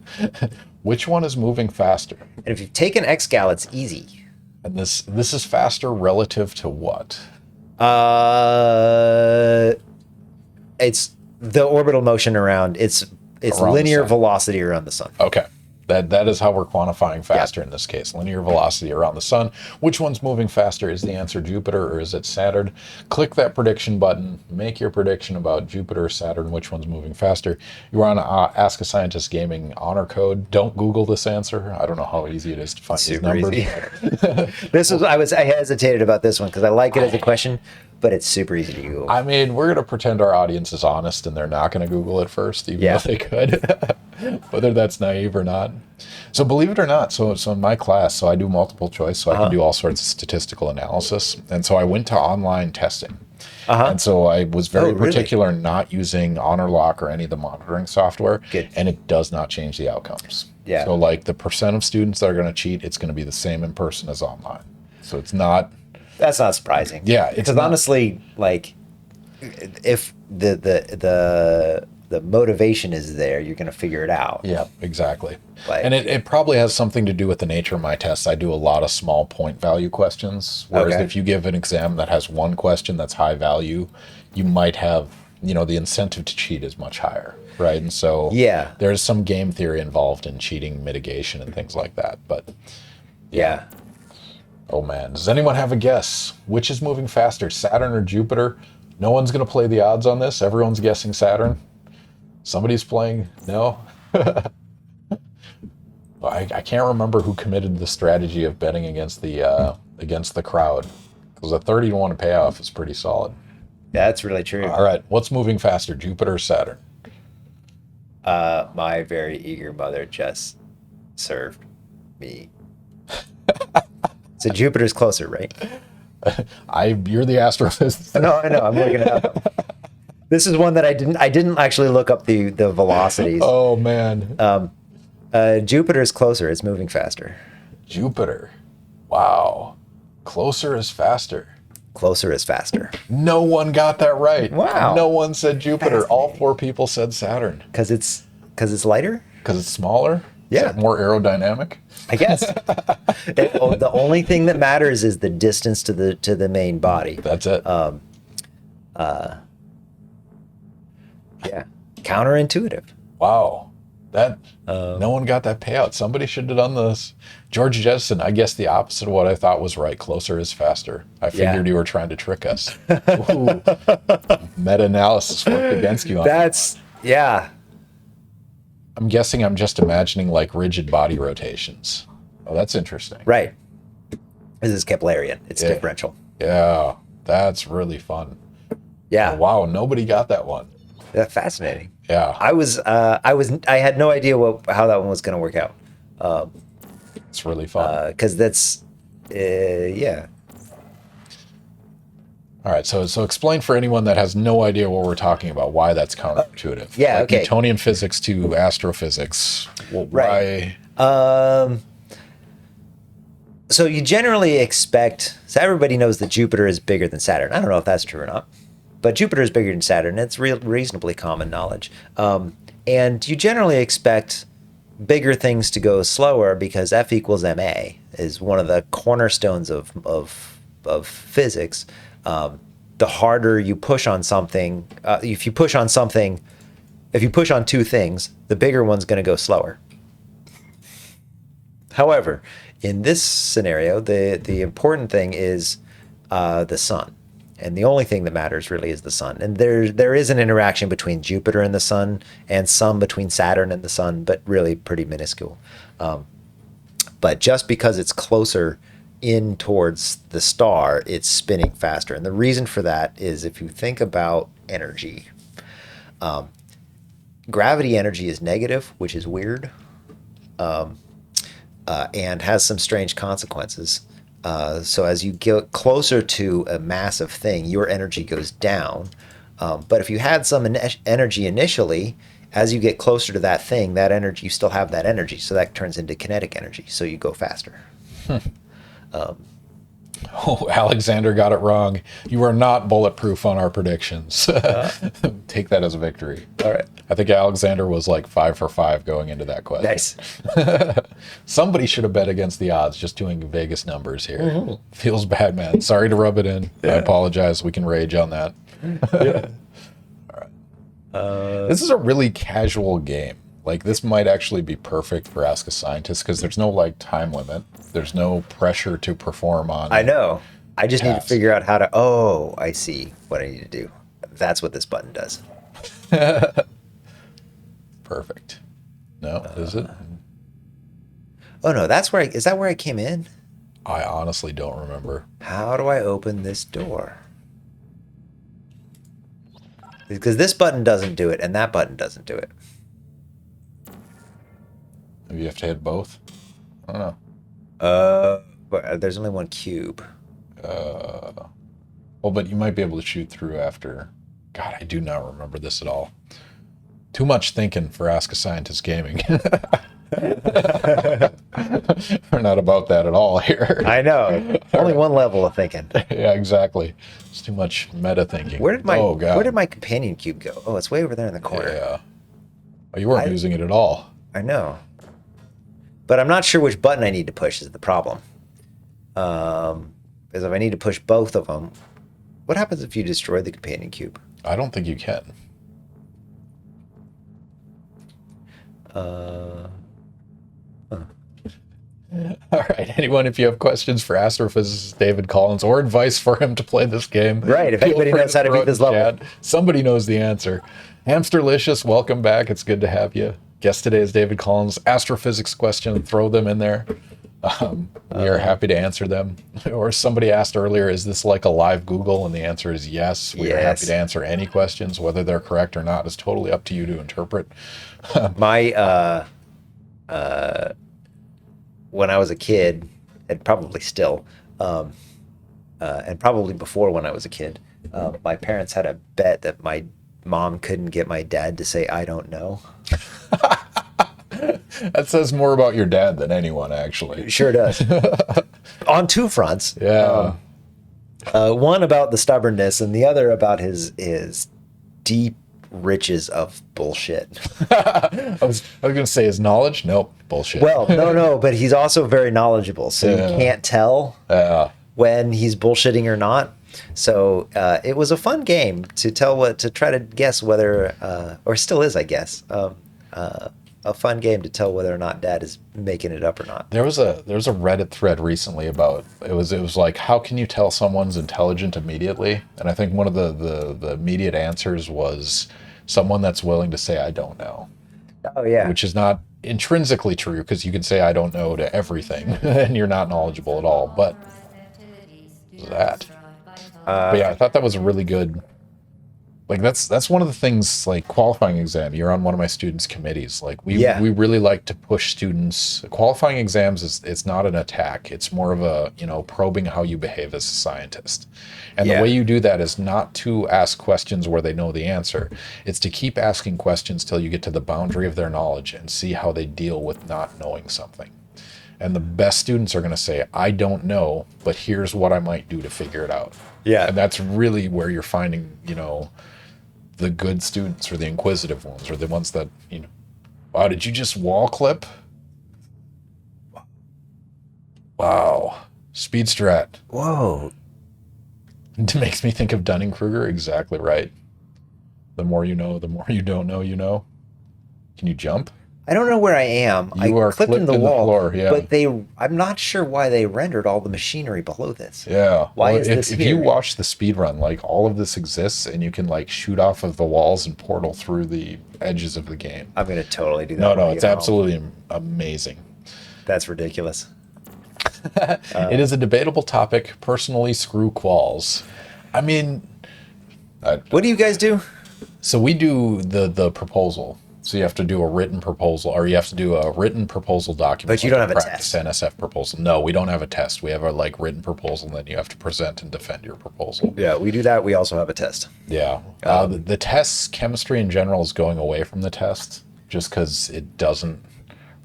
Which one is moving faster? And if you've taken xgal, it's easy. And this is faster relative to what? It's the orbital motion around. It's Around linear velocity around the sun. Okay. That is how we're quantifying faster in this case. Linear velocity around the sun. Which one's moving faster? Is the answer Jupiter or is it Saturn? Click that prediction button. Make your prediction about Jupiter or Saturn. Which one's moving faster? You're on Ask a Scientist Gaming honor code. Don't Google this answer. I don't know how easy it is to find these numbers. I hesitated about this one because I like it as a question, but it's super easy to Google. I mean, we're going to pretend our audience is honest and they're not going to Google it first, even though they could. Whether that's naive or not. So believe it or not, so in my class, I do multiple choice, so I can do all sorts of statistical analysis. And so I went to online testing. And so I was very particular not using Honor Lock or any of the monitoring software. Good. And it does not change the outcomes. Yeah. So like the percent of students that are going to cheat, it's going to be the same in person as online. So it's not... That's not surprising. Yeah. Because honestly, like, if the motivation is there, you're going to figure it out. Yeah, exactly. Like, and it probably has something to do with the nature of my tests. I do a lot of small point value questions, whereas if you give an exam that has one question that's high value, you might have, the incentive to cheat is much higher, right? And so there's some game theory involved in cheating mitigation and things like that. But yeah. Oh man, does anyone have a guess? Which is moving faster, Saturn or Jupiter? No one's going to play the odds on this. Everyone's guessing Saturn. Somebody's playing, no? I can't remember who committed the strategy of betting against the crowd. Because a 30-to-1 payoff is pretty solid. That's really true. All right, what's moving faster, Jupiter or Saturn? My very eager mother just served me. So Jupiter's closer, right? You're the astrophysicist. No, I know. I'm looking it up. This is one that I didn't actually look up the velocities. Oh man. Jupiter's closer. It's moving faster. Jupiter. Wow. Closer is faster. Closer is faster. No one got that right. Wow. No one said Jupiter. All 4 people said Saturn. Because it's lighter? Because it's smaller? Yeah. Is it more aerodynamic? I guess. The only thing that matters is the distance to the main body. That's it. Yeah. Counterintuitive. Wow. That no one got that payout. Somebody should have done this. George Jetson, I guess the opposite of what I thought was right. Closer is faster. I figured you were trying to trick us. Ooh. Meta-analysis worked against you on that. Yeah. I'm guessing I'm just imagining like rigid body rotations. Oh, that's interesting. Right. This is Keplerian. It's differential. Yeah. That's really fun. Yeah. Oh, wow. Nobody got that one. That's fascinating. Yeah. I had no idea how that one was going to work out. It's really fun. Because that's, yeah. All right, so explain for anyone that has no idea what we're talking about why that's counterintuitive. Yeah, okay. Newtonian physics to astrophysics. Well, right. Why? So you generally expect, so everybody knows that Jupiter is bigger than Saturn. I don't know if that's true or not, but Jupiter is bigger than Saturn. It's reasonably common knowledge. And you generally expect bigger things to go slower because F equals ma is one of the cornerstones of physics. The harder you push on something, if you push on two things, the bigger one's going to go slower. However, in this scenario, the important thing is the sun. And the only thing that matters really is the sun. And there is an interaction between Jupiter and the sun, and some between Saturn and the sun, but really pretty minuscule. But just because it's closer in towards the star, it's spinning faster. And the reason for that is if you think about energy, gravity energy is negative, which is weird, and has some strange consequences. So as you get closer to a massive thing, your energy goes down. But if you had some energy initially, as you get closer to that thing, that energy, you still have that energy. So that turns into kinetic energy. So you go faster. Oh, Alexander got it wrong. You are not bulletproof on our predictions. Take that as a victory. All right. I think Alexander was like 5 for 5 going into that question. Nice. Somebody should have bet against the odds, just doing Vegas numbers here. Feels bad, man. Sorry to rub it in. I apologize. We can rage on that. Yeah. All right. This is a really casual game. Like, this might actually be perfect for Ask a Scientist because there's no, like, time limit. There's no pressure to perform on. I know. I just need to tasks. figure out how to... Oh, I see what I need to do. That's what this button does. Perfect. No, is it? Oh, no, that's where is that where I came in? I honestly don't remember. How do I open this door? Because this button doesn't do it, and that button doesn't do it. Maybe you have to hit both? I don't know. But there's only one cube. Well, but you might be able to shoot through after. God, I do not remember this at all. Too much thinking for Ask a Scientist gaming. We're not about that at all here. I know. Only one level of thinking. Yeah, exactly. It's too much meta thinking. Where did my companion cube go? Oh, it's way over there in the corner. Yeah. Oh, you weren't using it at all. I know. But I'm not sure which button I need to push is the problem. Because if I need to push both of them, what happens if you destroy the companion cube? I don't think you can. All right. Anyone, if you have questions for astrophysicist David Collins or advice for him to play this game, right? If feel anybody free knows how to throw beat it this in level, chat. Somebody knows the answer. Hamsterlicious, welcome back. It's good to have you. Guest today is David Collins. Astrophysics question, throw them in there. We are happy to answer them. Or somebody asked earlier, is this like a live Google? And the answer is yes. We are happy to answer any questions, whether they're correct or not. It's totally up to you to interpret. My when I was a kid, and probably still, and probably before when I was a kid, my parents had a bet that my mom couldn't get my dad to say "I don't know." That says more about your dad than anyone, actually. It sure does. On two fronts. Yeah. One about the stubbornness, and the other about his deep riches of bullshit. I was going to say his knowledge. Nope, bullshit. Well, no, but he's also very knowledgeable, so you can't tell when he's bullshitting or not. So it was a fun game to try to guess whether, or still is, I guess, a fun game to tell whether or not Dad is making it up or not. There was a Reddit thread recently about it was like, how can you tell someone's intelligent immediately? And I think one of the immediate answers was someone that's willing to say I don't know. Oh yeah. Which is not intrinsically true, because you can say I don't know to everything and you're not knowledgeable at all. But that. But yeah, I thought that was a really good. Like that's one of the things, like qualifying exam. You're on one of my students' committees. Like we really like to push students. Qualifying exams it's not an attack. It's more of a probing how you behave as a scientist. And the way you do that is not to ask questions where they know the answer. It's to keep asking questions till you get to the boundary of their knowledge and see how they deal with not knowing something. And the best students are going to say, I don't know, but here's what I might do to figure it out. Yeah. And that's really where you're finding, the good students or the inquisitive ones or the ones that, you know. Wow, did you just wall clip? Wow. Speed strat. Whoa. It makes me think of Dunning-Kruger. Exactly right. The more you know, the more you don't know, you know. Can you jump? I don't know where I am. You are clipped into the in the wall, floor, yeah. but I'm not sure why they rendered all the machinery below this. Yeah. Why well, is if, this if here? you watch the speed run, like all of this exists and you can like shoot off of the walls and portal through the edges of the game. I'm going to totally do that. No, when I it's get home. absolutely amazing. That's ridiculous. It is a debatable topic. Personally, screw quals. I mean, What do you guys do? so we do the proposal. So you have to do a written proposal, or you have to do a written proposal document. But you like don't have a practice test. NSF proposal. No, we don't have a test. We have a like written proposal, and then you have to present and defend your proposal. Yeah, we do that. We also have a test. Yeah. The tests, chemistry in general is going away from the test just because it doesn't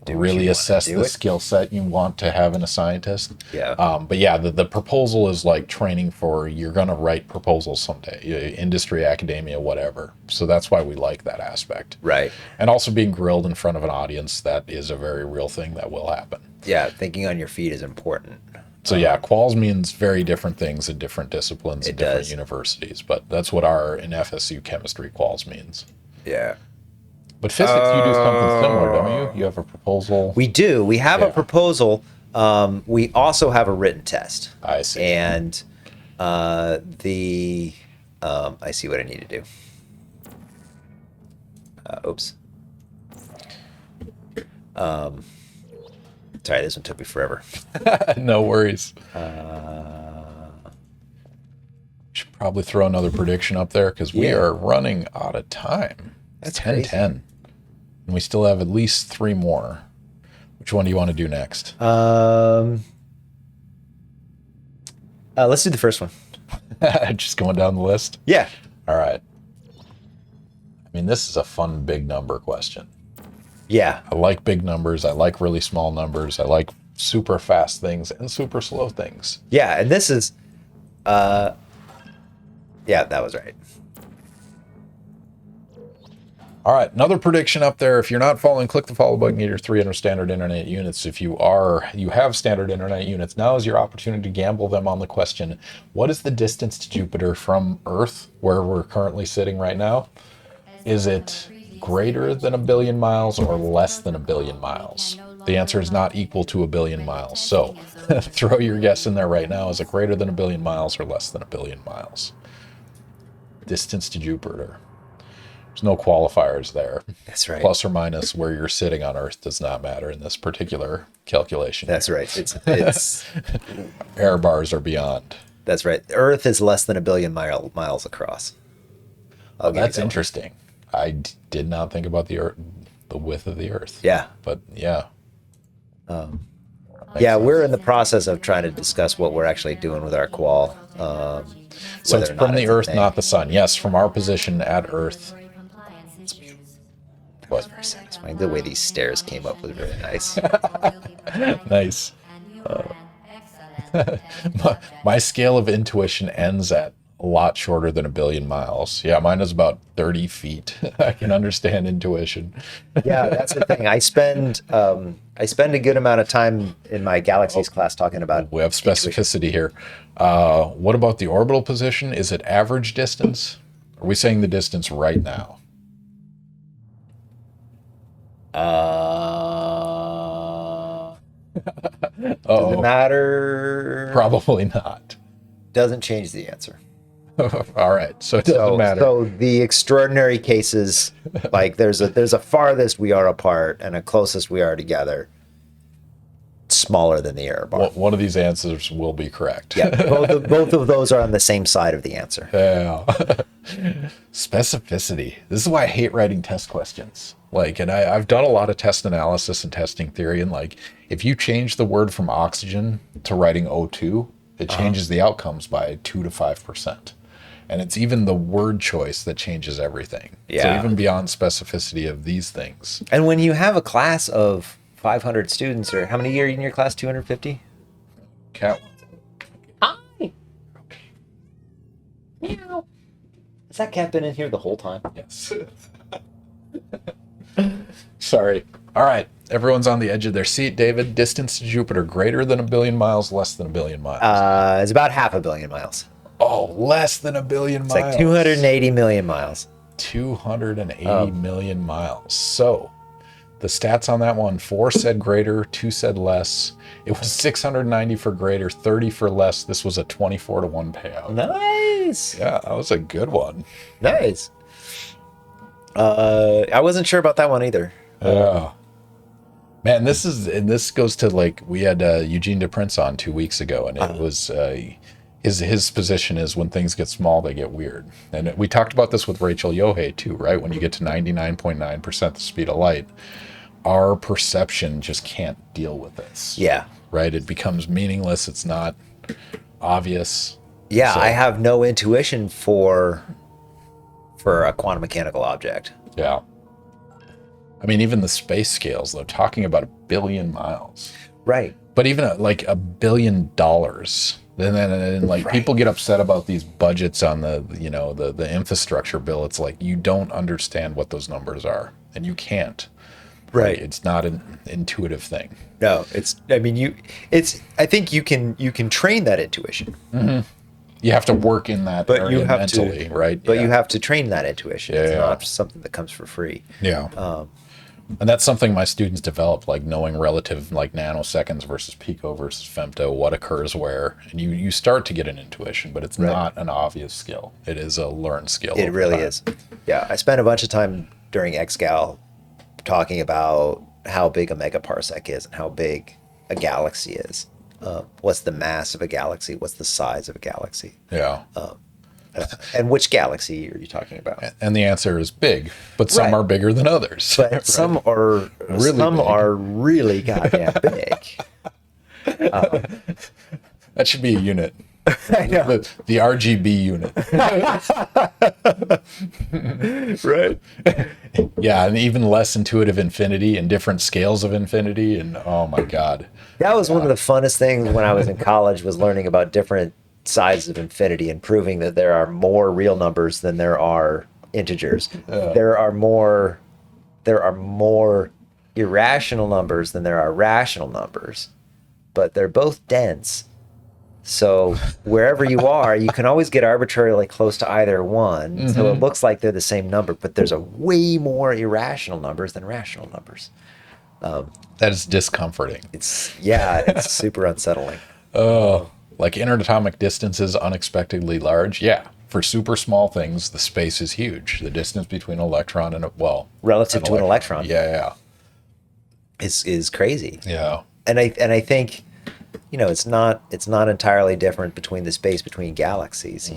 really assess the skill set you want to have in a scientist. Yeah. But yeah, the proposal is like training for you're going to write proposals someday, industry, academia, whatever. So that's why we like that aspect. Right. And also being grilled in front of an audience, that is a very real thing that will happen. Yeah, thinking on your feet is important. So yeah, quals means very different things in different disciplines and different universities, but that's what our in FSU chemistry quals means. Yeah. But physics, you do something similar, don't you? You have a proposal. We do. We have a proposal. We also have a written test. I see. And I see what I need to do. Oops. Sorry, this one took me forever. No worries. Should probably throw another prediction up there because we are running out of time. It's 10:10. And we still have at least 3 more. Which one do you want to do next? Let's do the first one. Just going down the list? Yeah. All right. I mean, this is a fun big number question. Yeah. I like big numbers. I like really small numbers. I like super fast things and super slow things. Yeah, and this is yeah, that was right. All right, another prediction up there. If you're not following, click the follow button, get your 300 standard internet units. If you have standard internet units, now is your opportunity to gamble them on the question, what is the distance to Jupiter from Earth, where we're currently sitting right now? Is it greater than 1 billion miles or less than 1 billion miles? The answer is not equal to 1 billion miles. So throw your guess in there right now. Is it greater than 1 billion miles or less than 1 billion miles? Distance to Jupiter. There's no qualifiers there. That's right. Plus or minus where you're sitting on Earth does not matter in this particular calculation. That's right. It's Error bars are beyond. That's right. Earth is less than 1 billion miles across. That's interesting. I did not think about the Earth, the width of the Earth. Yeah. But yeah. Yeah, we're in the process of trying to discuss what we're actually doing with our qual. So it's from the Earth, not the Sun. Yes, from our position at Earth. Was very satisfying. The way these stairs came up was really nice. Nice. My scale of intuition ends at a lot shorter than 1 billion miles. Yeah, mine is about 30 feet. I can understand intuition. Yeah, that's the thing. I spend a good amount of time in my galaxies class talking about. We have specificity here. What about the orbital position? Is it average distance? Are we saying the distance right now? Doesn't matter. Probably not. Doesn't change the answer. All right, so it doesn't matter. So the extraordinary cases, like there's a farthest we are apart and a closest we are together, smaller than the error bar. One of these answers will be correct. Yeah, both of those are on the same side of the answer. Yeah. Specificity. This is why I hate writing test questions. And I've done a lot of test analysis and testing theory, and if you change the word from oxygen to writing O2, it changes the outcomes by 2 to 5%. And it's even the word choice that changes everything. Yeah. So even beyond specificity of these things. And when you have a class of 500 students, or how many are in your class? 250? Cat. Hi. Meow. Has that cat been in here the whole time? Yes. Sorry. All right. Everyone's on the edge of their seat. David, distance to Jupiter greater than 1 billion miles, less than 1 billion miles? It's about 500 million miles. Oh, less than 1 billion It's miles. like 280 million miles. 280 million miles. So the stats on that one, 4 said greater, 2 said less. It was 690 for greater, 30 for less. This was a 24-to-1 payout. Nice. Yeah, that was a good one. Nice. I wasn't sure about that one either. Yeah. Man, this goes to, like, we had Eugene DePrince on 2 weeks ago, and it was his position is when things get small, they get weird. And we talked about this with Rachel Yohei too, right? When you get to 99.9% the speed of light, our perception just can't deal with this. Yeah. Right? It becomes meaningless. It's not obvious. Yeah, So- I have no intuition for a quantum mechanical object. Yeah. I mean, even the space scales, though, talking about 1 billion miles. Right. But even like $1 billion, then like Right. people get upset about these budgets on the infrastructure bill. It's like you don't understand what those numbers are, and you can't. Right. Like, it's not an intuitive thing. No, I think you can train that intuition. You have to work in that But area you have mentally, to, right? But Yeah. you have to train that intuition. It's Yeah. not something that comes for free. Yeah. And that's something my students develop, like knowing relative, like nanoseconds versus pico versus femto, what occurs where. And you start to get an intuition, but it's not an obvious skill. It is a learned skill. It over really time. is. Yeah, I spent a bunch of time during XGAL talking about how big a megaparsec is and how big a galaxy is. What's the mass of a galaxy? What's the size of a galaxy? Yeah. And which galaxy are you talking about? And the answer is big, but some Right. are bigger than others. But Right? some are Really big. really goddamn big. That should be a unit. I know. The RGB unit. Right. Yeah, and even less intuitive infinity and different scales of infinity. And oh my God. That was one of the funnest things when I was in college, was learning about different sizes of infinity and proving that there are more real numbers than there are integers. There are more irrational numbers than there are rational numbers, but they're both dense. So wherever you are, you can always get arbitrarily close to either one. So it looks like they're the same number, but there's a way more irrational numbers than rational numbers. That is discomforting. It's super unsettling. Oh, like interatomic distances unexpectedly large. Yeah. For super small things, the space is huge. The distance between an electron and Relative to an electron. Yeah. is crazy. Yeah. And I think, it's not entirely different between the space between galaxies.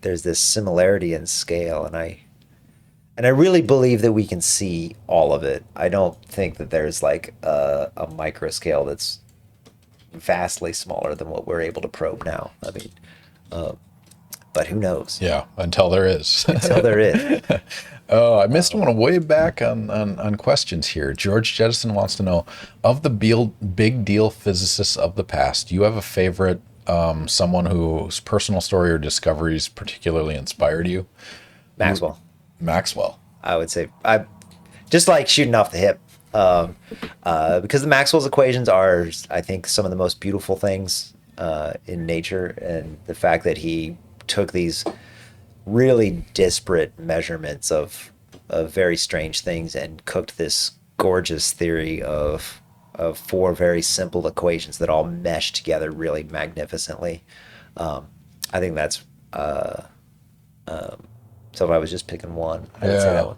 There's this similarity in scale, and I really believe that we can see all of it. I don't think that there's like a micro scale that's vastly smaller than what we're able to probe now. I mean, but who knows? Yeah. Until there is. Until there is. Oh, I missed one way back on questions here. George Jettison wants to know, of the big deal physicists of the past, do you have a favorite, someone whose personal story or discoveries particularly inspired you? Maxwell. I would say, I just like shooting off the hip, because the Maxwell's equations are, I think, some of the most beautiful things in nature, and the fact that he took these really disparate measurements of very strange things and cooked this gorgeous theory of 4 very simple equations that all mesh together really magnificently. I think that's so if I was just picking one, I would say that one.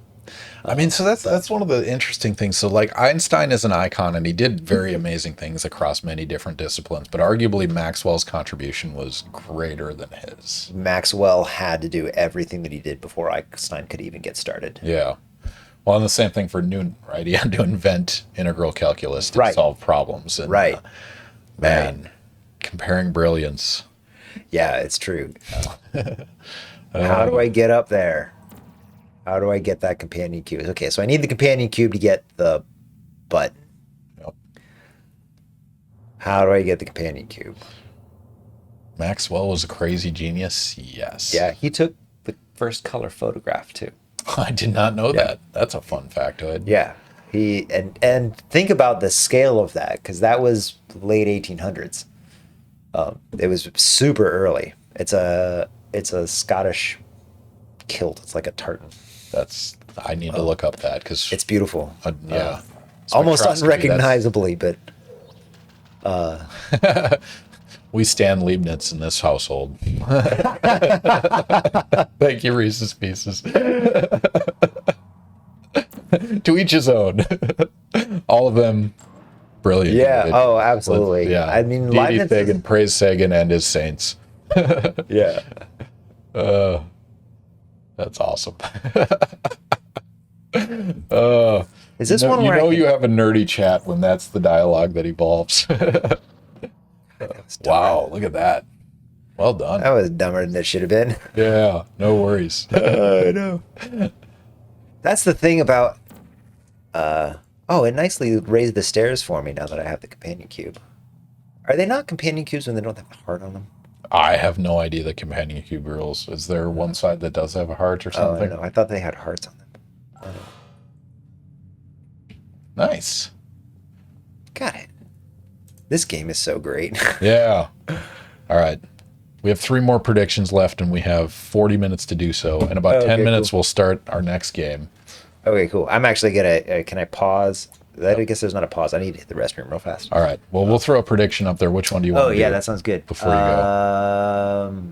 I mean, so that's one of the interesting things. So like Einstein is an icon, and he did very amazing things across many different disciplines, but arguably Maxwell's contribution was greater than his. Maxwell had to do everything that he did before Einstein could even get started. Yeah. Well, and the same thing for Newton, right? He had to invent integral calculus to solve problems. And, Right. Man, comparing brilliance. Yeah, it's true. How do I get up there? How do I get that companion cube? Okay, so I need the companion cube to get the button. Yep. How do I get the companion cube? Maxwell was a crazy genius. Yes. Yeah, he took the first color photograph too. I did not know that. That's a fun factoid. Yeah. He and think about the scale of that, because that was late 1800s. It was super early. It's a Scottish kilt. It's like a tartan. I need to look up that because It's beautiful. yeah, Almost Spectroscopy, unrecognizably, but we stand Leibniz in this household. Thank you, Reese's Pieces. To each his own. All of them brilliant. yeah. Oh, absolutely. Yeah. I mean, D.D. Leibniz is- Sagan, praise Sagan and his saints. yeah. That's awesome. Is this one you where know I can- you have a nerdy chat when that's the dialogue that evolves. Wow, look at that. Well done. That was dumber than it should have been. Yeah, no worries. I know. That's the thing about. It nicely raised the stairs for me now that I have the companion cube. Are they not companion cubes when they don't have a heart on them? I have no idea the companion cube rules. Is there one side that does have a heart or something? Oh, no. I thought they had hearts on them. Nice. Got it. This game is so great. Yeah. All right. We have 3 more predictions left, and we have 40 minutes to do so. In about 10 minutes, cool. we'll start our next game. Okay, cool. I'm actually gonna. Can I pause? I guess there's not a pause. I need to hit the restroom real fast. All right. Well, we'll throw a prediction up there. Which one do you want Oh to yeah, do that sounds good. before you go?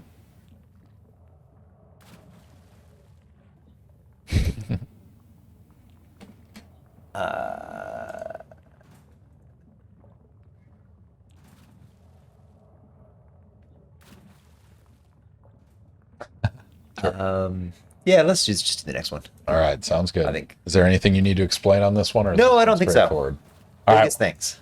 Yeah, let's just do the next one. All right. Sounds good. I think- Is there anything you need to explain on this one? Or is No, this I don't think so. straightforward? All right. Biggest thanks.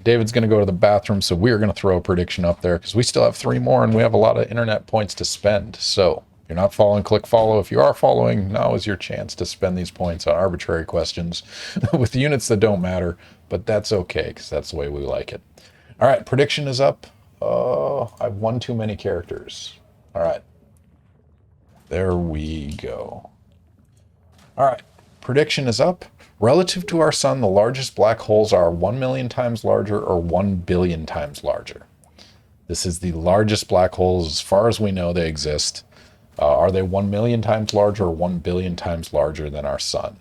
David's going to go to the bathroom, so we're going to throw a prediction up there because we still have 3 more and we have a lot of internet points to spend. So if you're not following, click follow. If you are following, now is your chance to spend these points on arbitrary questions with units that don't matter, but that's okay because that's the way we like it. All right, prediction is up. Oh, I've won too many characters. All right. There we go. All right, prediction is up. Relative to our sun, the largest black holes are 1 million times larger or 1 billion times larger. This is the largest black holes as far as we know they exist. Are they 1 million times larger or 1 billion times larger than our sun?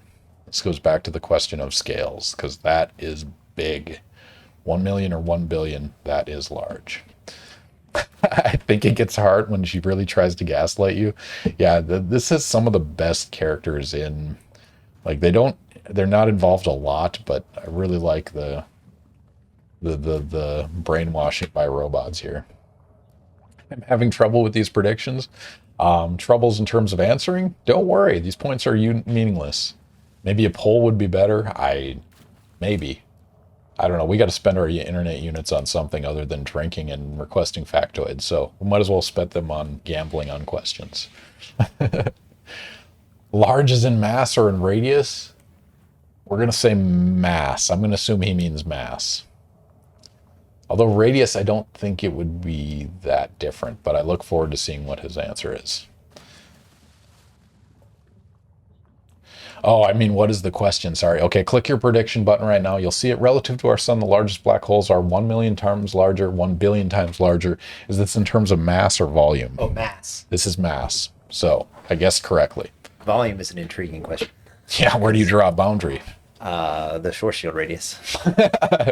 This goes back to the question of scales, because that is big. 1 million or 1 billion, that is large. I think it gets hard when she really tries to gaslight you. Yeah, this is some of the best characters in, like, they're not involved a lot, but I really like the brainwashing by robots here. I'm having trouble with these predictions. Troubles in terms of answering. Don't worry, these points are meaningless. Maybe a poll would be better. Maybe. I don't know. We got to spend our internet units on something other than drinking and requesting factoids. So we might as well spend them on gambling on questions. Large is in mass or in radius? We're going to say mass. I'm going to assume he means mass. Although radius, I don't think it would be that different, but I look forward to seeing what his answer is. Oh, I mean, what is the question? Sorry. Okay, click your prediction button right now. You'll see it. Relative to our sun, the largest black holes are 1 million times larger, 1 billion times larger. Is this in terms of mass or volume? Oh, mass. This is mass. So I guessed correctly. Volume is an intriguing question. Yeah, where do you draw a boundary? The short shield radius.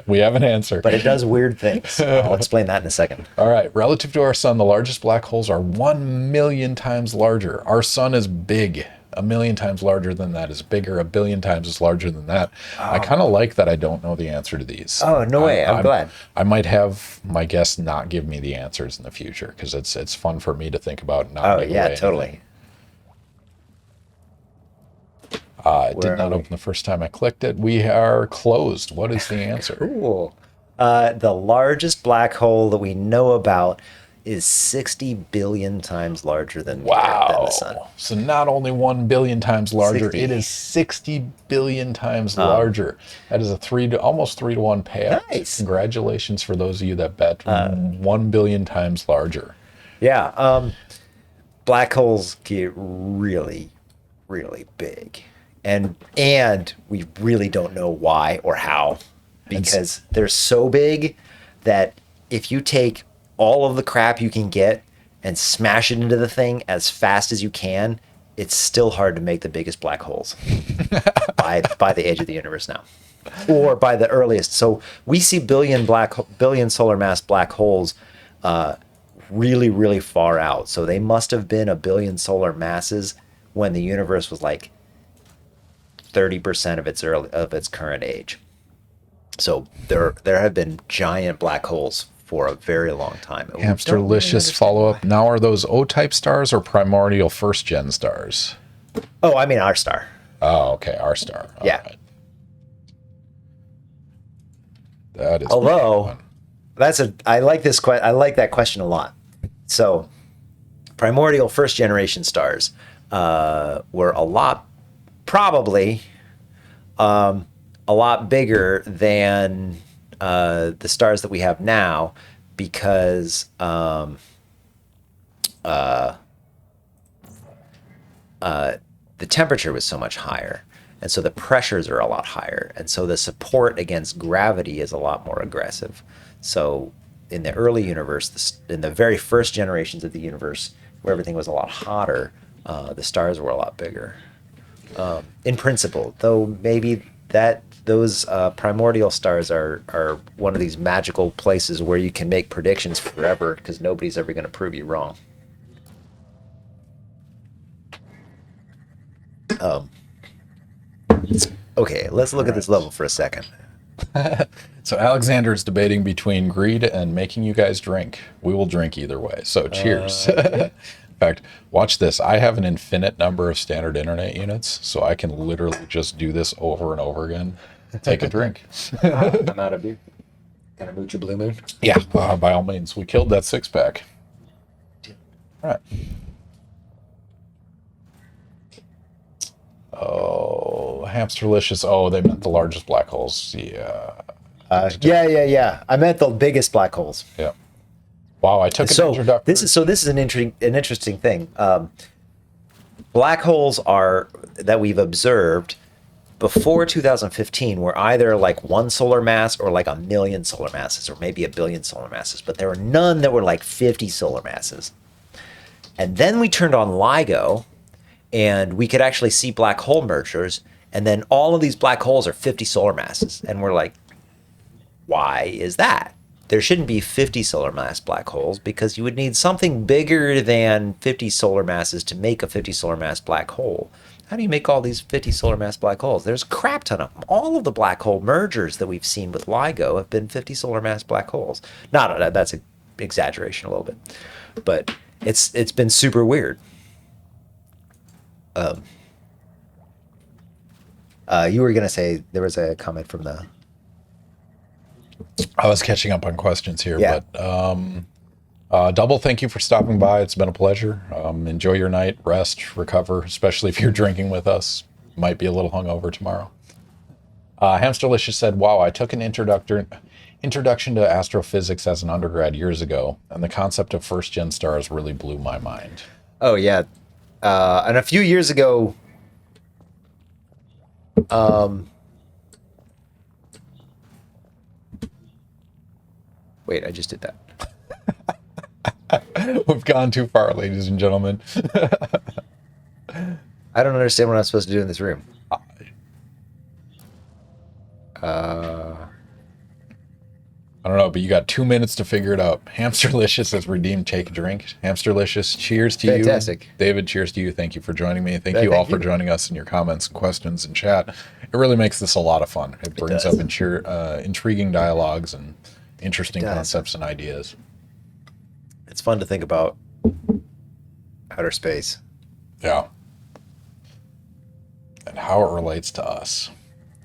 We have an answer. But it does weird things. I'll explain that in a second. All right. Relative to our sun, the largest black holes are 1 million times larger. Our sun is big. 1 million times larger than that is bigger. 1 billion times is larger than that. I kind of like that I don't know the answer to these. Oh, no way. I'm glad. I might have my guest not give me the answers in the future because it's fun for me to think about. Not Oh, giving yeah, away totally. anything. It Where did not are we? open the first time I clicked it. We are closed. What is the answer? Cool. The largest black hole that we know about is 60 billion times larger than the sun. So not only 1 billion times larger, 60. it is 60 billion times larger. That is a almost 3 to 1 payout. Nice. Congratulations for those of you that bet 1 billion times larger. Yeah. black holes get really, really big, and we really don't know why or how, because they're so big that if you take all of the crap you can get and smash it into the thing as fast as you can, it's still hard to make the biggest black holes by the age of the universe now, or by the earliest. So we see billion solar mass black holes really, really far out. So they must have been a billion solar masses when the universe was like 30% of its current age. So there have been giant black holes for a very long time. Hamsterlicious follow-up. Now, are those O-type stars or primordial first-gen stars? Oh, I mean our star. Oh, okay, our star. All yeah. right. That is. Although, I like that question a lot. So, primordial first-generation stars were probably a lot bigger than the stars that we have now, because the temperature was so much higher, and so the pressures are a lot higher, and so the support against gravity is a lot more aggressive. So in the early universe, in the very first generations of the universe, where everything was a lot hotter, the stars were a lot bigger. In principle, though, maybe those primordial stars are one of these magical places where you can make predictions forever, because nobody's ever going to prove you wrong. Okay, let's look at this level for a second. So Alexander's debating between greed and making you guys drink. We will drink either way. So cheers. In fact, watch this. I have an infinite number of standard internet units, so I can literally just do this over and over again. Take a drink. I'm out of beer. Can I mooch a blue moon? Yeah, by all means. We killed that six-pack. All right. Oh, Hamsterlicious. Oh, they meant the largest black holes. Yeah. Yeah. I meant the biggest black holes. Yeah. Wow, I took an introduction. This is an interesting thing. Black holes that we've observed before 2015 were either like one solar mass or like a million solar masses, or maybe a billion solar masses, but there were none that were like 50 solar masses. And then we turned on LIGO, and we could actually see black hole mergers, and then all of these black holes are 50 solar masses, and we're like, why is that? There shouldn't be 50 solar mass black holes, because you would need something bigger than 50 solar masses to make a 50 solar mass black hole. How do you make all these 50 solar mass black holes? There's a crap ton of them. All of the black hole mergers that we've seen with LIGO have been 50 solar mass black holes. That's an exaggeration a little bit, but it's been super weird. You were gonna say there was a comment from the. I was catching up on questions here, yeah. But Double, thank you for stopping by. It's been a pleasure. Enjoy your night, rest, recover, especially if you're drinking with us. Might be a little hungover tomorrow. Hamsterlicious said, wow, I took an introduction to astrophysics as an undergrad years ago, and the concept of first-gen stars really blew my mind. Oh, yeah. And a few years ago, wait, I just did that. We've gone too far, ladies and gentlemen. I don't understand what I'm supposed to do in this room. I don't know, but you got 2 minutes to figure it out. Hamsterlicious has redeemed Take a Drink. Hamsterlicious, cheers to you. Fantastic. David, cheers to you. Thank you for joining me. Thank you all for joining us in your comments and questions and chat. It really makes this a lot of fun. It brings up intriguing dialogues and interesting concepts and ideas. It's fun to think about outer space. Yeah. And how it relates to us.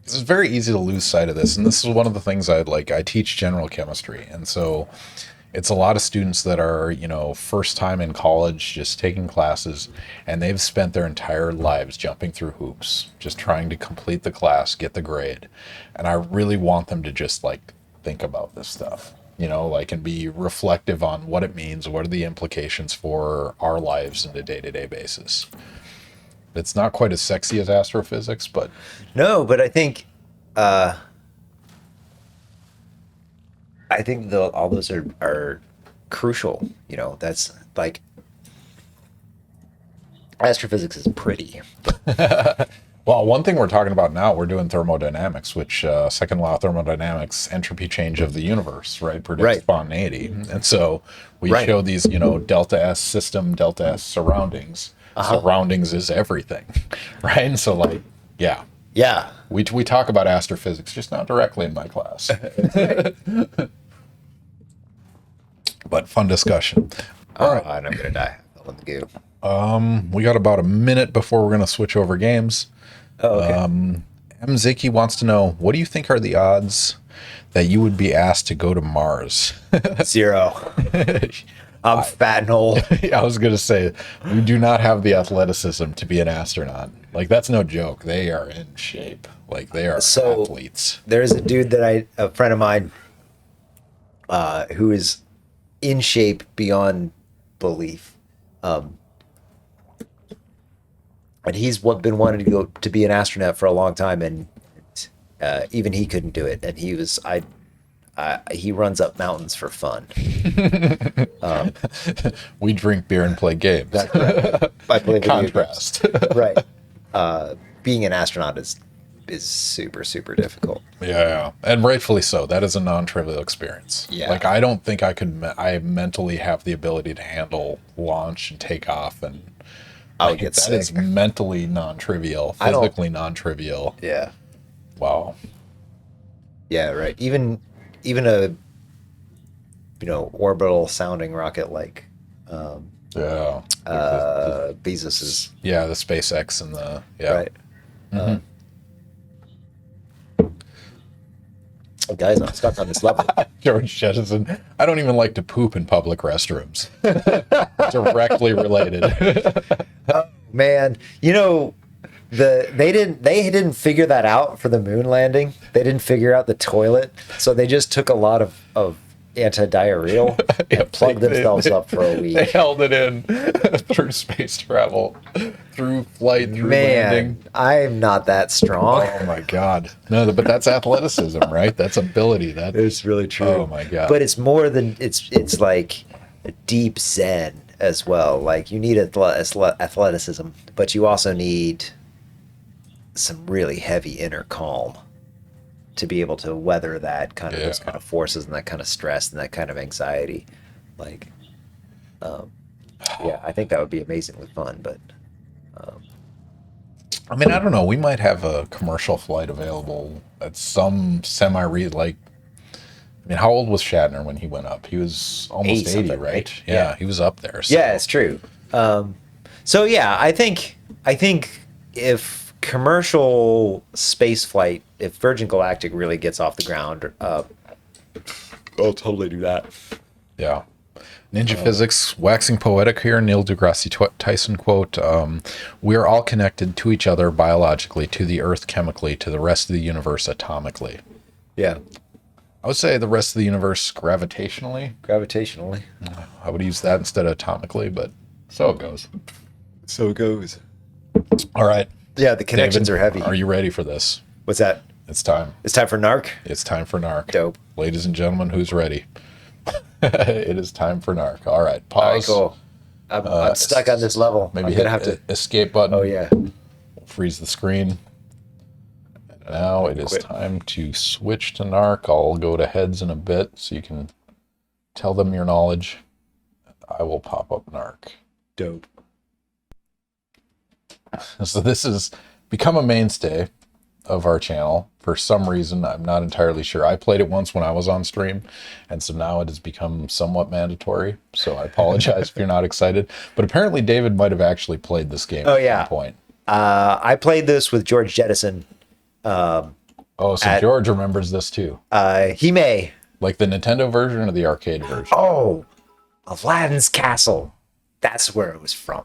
It's very easy to lose sight of this, and this is one of the things I teach general chemistry, and so it's a lot of students that are, first time in college, just taking classes, and they've spent their entire lives jumping through hoops, just trying to complete the class, get the grade, and I really want them to just think about this stuff. you know, like, and be reflective on what it means, what are the implications for our lives on a day-to-day basis. It's not quite as sexy as astrophysics, but No, but I think all those are crucial. You know, that's like astrophysics is pretty. well, one thing we're talking about now, we're doing thermodynamics, which second law of thermodynamics, entropy change of the universe, right, predicts Right. spontaneity. And so we Right. show these, you know, delta S system, delta S surroundings. Surroundings is everything, right? And so, like, yeah, we talk about astrophysics, just not directly in my class. But fun discussion. All right. And I'm gonna die. I fell in the goo. We got about a minute before we're going to switch over games. Oh, okay. M. Ziki wants to know, what do you think are the odds that you would be asked to go to Mars? 0. I'm fat and old. I was going to say, we do not have the athleticism to be an astronaut. Like, that's no joke. They are in shape. Like, they are athletes. There's a dude a friend of mine, who is in shape beyond belief. And he's been wanting to go to be an astronaut for a long time, and even he couldn't do it. And he runs up mountains for fun. We drink beer and play games. That's right. I play video games. Contrast. Right. Being an astronaut is super, super difficult. Yeah, and rightfully so. That is a non-trivial experience. Yeah. Like, I don't think I mentally have the ability to handle launch and takeoff, and I would get that sick. is mentally non-trivial, physically non-trivial. Yeah. Wow. Yeah, right. Even a orbital sounding rocket like Yeah. Bezos's. Yeah, the SpaceX and the Right. Guys, I'm stuck on this level. George Jettison. I don't even like to poop in public restrooms. Directly related. Man, they didn't figure that out for the moon landing. They didn't figure out the toilet, so they just took a lot of anti-diarrheal and plugged themselves up for a week. They held it in through space travel, through flight, through landing. I'm not that strong. Oh my God. No, but that's athleticism, right? That's ability. It's really true. Oh my God. But it's more than it's like a deep zen as well. Like, you need athleticism, but you also need some really heavy inner calm to be able to weather that kind of those kind of forces and that kind of stress and that kind of anxiety. Like, I think that would be amazingly fun. But I mean, I don't know. We might have a commercial flight available at some I mean, how old was Shatner when he went up? He was almost 80, right? Yeah, he was up there. So. Yeah, it's true. I think if commercial space flight, if Virgin Galactic really gets off the ground, I'll totally do that. Yeah. Ninja Physics, waxing poetic here, Neil deGrasse Tyson quote, we are all connected to each other biologically, to the Earth chemically, to the rest of the universe atomically. Yeah. I would say the rest of the universe gravitationally. Gravitationally. I would use that instead of atomically, but so it goes. So it goes. All right. Yeah, the connections David, are heavy. Are you ready for this? What's that? It's time. It's time for NARC? It's time for NARC. Dope. Ladies and gentlemen, who's ready? It is time for NARC. All right, pause. All right, cool. I'm stuck on this level. Maybe I'm hit gonna have to. escape button. Oh yeah. Freeze the screen. And now it is time to switch to NARC. I'll go to heads in a bit so you can tell them your knowledge. I will pop up NARC. Dope. So this has become a mainstay of our channel. For some reason, I'm not entirely sure. I played it once when I was on stream, and so now it has become somewhat mandatory. So I apologize if you're not excited. But apparently David might have actually played this game at some point. I played this with George Jettison. So George remembers this too. He may. Like the Nintendo version or the arcade version? Oh, Aladdin's Castle. That's where it was from.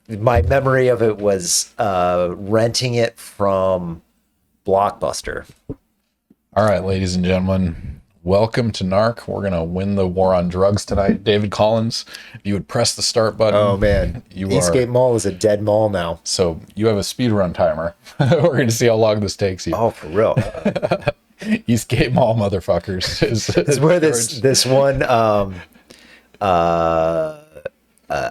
My memory of it was renting it from Blockbuster. All right, ladies and gentlemen, Welcome to NARC. We're going to win the war on drugs tonight. David Collins, if you would press the start button. Oh, man. Eastgate Mall is a dead mall now. So you have a speed run timer. We're going to see how long this takes you. Oh, for real. Eastgate Mall, motherfuckers. Is where this one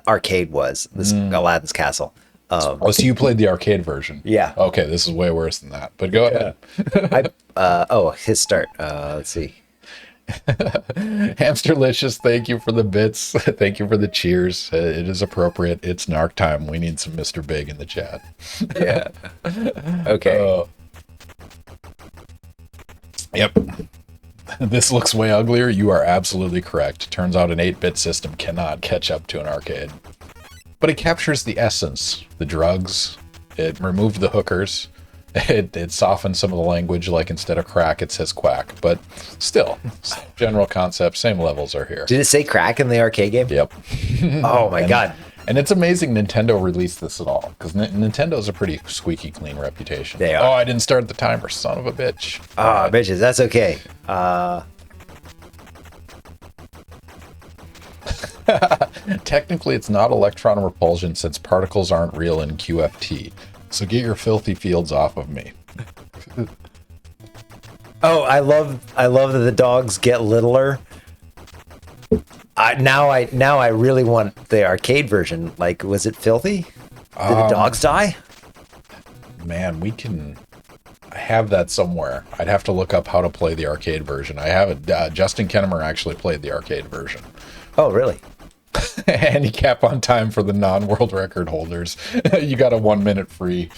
arcade was. This Aladdin's Castle. So you played the arcade version? Yeah. Okay, this is way worse than that. But go ahead. His start. Let's see. Hamsterlicious, thank you for the bits. Thank you for the cheers. It is appropriate. It's NARC time. We need some Mr. Big in the chat. Yeah. Okay. Yep. This looks way uglier. You are absolutely correct. Turns out an 8-bit system cannot catch up to an arcade. But it captures the essence, the drugs. It removed the hookers. It softened some of the language, like instead of crack, it says quack. But still, general concept, same levels are here. Did it say crack in the arcade game? Yep. Oh my God. And it's amazing Nintendo released this at all, because Nintendo's a pretty squeaky clean reputation. They are. Oh, I didn't start the timer, son of a bitch. Ah, bitches, that's okay. Technically, it's not electron repulsion since particles aren't real in QFT. So get your filthy fields off of me. Oh, I love that the dogs get littler. Now I really want the arcade version. Like, was it filthy? Did the dogs die? Man, I have that somewhere. I'd have to look up how to play the arcade version. I have it. Justin Kennemer actually played the arcade version. Oh, really? Handicap on time for the non-world record holders. You got a 1 minute free.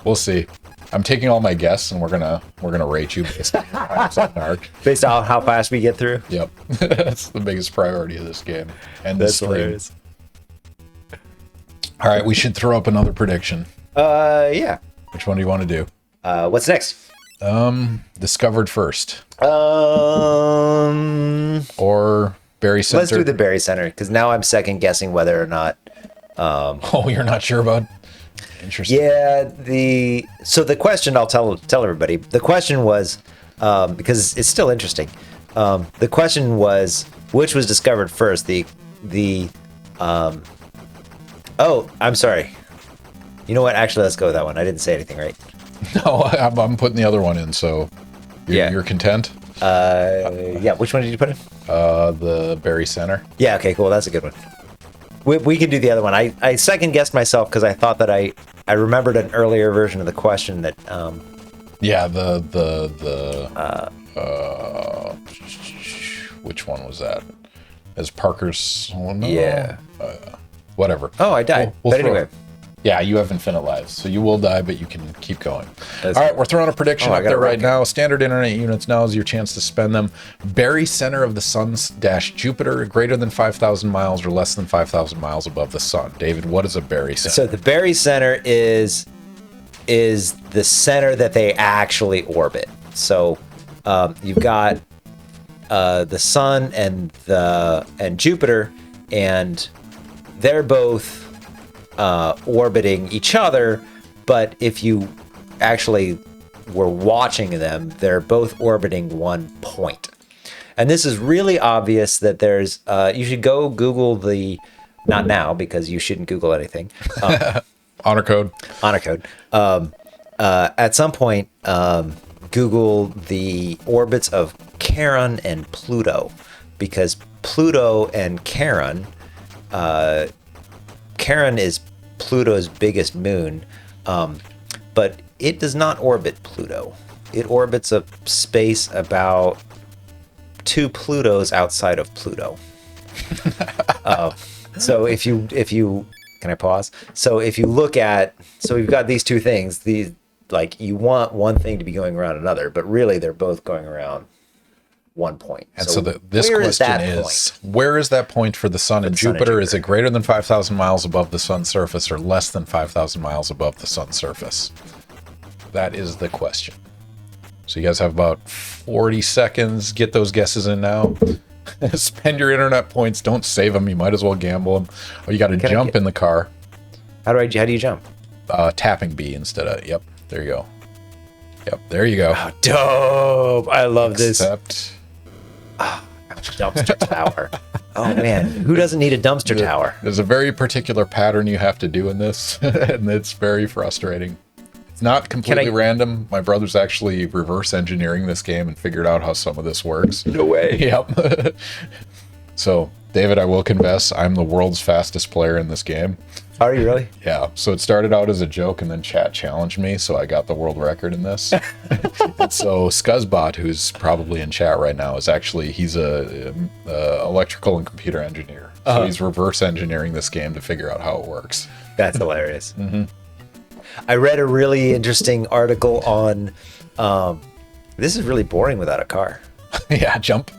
We'll see. I'm taking all my guests, and we're gonna rate you based on your times on NARC. Based on how fast we get through. Yep, that's the biggest priority of this game and this stream. Hilarious. All right, we should throw up another prediction. Yeah. Which one do you want to do? What's next? Discovered first. Or Berry Center. Let's do the Berry Center, because now I'm second guessing whether or not. Oh, you're not sure about? Interesting. Yeah. So the question, I'll tell everybody. The question was, because it's still interesting. The question was, which was discovered first? Oh, I'm sorry. You know what? Actually, let's go with that one. I didn't say anything right. No, I'm putting the other one in. So you're content? Yeah. Which one did you put in? The Berry Center. Yeah. Okay. Cool. That's a good one. We can do the other one. I second guessed myself because I thought that I remembered an earlier version of the question that. Yeah. Which one was that? As Parker's. Oh, no. Yeah. Whatever. Oh, I died. We'll but anyway. Yeah, you have infinite lives, so you will die, but you can keep going. That's all right, we're throwing a prediction up there right it. now. Standard internet units, now is your chance to spend them. Berry Center of the Sun's dash Jupiter, greater than 5,000 miles or less than 5,000 miles above the sun. David, what is a Berry Center? So the Berry Center is the center that they actually orbit. So you've got the sun and Jupiter, and they're both orbiting each other, but if you actually were watching them, they're both orbiting one point. And this is really obvious that there's you should go Google not now, because you shouldn't Google anything. Honor code. At some point, Google the orbits of Charon and Pluto, because Pluto and Charon is Pluto's biggest moon, but it does not orbit Pluto. It orbits a space about 2 Plutos outside of Pluto. So if you can I pause? So if you look at, we've got these two things. You want one thing to be going around another, but really they're both going around one point. And so this question is, where is that point for the sun and Jupiter? Is it greater than 5,000 miles above the sun's surface or less than 5,000 miles above the sun's surface? That is the question. So you guys have about 40 seconds. Get those guesses in now. Spend your internet points. Don't save them. You might as well gamble them. Oh, you got to jump in the car. How do you jump? Tapping B instead of, yep, there you go. Yep, there you go. Oh, dope. I love this. Accept. Dumpster tower. Oh man, who doesn't need a dumpster tower? There's a very particular pattern you have to do in this, and it's very frustrating. It's not completely random. My brother's actually reverse engineering this game and figured out how some of this works. No way. Yep. So, David, I will confess, I'm the world's fastest player in this game. Are you really? Yeah. So it started out as a joke, and then chat challenged me, so I got the world record in this. And so Scuzzbot, who's probably in chat right now, he's a electrical and computer engineer. So he's reverse engineering this game to figure out how it works. That's hilarious. Mm-hmm. I read a really interesting article on. This is really boring without a car. Yeah, jump.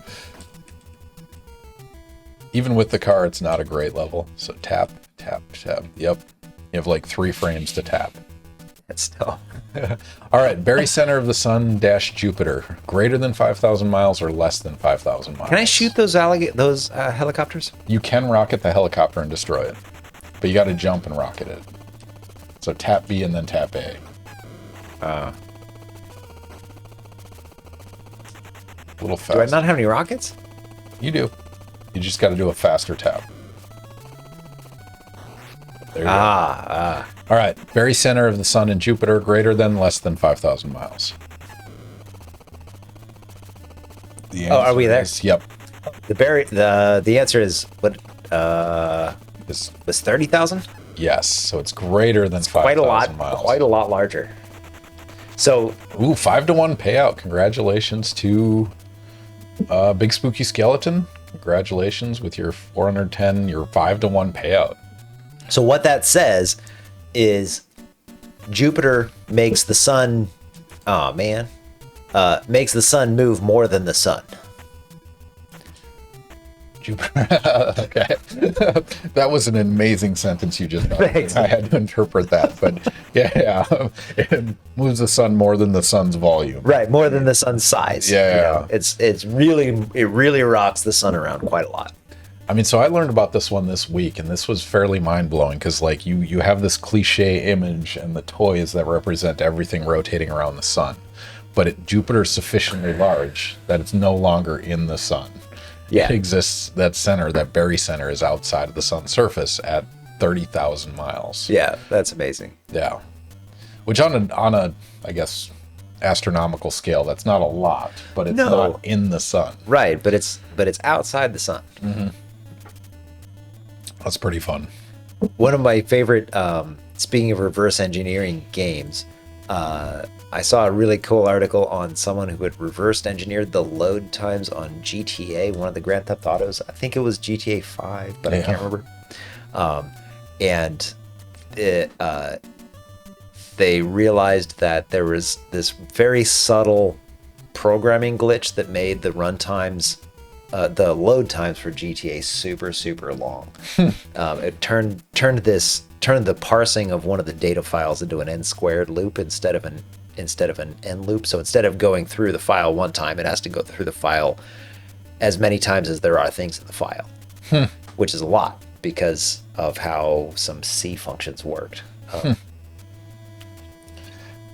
Even with the car, it's not a great level. So tap, tap, tap. Yep. You have like 3 frames to tap. That's still. All right. Very center of the sun dash Jupiter. Greater than 5,000 miles or less than 5,000 miles. Can I shoot those helicopters? You can rocket the helicopter and destroy it. But you got to jump and rocket it. So tap B and then tap A. A little fast. Do I not have any rockets? You do. You just got to do a faster tap. There you go. All right. Very center of the sun in Jupiter, greater than, less than 5,000 miles. Are we there? Yep. The answer is what? Was 30,000? Yes. So it's greater than 5,000 miles. Quite a lot larger. So. Ooh, 5-to-1 payout. Congratulations to Big Spooky Skeleton. Congratulations with your 410, your 5-to-1 payout. So what that says is Jupiter makes the sun, makes the sun move more than the sun. Jupiter. Okay. That was an amazing sentence you just got. Thanks. I had to interpret that, but yeah. It moves the sun more than the sun's volume. Right, more than the sun's size. Yeah. It really rocks the sun around quite a lot. I mean, so I learned about this one this week, and this was fairly mind-blowing because, like, you have this cliche image and the toys that represent everything rotating around the sun, but Jupiter's sufficiently large that it's no longer in the sun. Yeah. It exists, that very center is outside of the sun's surface at 30,000 miles. Yeah, that's amazing. Yeah. Which on a, I guess, astronomical scale, that's not a lot, but it's not in the sun. Right, but it's outside the sun. Mm-hmm. That's pretty fun. One of my favorite, speaking of reverse engineering games, I saw a really cool article on someone who had reversed engineered the load times on GTA, one of the Grand Theft Autos. I think it was GTA 5, but I can't remember. And they realized that there was this very subtle programming glitch that made the run times, the load times for GTA super, super long. It turned the parsing of one of the data files into an n-squared loop instead of an n loop. So instead of going through the file one time, it has to go through the file as many times as there are things in the file, which is a lot because of how some C functions worked.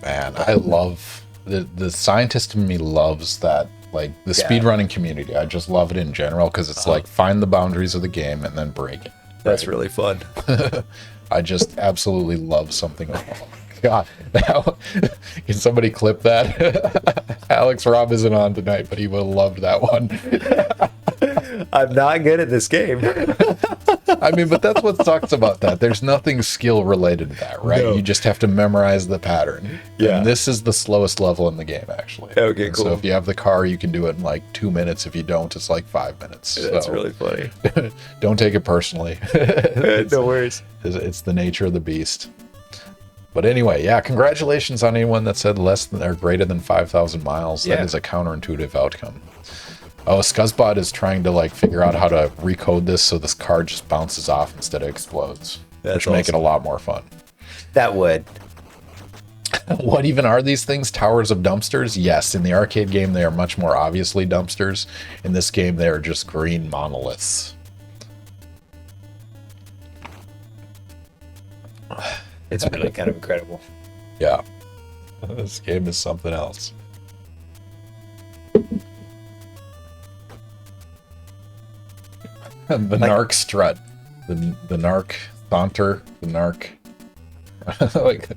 Man, I love the scientist in me loves that, like the speedrunning community. I just love it in general because it's like find the boundaries of the game and then break it. That's really fun. I just absolutely love something. God, can somebody clip that? Alex Robb isn't on tonight, but he would have loved that one. I'm not good at this game. I mean, but that's what sucks about that. There's nothing skill related to that, right? No. You just have to memorize the pattern. Yeah. And this is the slowest level in the game, actually. Okay, cool. So if you have the car, you can do it in like 2 minutes. If you don't, it's like 5 minutes. That's really funny. Don't take it personally. No worries. It's the nature of the beast. But anyway, yeah, congratulations on anyone that said less than or greater than 5,000 miles. That is a counterintuitive outcome. Oh, Scuzzbot is trying to like figure out how to recode this so this card just bounces off instead of explodes. Which would make it a lot more fun. That would. What even are these things? Towers of dumpsters? Yes, in the arcade game they are much more obviously dumpsters. In this game they are just green monoliths. It's really kind of incredible. Yeah. This game is something else. The NARC strut. The NARC saunter. The NARC. Like.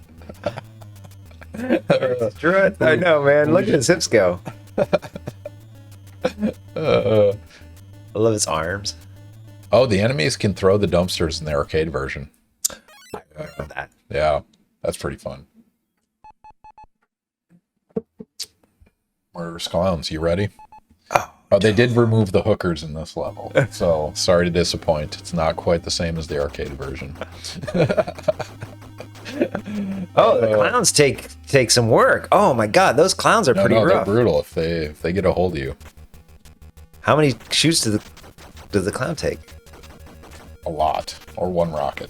I know, man. Look at his hips go. I love his arms. Oh, the enemies can throw the dumpsters in the arcade version. I remember that. Yeah, that's pretty fun. Murderous Clowns, you ready? Oh, they did remove the hookers in this level, so sorry to disappoint. It's not quite the same as the arcade version. Oh, the clowns take some work. Oh my god, those clowns are pretty they're rough. brutal if they get a hold of you. How many shoots does the clown take? A lot, or one rocket.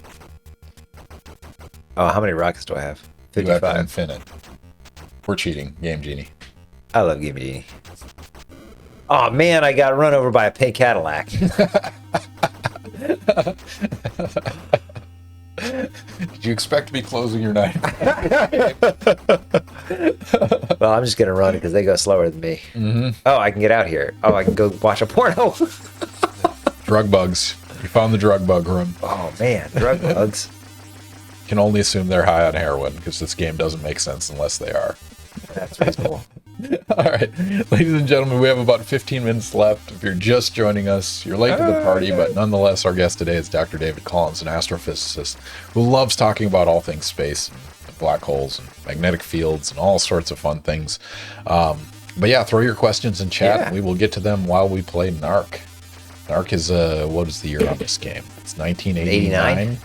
Oh, how many rockets do I have? You have 55. infinite. We're cheating, Game Genie. I love Game Genie. Oh man, I got run over by a pink Cadillac. Did you expect to be closing your night? Well, I'm just gonna run because they go slower than me. Mm-hmm. Oh, I can get out here. Oh, I can go watch a porno. Drug bugs. You found the drug bug room. Oh man, drug bugs. Can only assume they're high on heroin because this game doesn't make sense unless they are. That's reasonable. All right, ladies and gentlemen, we have about 15 minutes left. If you're just joining us, you're late to the party, but nonetheless, our guest today is Dr. David Collins, an astrophysicist who loves talking about all things space, and black holes, and magnetic fields, and all sorts of fun things. But yeah, throw your questions in chat, and we will get to them while we play NARC. NARC is, what is the year on this game? It's 1989.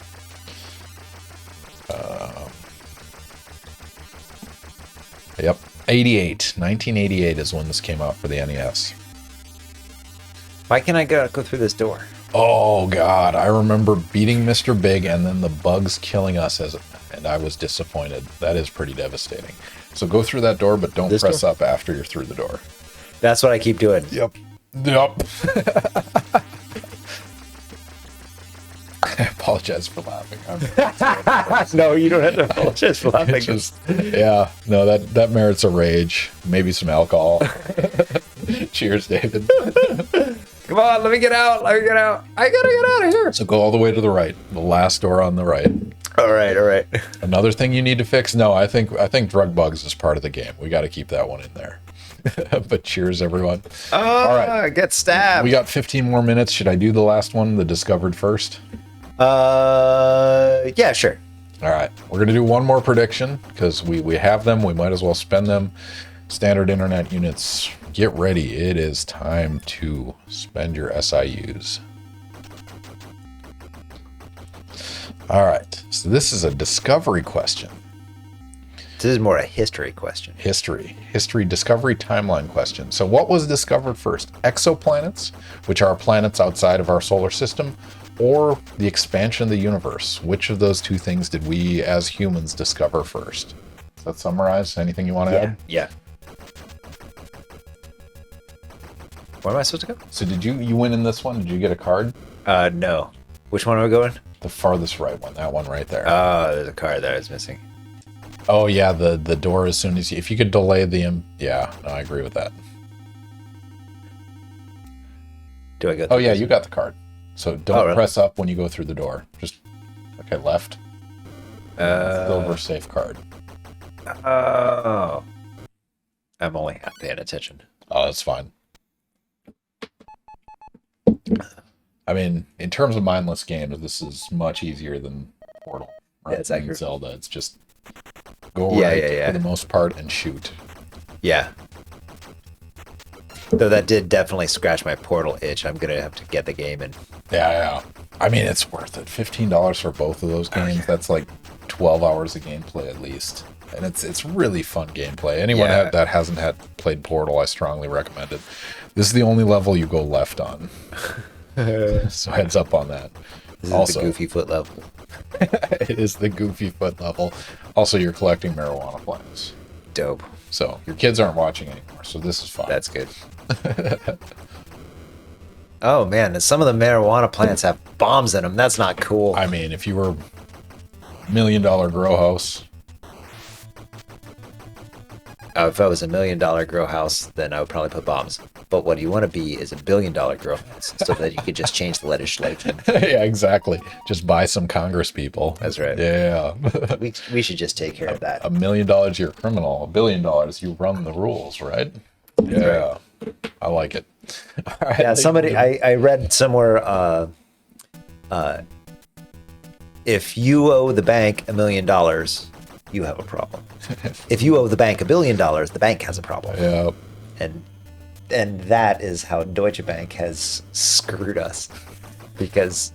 Yep. 1988 is when this came out for the NES. Why can't I go through this door? Oh god, I remember beating Mr. Big and then the bugs killing us and I was disappointed. That is pretty devastating. So go through that door, but don't press up after you're through the door. That's what I keep doing. Yep. I apologize for laughing. No, you don't have to apologize for laughing. That merits a rage. Maybe some alcohol. Cheers, David. Come on, let me get out. I gotta get out of here. So go all the way to the right. The last door on the right. All right. Another thing you need to fix? No, I think drug bugs is part of the game. We got to keep that one in there. But cheers, everyone. All right. Get stabbed. We got 15 more minutes. Should I do the last one, the discovered first? Yeah, sure. All right. We're going to do one more prediction because we have them. We might as well spend them. Standard internet units, get ready. It is time to spend your SIUs. All right. So this is a discovery question. This is more a history question. History discovery timeline question. So what was discovered first? Exoplanets, which are planets outside of our solar system, or the expansion of the universe? Which of those two things did we as humans discover first? Does that summarize? Anything you want to add? Yeah. Where am I supposed to go? So did you win in this one? Did you get a card? No. Which one am I going? The farthest right one, that one right there. Oh, there's a card that I was missing. Oh yeah, the door as soon as if you could delay the yeah, no, I agree with that. Do I go? Oh yeah, you got the card. So don't really? press up when you go through the door. Just okay, left. Silver safe card. Oh. I'm only half paying attention. Oh, that's fine. I mean, in terms of mindless games, this is much easier than Portal. Right? Yeah, it's accurate. Zelda, it's just go right for the most part and shoot. Yeah. Though that did definitely scratch my Portal itch. I'm gonna have to get the game and. Yeah. I mean, it's worth it. $15 for both of those games. That's like 12 hours of gameplay at least, and it's really fun gameplay. Anyone that hasn't played Portal, I strongly recommend it. This is the only level you go left on. So heads up on that. This is the goofy foot level. It is the goofy foot level. Also, you're collecting marijuana plants. Dope. So your kids aren't watching anymore, so this is fine. That's good. Oh man, some of the marijuana plants have bombs in them. That's not cool. I mean, if you were $1 million grow house. If I was $1 million grow house, then I would probably put bombs. But what you want to be is $1 billion government, so that you could just change the legislation. Yeah, exactly. Just buy some Congress people. That's right. Yeah. We should just take care of that. $1 million, you're a criminal. $1 billion, you run the rules, right? Yeah. I like it. All right. Yeah, somebody I read somewhere if you owe the bank $1 million, you have a problem. If you owe the bank $1 billion, the bank has a problem. Yeah. And that is how Deutsche Bank has screwed us, because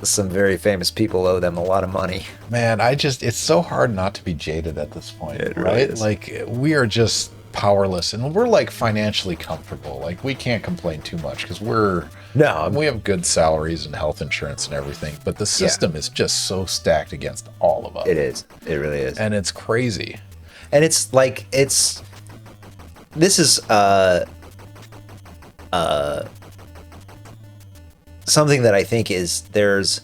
some very famous people owe them a lot of money. Man, it's so hard not to be jaded at this point, It really right? is. Like, we are just powerless, and we're like financially comfortable. Like, we can't complain too much because we have good salaries and health insurance and everything, but the system is just so stacked against all of us. It is. It really is. And it's crazy. And it's like, this is something that I think is there's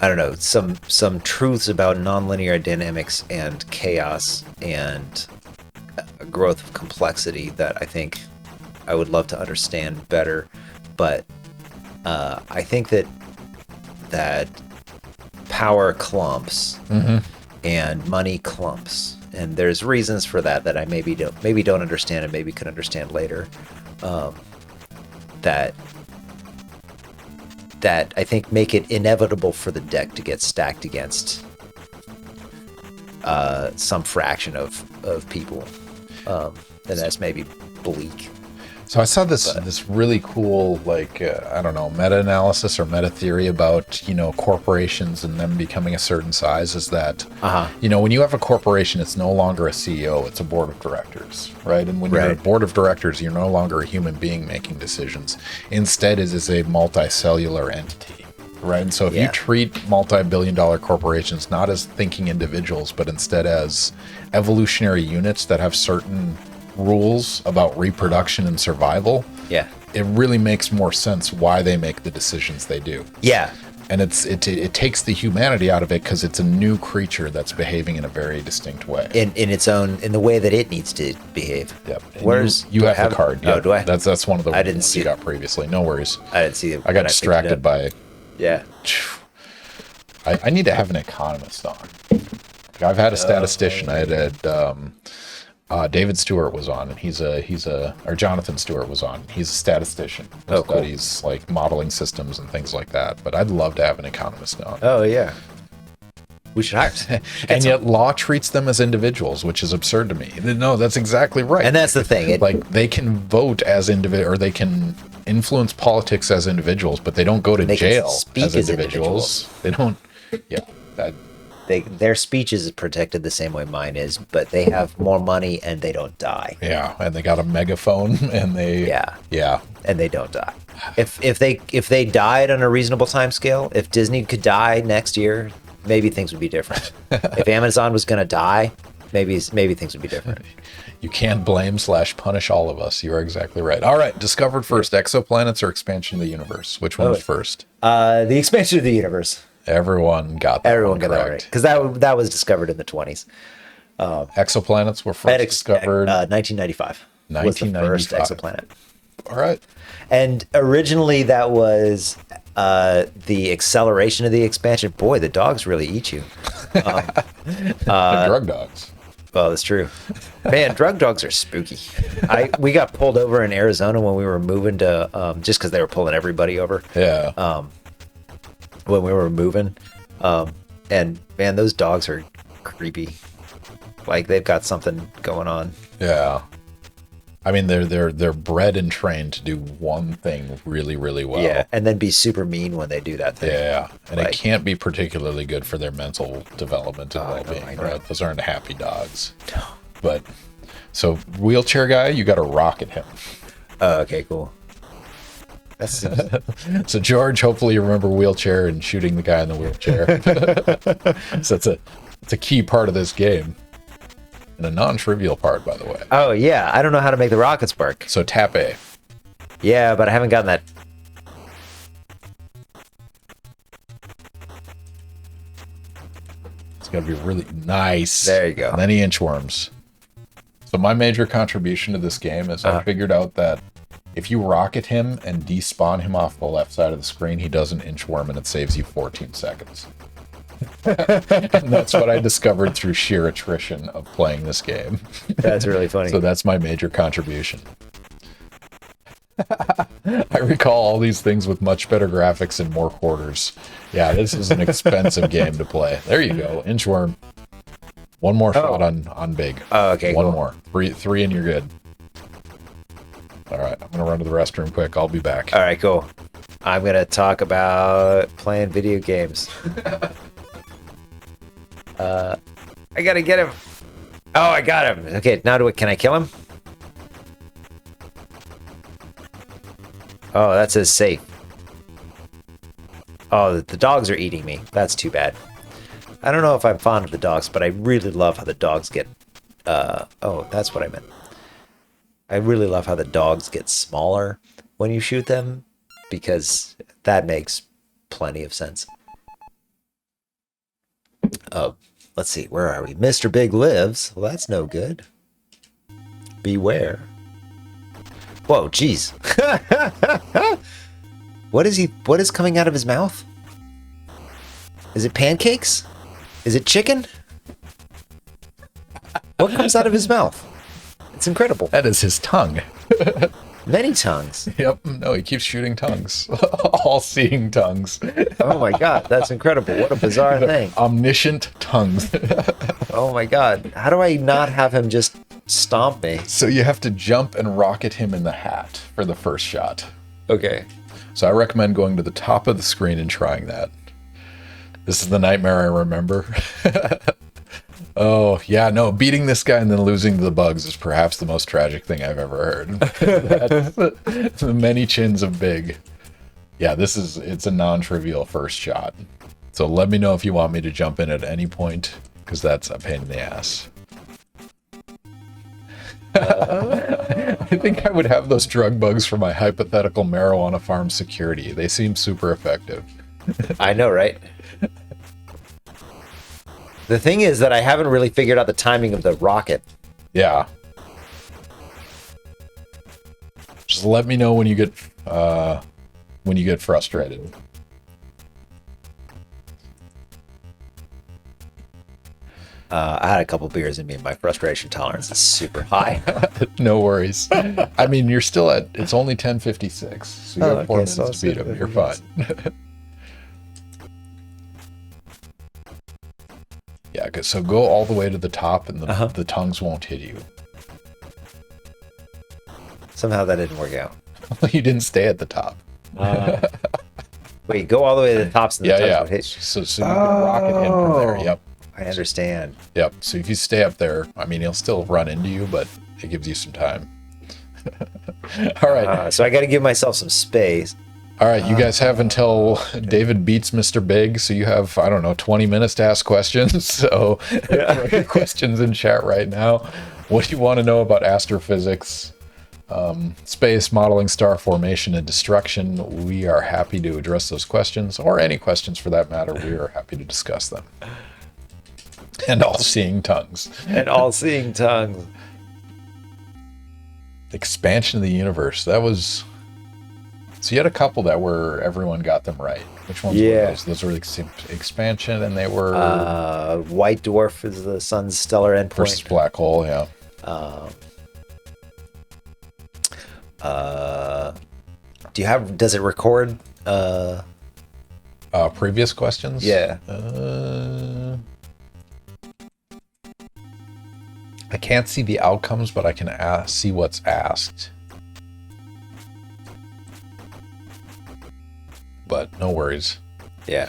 I don't know, some truths about nonlinear dynamics and chaos and growth of complexity that I think I would love to understand better. But I think that power clumps and money clumps, and there's reasons for that I maybe don't understand and maybe could understand later. That I think make it inevitable for the deck to get stacked against some fraction of people, and that's maybe bleak. So I saw this really cool, like, I don't know, meta-analysis or meta-theory about, corporations and them becoming a certain size, is that, when you have a corporation, it's no longer a CEO, it's a board of directors, right? And when you're a board of directors, you're no longer a human being making decisions. Instead, it is a multicellular entity, right? And so if you treat multi-billion-dollar corporations not as thinking individuals, but instead as evolutionary units that have certain rules about reproduction and survival, it really makes more sense why they make the decisions they do. And it takes the humanity out of it because it's a new creature that's behaving in a very distinct way, in the way that it needs to behave. Where's you have the card? Oh, do I? That's one of the I didn't ones see you got previously. No worries. I didn't see it. I got distracted by. Yeah. I need to have an economist on. I've had a statistician. I had David Stewart was on, and or Jonathan Stewart was on. He's a statistician. He studies like modeling systems and things like that. But I'd love to have an economist on. Oh yeah. We should hire. And yet law treats them as individuals, which is absurd to me. No, that's exactly right. And that's the thing. Like, they can vote as individuals, or they can influence politics as individuals, but they don't go to jail as individuals. They don't. Yeah. Their speech is protected the same way mine is, but they have more money and they don't die. Yeah, and they got a megaphone, and they and they don't die. If they died on a reasonable time scale, if Disney could die next year, maybe things would be different. If Amazon was going to die, maybe things would be different. You can't blame/punish all of us. You are exactly right. All right, discovered first: exoplanets or expansion of the universe? Which one was first? The expansion of the universe. Everyone got that. Everyone got that right, because that was discovered in the 20s. Exoplanets were first discovered. 1995. 1995 was the first exoplanet. All right. And originally that was the acceleration of the expansion. Boy, the dogs really eat you. Drug dogs. Oh, that's true. Man, drug dogs are spooky. We got pulled over in Arizona when we were moving to just because they were pulling everybody over. Yeah. When we were moving, and man, those dogs are creepy. Like, they've got something going on. Yeah. I mean, they're bred and trained to do one thing really, really well. Yeah, and then be super mean when they do that thing. Yeah, and it can't be particularly good for their mental development and well-being, right? Those aren't happy dogs. No. But, so, wheelchair guy, you got to rocket him. Oh, okay, cool. So, George, hopefully you remember wheelchair and shooting the guy in the wheelchair. So it's a key part of this game. And a non-trivial part, by the way. Oh, yeah. I don't know how to make the rockets work. So tap A. Yeah, but I haven't gotten that. It's got to be really nice. There you go. And then he inchworms. So my major contribution to this game is I figured out that if you rocket him and despawn him off the left side of the screen, he does an inchworm and it saves you 14 seconds. And that's what I discovered through sheer attrition of playing this game. That's really funny. So that's my major contribution. I recall all these things with much better graphics and more quarters. Yeah, this is an expensive game to play. There you go, inchworm. One more shot on big. Oh, okay. One cool. more. Three and you're good. All right, I'm gonna run to the restroom quick. I'll be back. All right, cool. I'm gonna talk about playing video games. I gotta get him. Oh, I got him. Okay, now can I kill him? Oh, that says safe. Oh, the dogs are eating me. That's too bad. I don't know if I'm fond of the dogs, but I really love how the dogs get... oh, that's what I meant. I really love how the dogs get smaller when you shoot them, because that makes plenty of sense. Let's see, where are we? Mr. Big lives. Well, that's no good. Beware. Whoa, jeez. What is coming out of his mouth? Is it pancakes? Is it chicken? What comes out of his mouth? It's incredible. That is his tongue. Many tongues. Yep. No, he keeps shooting tongues. All-seeing tongues. Oh my god, that's incredible. What a bizarre thing. Omniscient tongues. Oh my god. How do I not have him just stomp me? So you have to jump and rocket him in the hat for the first shot. Okay. So I recommend going to the top of the screen and trying that. This is the nightmare I remember. Oh, yeah, no, beating this guy and then losing to the bugs is perhaps the most tragic thing I've ever heard. That's the many chins of big. Yeah, it's a non-trivial first shot. So let me know if you want me to jump in at any point, because that's a pain in the ass. I think I would have those drug bugs for my hypothetical marijuana farm security. They seem super effective. I know, right? The thing is that I haven't really figured out the timing of the rocket. Yeah. Just let me know when you get frustrated. I had a couple beers in me and my frustration tolerance is super high. No worries. I mean, you're still it's only 10:56, so you have 4 minutes to beat him. You're fine. Yeah, so go all the way to the top and the tongues won't hit you. Somehow that didn't work out. You didn't stay at the top. Wait, go all the way to the top so the tongues won't hit you. So you can rocket in from there. Yep. I understand. Yep. So if you stay up there, I mean, he'll still run into you, but it gives you some time. All right. So I got to give myself some space. All right, you guys have until David beats Mr. Big, so you have, I don't know, 20 minutes to ask questions. So throw your questions in chat right now. What do you want to know about astrophysics, space, modeling, star formation, and destruction? We are happy to address those questions, or any questions for that matter. We are happy to discuss them. And all-seeing tongues. And all-seeing tongues. Expansion of the universe. That was... So you had a couple that were everyone got them right. Which ones were those? Those were expansion, and they were white dwarf is the sun's stellar endpoint versus black hole. Yeah. Does it record previous questions? Yeah. I can't see the outcomes, but I can see what's asked. But no worries. Yeah.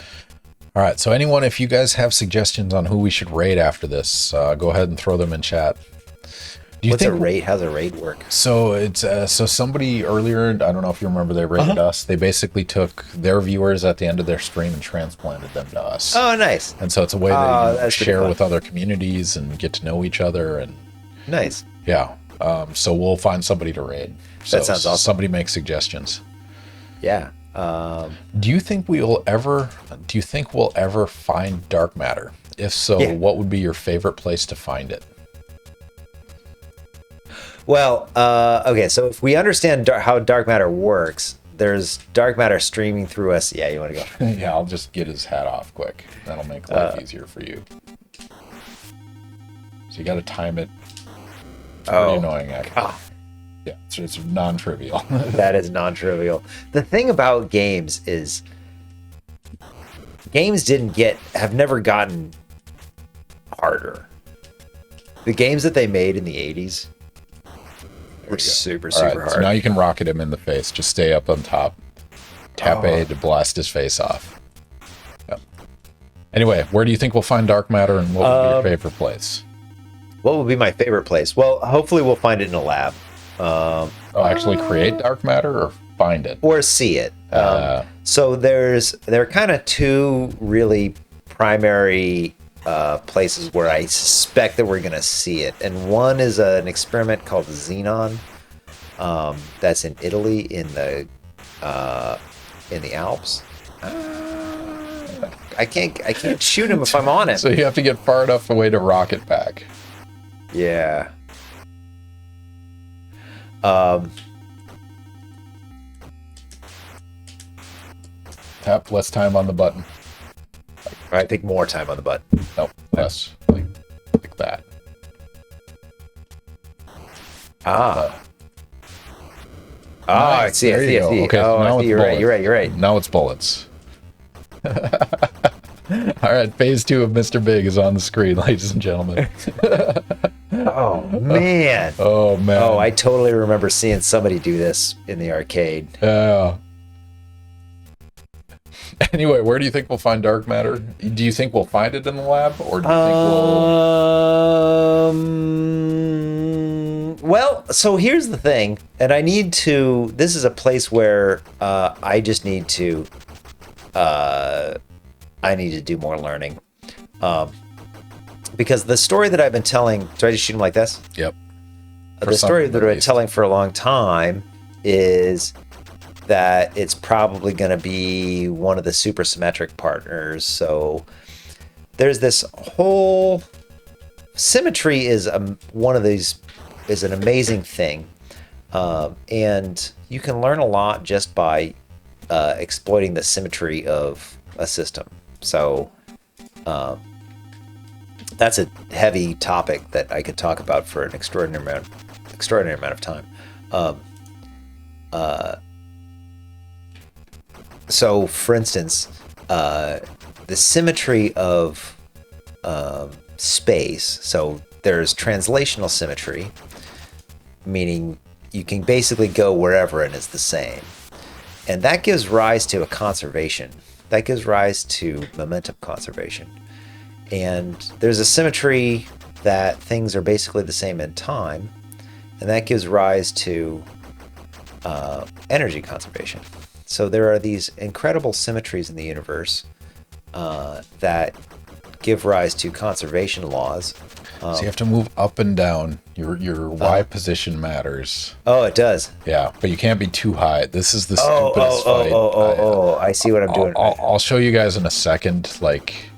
All right. So anyone, if you guys have suggestions on who we should raid after this, go ahead and throw them in chat. What's a raid? How's a raid work? So it's so somebody earlier, I don't know if you remember, they raided us. They basically took their viewers at the end of their stream and transplanted them to us. Oh, nice. And so it's a way that you share with other communities and get to know each other. And nice. Yeah. So we'll find somebody to raid. So that sounds awesome. Somebody make suggestions. Yeah. Do you think we'll ever find dark matter? If so, what would be your favorite place to find it? Well, okay, so if we understand how dark matter works, there's dark matter streaming through us. Yeah, you want to go? Yeah, I'll just get his hat off quick. That'll make life easier for you. So you got to time it. It's pretty annoying, actually. Ah. Yeah, it's non-trivial. That is non-trivial. The thing about games is games have never gotten harder. The games that they made in the 80s were super hard. So now you can rocket him in the face. Just stay up on top. Tap A to blast his face off. Yep. Anyway, where do you think we'll find dark matter, and what would be your favorite place? What would be my favorite place? Well, hopefully we'll find it in a lab. Actually create dark matter or find it? Or see it. So there are kind of two really primary places where I suspect that we're going to see it. And one is an experiment called Xenon. That's in Italy in the Alps. I can't shoot him if I'm on it. So you have to get far enough away to rocket back. Yeah. Tap less time on the button. I think more time on the button. Nope, less. Like that. I see. There you go. Okay, so now I see. it's You're right. bullets. You're right. Now it's bullets. All right, phase 2 of Mr. Big is on the screen, ladies and gentlemen. Oh man. Oh man. Oh, I totally remember seeing somebody do this in the arcade. Yeah. Anyway, where do you think we'll find dark matter? Do you think we'll find it in the lab, or do you think well, so here's the thing, and this is a place where I just need to do more learning. Because the story that I've been telling, do I just shoot him like this? Yep. The story that I've been telling for a long time is that it's probably going to be one of the supersymmetric partners. So there's this whole symmetry is one of these is an amazing thing, and you can learn a lot just by exploiting the symmetry of a system. So that's a heavy topic that I could talk about for an extraordinary amount of time. So, for instance, the symmetry of space. So there's translational symmetry, meaning you can basically go wherever and it's the same. And that gives rise to a conservation. That gives rise to momentum conservation. And there's a symmetry that things are basically the same in time, and that gives rise to energy conservation. So there are these incredible symmetries in the universe that give rise to conservation laws. so you have to move up and down. Your Y position matters. Oh, it does. Yeah, but you can't be too high. This is the stupidest fight. I see what I'm doing. I'll show you guys in a second. Like,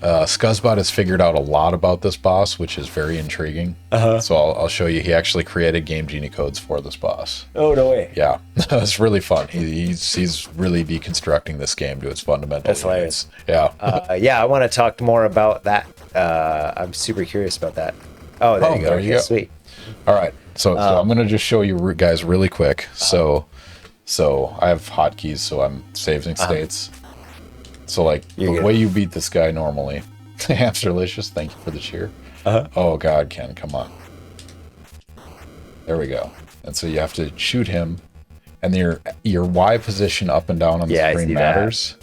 Scuzzbot has figured out a lot about this boss, which is very intriguing. So I'll show you. He actually created Game Genie codes for this boss. Oh, no way. Yeah, it's really fun. He's really deconstructing this game to its fundamentals. That's hilarious. Yeah. Yeah, I want to talk more about that. I'm super curious about that. Oh, there you go. There you go. Sweet. All right. So I'm gonna just show you guys really quick. So I have hotkeys, so I'm saving states. So like the way you beat this guy normally, Hamsterlicious, thank you for the cheer. Oh God, Ken, come on. There we go. And so you have to shoot him, and your Y position up and down on the screen matters.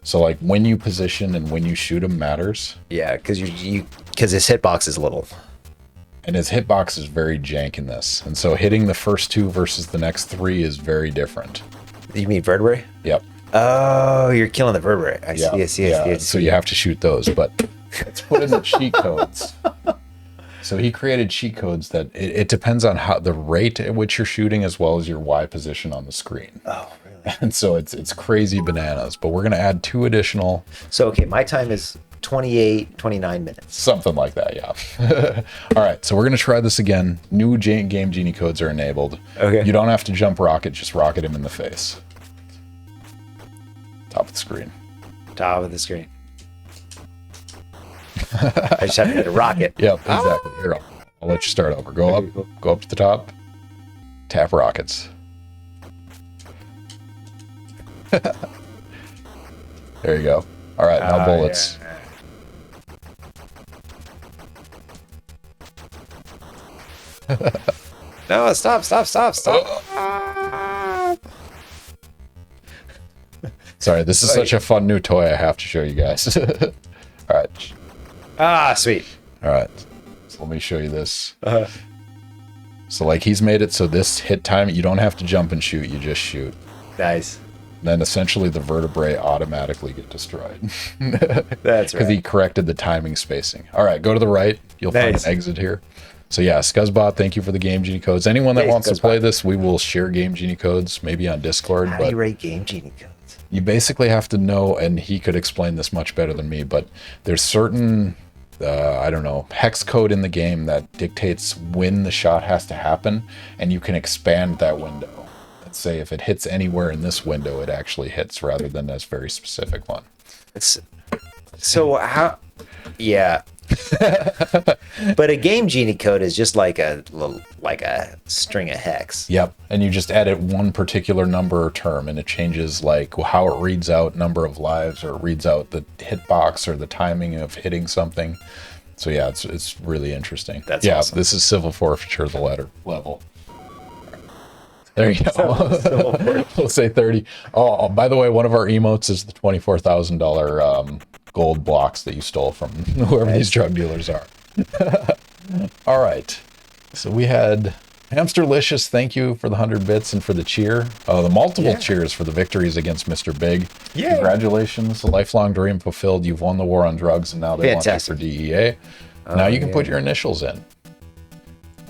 So like when you position and when you shoot him matters. Yeah, because because his hitbox is little. And his hitbox is very jank in this. And so hitting the first two versus the next three is very different. You mean vertebrae? Yep. Oh, you're killing the vertebrae. I see. So you have to shoot those, but let's put in the cheat codes. So he created cheat codes that it depends on how the rate at which you're shooting as well as your Y position on the screen. Oh, really? And so it's crazy bananas, but we're going to add 2 additional. So, okay, my time is 28, 29 minutes. Something like that, yeah. All right, so we're going to try this again. New Game Genie codes are enabled. Okay. You don't have to jump rocket, just rocket him in the face. Top of the screen. Top of the screen. I just have to hit a rocket. Yep, exactly. Here, I'll let you start over. Go up to the top. Tap rockets. There you go. All right, now bullets. Yeah. No, stop. Sorry, this is such a fun new toy I have to show you guys. All right. Ah, sweet. All right. So let me show you this. So like he's made it so this hit time, you don't have to jump and shoot, you just shoot. Nice. Then essentially the vertebrae automatically get destroyed. That's right. Because he corrected the timing spacing. All right, go to the right. You'll find an exit here. So yeah, Scuzzbot, thank you for the Game Genie codes. Anyone that wants to play this, we will share Game Genie codes, maybe on Discord. How do you rate Game Genie codes? You basically have to know, and he could explain this much better than me, but there's certain, I don't know, hex code in the game that dictates when the shot has to happen, and you can expand that window. Let's say if it hits anywhere in this window, it actually hits rather than this very specific one. So how? Yeah. But a Game Genie code is just like a string of hex. Yep, and you just edit one particular number or term, and it changes like how it reads out number of lives, or it reads out the hitbox or the timing of hitting something. So yeah, it's really interesting. That's awesome. This is civil forfeiture, the level. There you go. We'll say 30. Oh, by the way, one of our emotes is the $24,000 gold blocks that you stole from whoever these drug dealers are. All right. So we had Hamsterlicious. Thank you for the 100 bits and for the cheer. The multiple cheers for the victories against Mr. Big. Yeah. Congratulations. A lifelong dream fulfilled. You've won the war on drugs, and now they want you for DEA. Now you can put your initials in.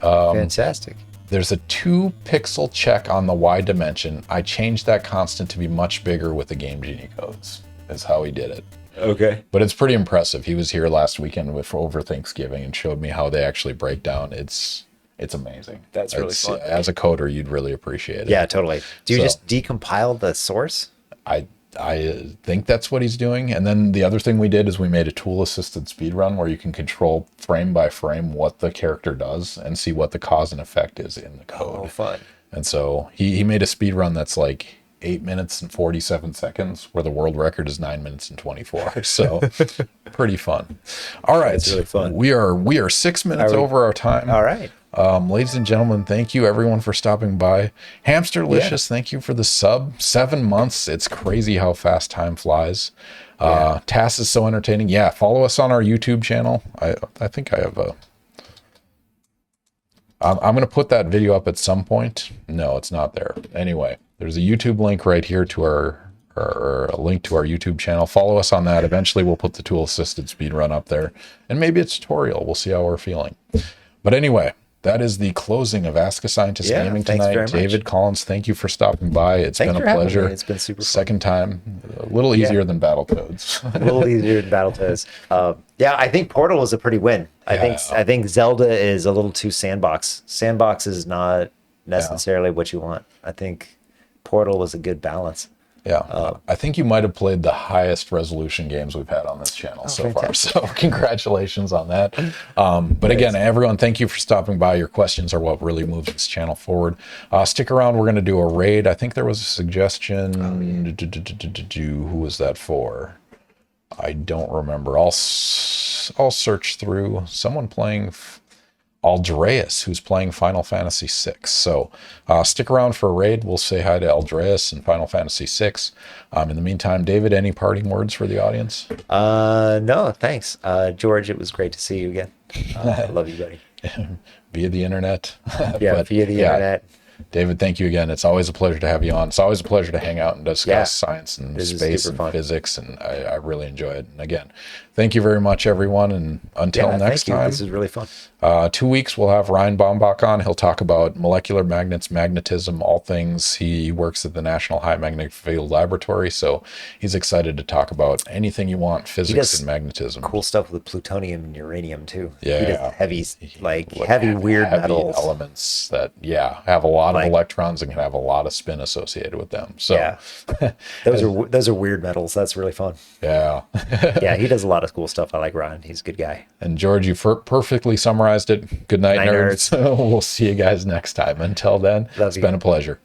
Fantastic. There's a 2 pixel check on the Y dimension. I changed that constant to be much bigger with the Game Genie codes, is how he did it. Okay. But it's pretty impressive. He was here last weekend over Thanksgiving and showed me how they actually break down. It's amazing. That's really fun. As a coder, you'd really appreciate it. Yeah, totally. Do you just decompile the source? I think that's what he's doing. And then the other thing we did is we made a tool-assisted speedrun where you can control frame by frame what the character does and see what the cause and effect is in the code. Oh, fun. And so he made a speedrun that's like 8 minutes and 47 seconds, where the world record is 9 minutes and 24. So pretty fun. All right. That's really fun. We are 6 minutes over our time. All right. Ladies and gentlemen, thank you everyone for stopping by. Hamsterlicious, thank you for the sub. 7 months. It's crazy how fast time flies. TAS is so entertaining. Yeah, follow us on our YouTube channel. I think I have I'm going to put that video up at some point. No, it's not there. Anyway, there's a YouTube link right here to a link to our YouTube channel. Follow us on that. Eventually we'll put the tool assisted speedrun up there, and maybe a tutorial. We'll see how we're feeling. But anyway, that is the closing of Ask a Scientist Gaming tonight. David Collins, thank you for stopping by. It's been a pleasure. It's been super fun. Second time, a little easier than Battletoads. A little easier than Battletoads. Yeah, I think Portal is a pretty win. I think Zelda is a little too sandbox. Sandbox is not necessarily what you want. I think Portal was a good balance. Yeah, I think you might have played the highest resolution games we've had on this channel so far. So congratulations on that. But again, everyone, thank you for stopping by. Your questions are what really moves this channel forward. Stick around. We're going to do a raid. I think there was a suggestion. Who was that for? I don't remember. I'll search through. Someone playing Aldreas, who's playing Final Fantasy VI. So stick around for a raid. We'll say hi to Aldreas and Final Fantasy VI. In the meantime, David, any parting words for the audience? No, thanks. George, it was great to see you again. I love you, buddy. Via the internet. Yeah, via the internet. David, thank you again. It's always a pleasure to have you on. It's always a pleasure to hang out and discuss Yeah. science and This is space super and fun. physics, and I really enjoy it. And again, thank you very much, everyone. And until Yeah, next thank you. time, This is really fun. 2 weeks we'll have Ryan Baumbach on. He'll talk about molecular magnets, magnetism, all things. He works at the National High Magnetic Field Laboratory, so he's excited to talk about anything you want, physics does and magnetism. Cool stuff with plutonium and uranium too. Yeah. He does heavy, Like heavy weird heavy metals. elements that have a lot of Like- electrons and can have a lot of spin associated with them. So Yeah. Those are weird metals. That's really fun. yeah. Yeah, he does a lot of cool stuff. I like Ryan. He's a good guy. And George, you perfectly summarized it. Good night, Night, nerds. We'll see you guys next time. Until then, Love it's you. been a pleasure.